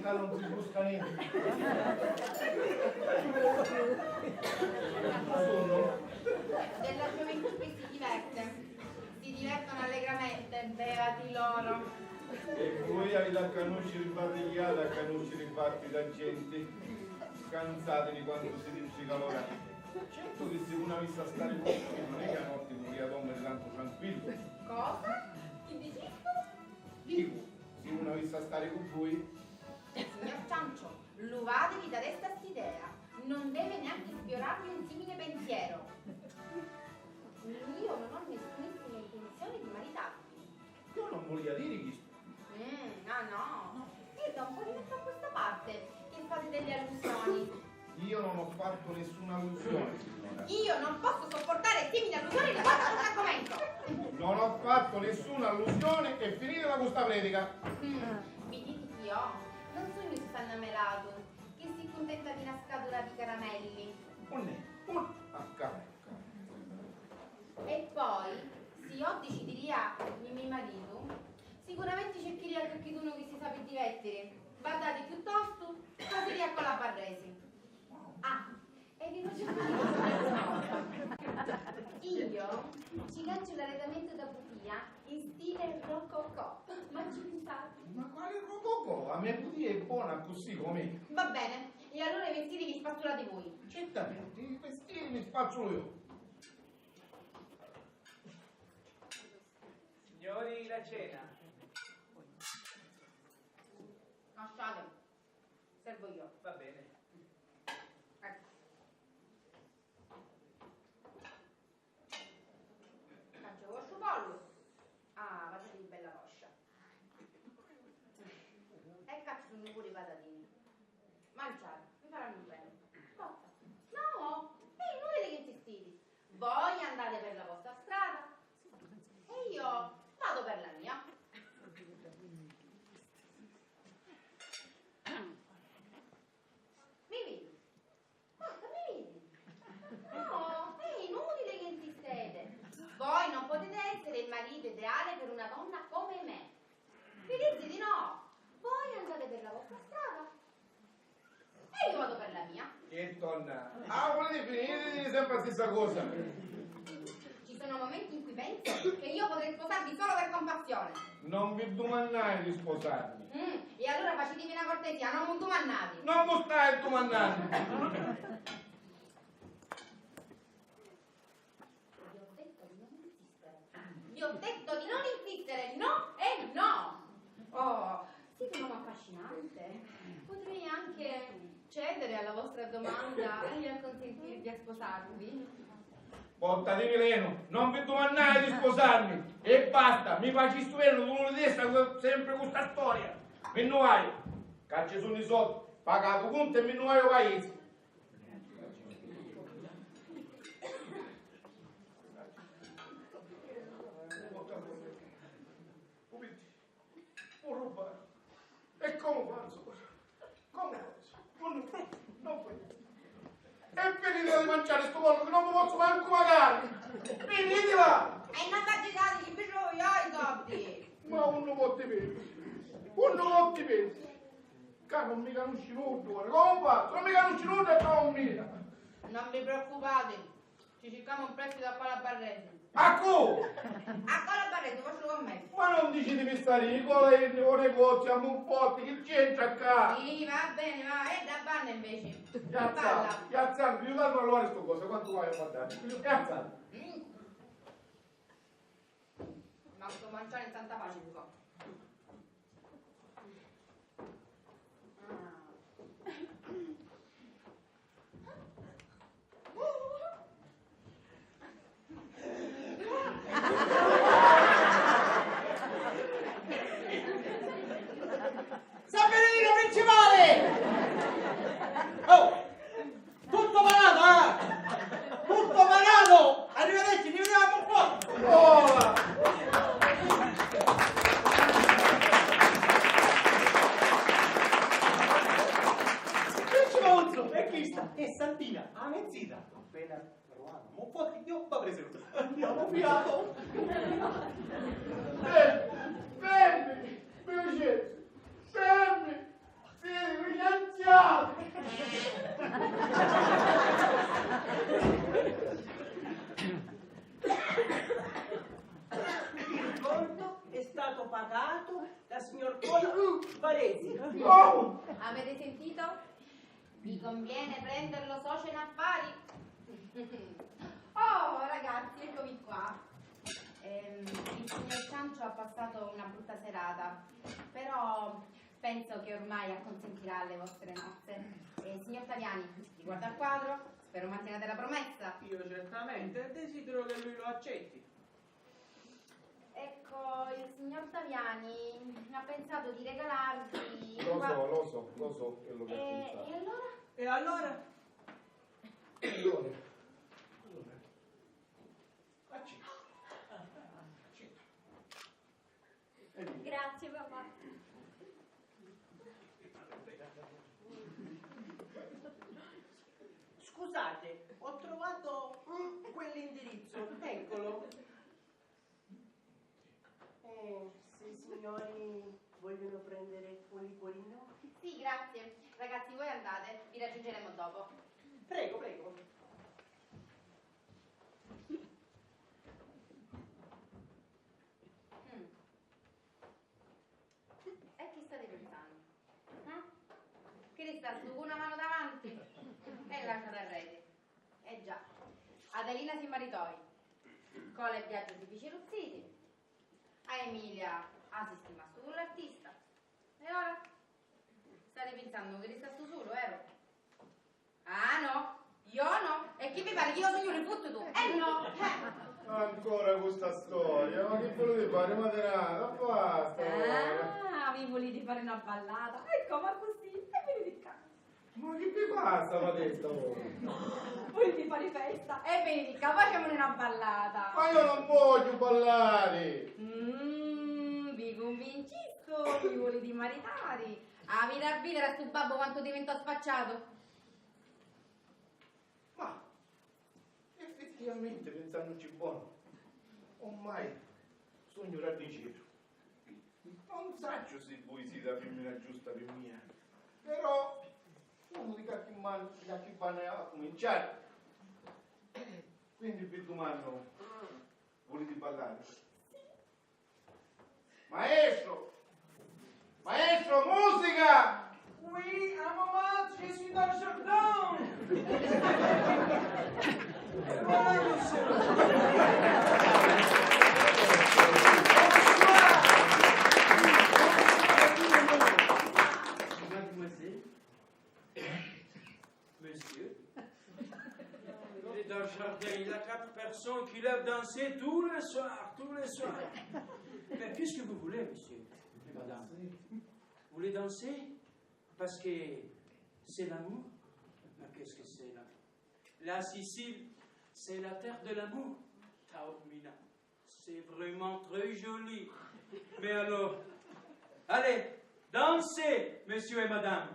Non si busca niente. Della gioventù che si divertono allegramente, beati loro. E voi avete a conoscere il barrigliato, a conoscere i fatti da gente. Cansatevi quando si dice lavorare. Certo che se uno avesse a stare con voi non è che a notte morì ad uomo tanto tranquillo. Cosa? Chi dici? Dico, se uno avesse a stare con voi. Signor Ciancio, luvatevi da testa st'idea. Non deve neanche sfiorarvi un simile pensiero. Io non ho nessunissima intenzione di maritarvi. Io non voglio dire chi No. È da un po' di tempo a questa parte che fate delle allusioni. Io non ho fatto nessuna allusione, signora. Io non posso sopportare simili allusioni riguardo a questo argomento. Non ho fatto nessuna allusione e finitela questa predica. Mi dite chi ho? Non sono il fannamelato che si contenta di una scatola di caramelli. A capo. E poi, se io decideria di mio marito, sicuramente cercheria qualcuno che si sape divertere. Badate piuttosto, caseria con la Barresi. Ah, e vi faccio una cosa. Io ci lancio l'arredamento da butia in stile rococò. Ma ci pensate? Ma quale rococò? A mia butia è buona così come. Va bene, e allora i vestiti li spazzolate voi. Certamente, i vestiti mi spazzolo io. Signori, la cena. Lasciate, servo io. Va bene. Ecco. Faccio vostro pollo. Ah, fatevi bella coscia. E cazzo sono pure i patatini. Mangiate, mi faranno bene. Forza. No, inutile che insistite. Voi andate per la vostra strada e io vado per la mia. ideale per una donna come me. Vi dite di no, voi andate per la vostra strada e io vado per la mia. Che donna? Ah, volete finire di dire sempre la stessa cosa? Ci sono momenti in cui penso che io potrei sposarvi solo per compassione. Non vi domandai di sposarmi. E allora facetemi una cortesia, non mi domandate. Non mi stai domandando. Vi ho detto di non insistere, no e no. Oh, siete un uomo affascinante. Potrei anche cedere alla vostra domanda e acconsentirvi a sposarvi. Botta di veleno, non vi domandai di sposarmi. E basta, mi facci studiare dolore di testa sempre con questa storia. Mi nuoi, cacci sono i soldi, pagato conto e mi nuoi il paese. E come faccio? Come faccio? Non puoi. E finite di mangiare sto pollo che non mi posso manco pagare! Finitela! E non facciate che invece io ho i soldi! Ma uno può ti pensi? Uno può ti pensi? Che non mi conosci nulla, come faccio? Non mi conosci nulla e non mica! Non vi preoccupate, ci cerchiamo un prestito a Pala Barreto. A cu! A Pala Barreto, faccio con me. Ma non dici di stare i coleghi o negozi, a un po' che c'entra qua? Sì, va bene, va, e da balla invece. Piazzano, aiutatemi a lavare sto cosa, quanto vai a guardare? Piazzano. Ma sto mangiando in tanta pace, tu so. San Benedetto principale! Oh! Tutto parato, eh! Tutto parato! Arrivederci, ci vediamo un po'! Oh! Principe Uzzo, e chi sta? E Santina, a mezzita. Appena trovato, un po' di pioppa preso. Andiamo fiato! Fermi! Piacere! Fermi! Siete licenziati! Il ricordo è stato pagato da signor Polo Varesi. Oh! Avete sentito? Vi conviene prenderlo socio in affari? Oh, ragazzi, eccomi qua. Il signor Ciancio ha passato una brutta serata, però penso che ormai acconsentirà alle vostre nozze. Signor Taviani, riguardo al quadro, spero manteniate la promessa. Io certamente desidero che lui lo accetti. Ecco, il signor Taviani ha pensato di regalarvi... Lo so quello che E pensato. allora? E allora? Allora. Grazie papà. Scusate, ho trovato quell'indirizzo, eccolo. Se i signori vogliono prendere un liquorino? Sì, grazie. Ragazzi, voi andate, vi raggiungeremo dopo. Prego, prego. E chi state pensando? Che ne sta su una mano davanti e lasciate a rete. Eh già, Adelina si maritoi, Cola e Biagio si fece ruzziti, a Emilia si stima su con l'artista. E ora? State pensando che sta su solo, vero? Ah no, io no. E chi mi pare che io sono un rifutto tu? No. Ancora questa storia, ma che volete fare materata? Basta! Ah, vi volete fare una ballata? Ecco, ma così, e venite qua. Ma che vi passa la testa voi? Volete fare festa? E venite qua, facciamo una ballata. Ma io non voglio ballare! Vi convincisco, vi volete maritare. A venire a vedere a sto babbo quanto diventò sfacciato. Ma effettivamente pensandoci buono, ormai Sogno di giro. Non so se voi siete la femmina giusta per mia, però uno di che vanno a cominciare. Quindi vi domando, volete ballare? Maestro! Maestro, musica! Oui, un moment, je suis dans le jardin. Voilà, monsieur. Mademoiselle, monsieur, il est dans le jardin, il a 4 personnes qui lèvent danser tous les soirs, Mais qu'est-ce que vous voulez, monsieur et madame? Vous voulez danser? Parce que c'est l'amour. Mais qu'est-ce que c'est là? La Sicile, c'est la terre de l'amour. Taormina, c'est vraiment très joli. Mais alors, allez, dansez, monsieur et madame.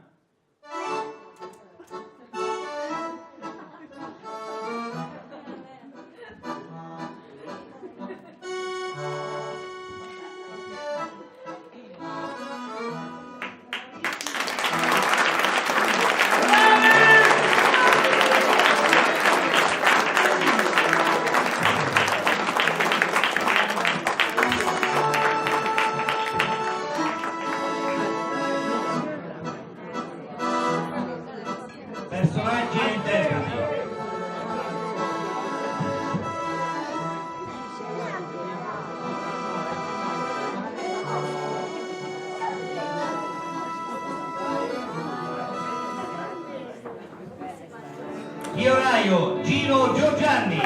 Personaggi e interpreti. Ioraio Gino Giorgianni.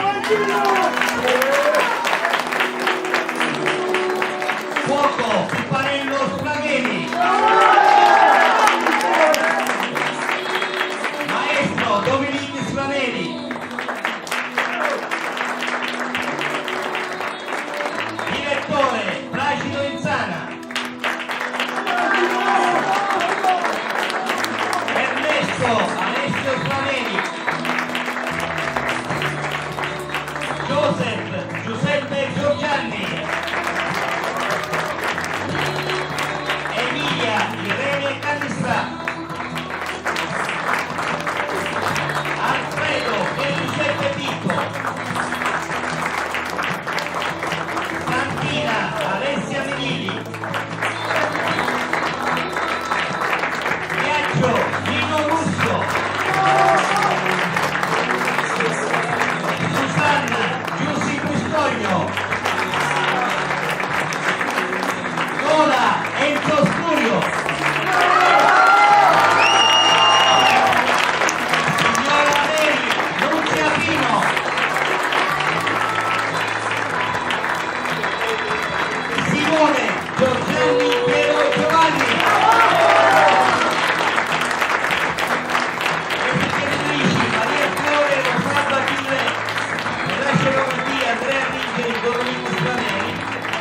Fuoco Pipanello Spragheri. Maestro Dominique Slaneri. Direttore Placido Insana. Ernesto Alessio Slaneri. Joseph Giuseppe Giorgianni. Emilia Irene Cannistrà. Alfredo Giuseppe Picco. Santina Alessia Menili. Viaggio Gino Russo. Susanna Giussi Custogno. Nola Enzo Scurio. Signora Neri Nunzia Pino. Simone Giorgianni Piero Giovanni. Esecutrici Maria Fiore Rosalba Achille. Nella scenografia Andrea Rigeri, Domenico Spaneri.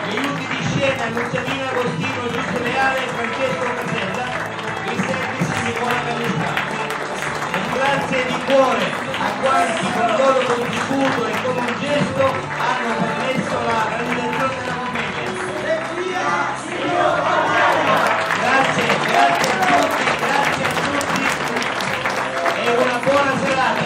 Gli aiuti di scena Lucianina Agostino, Giusto Leale e Francesco Casella. Il service Nicola Callestrano. Un grazie di cuore a quanti con il loro contributo e con un gesto hanno permesso la realizzazione della commedia. Grazie a tutti e una buona serata.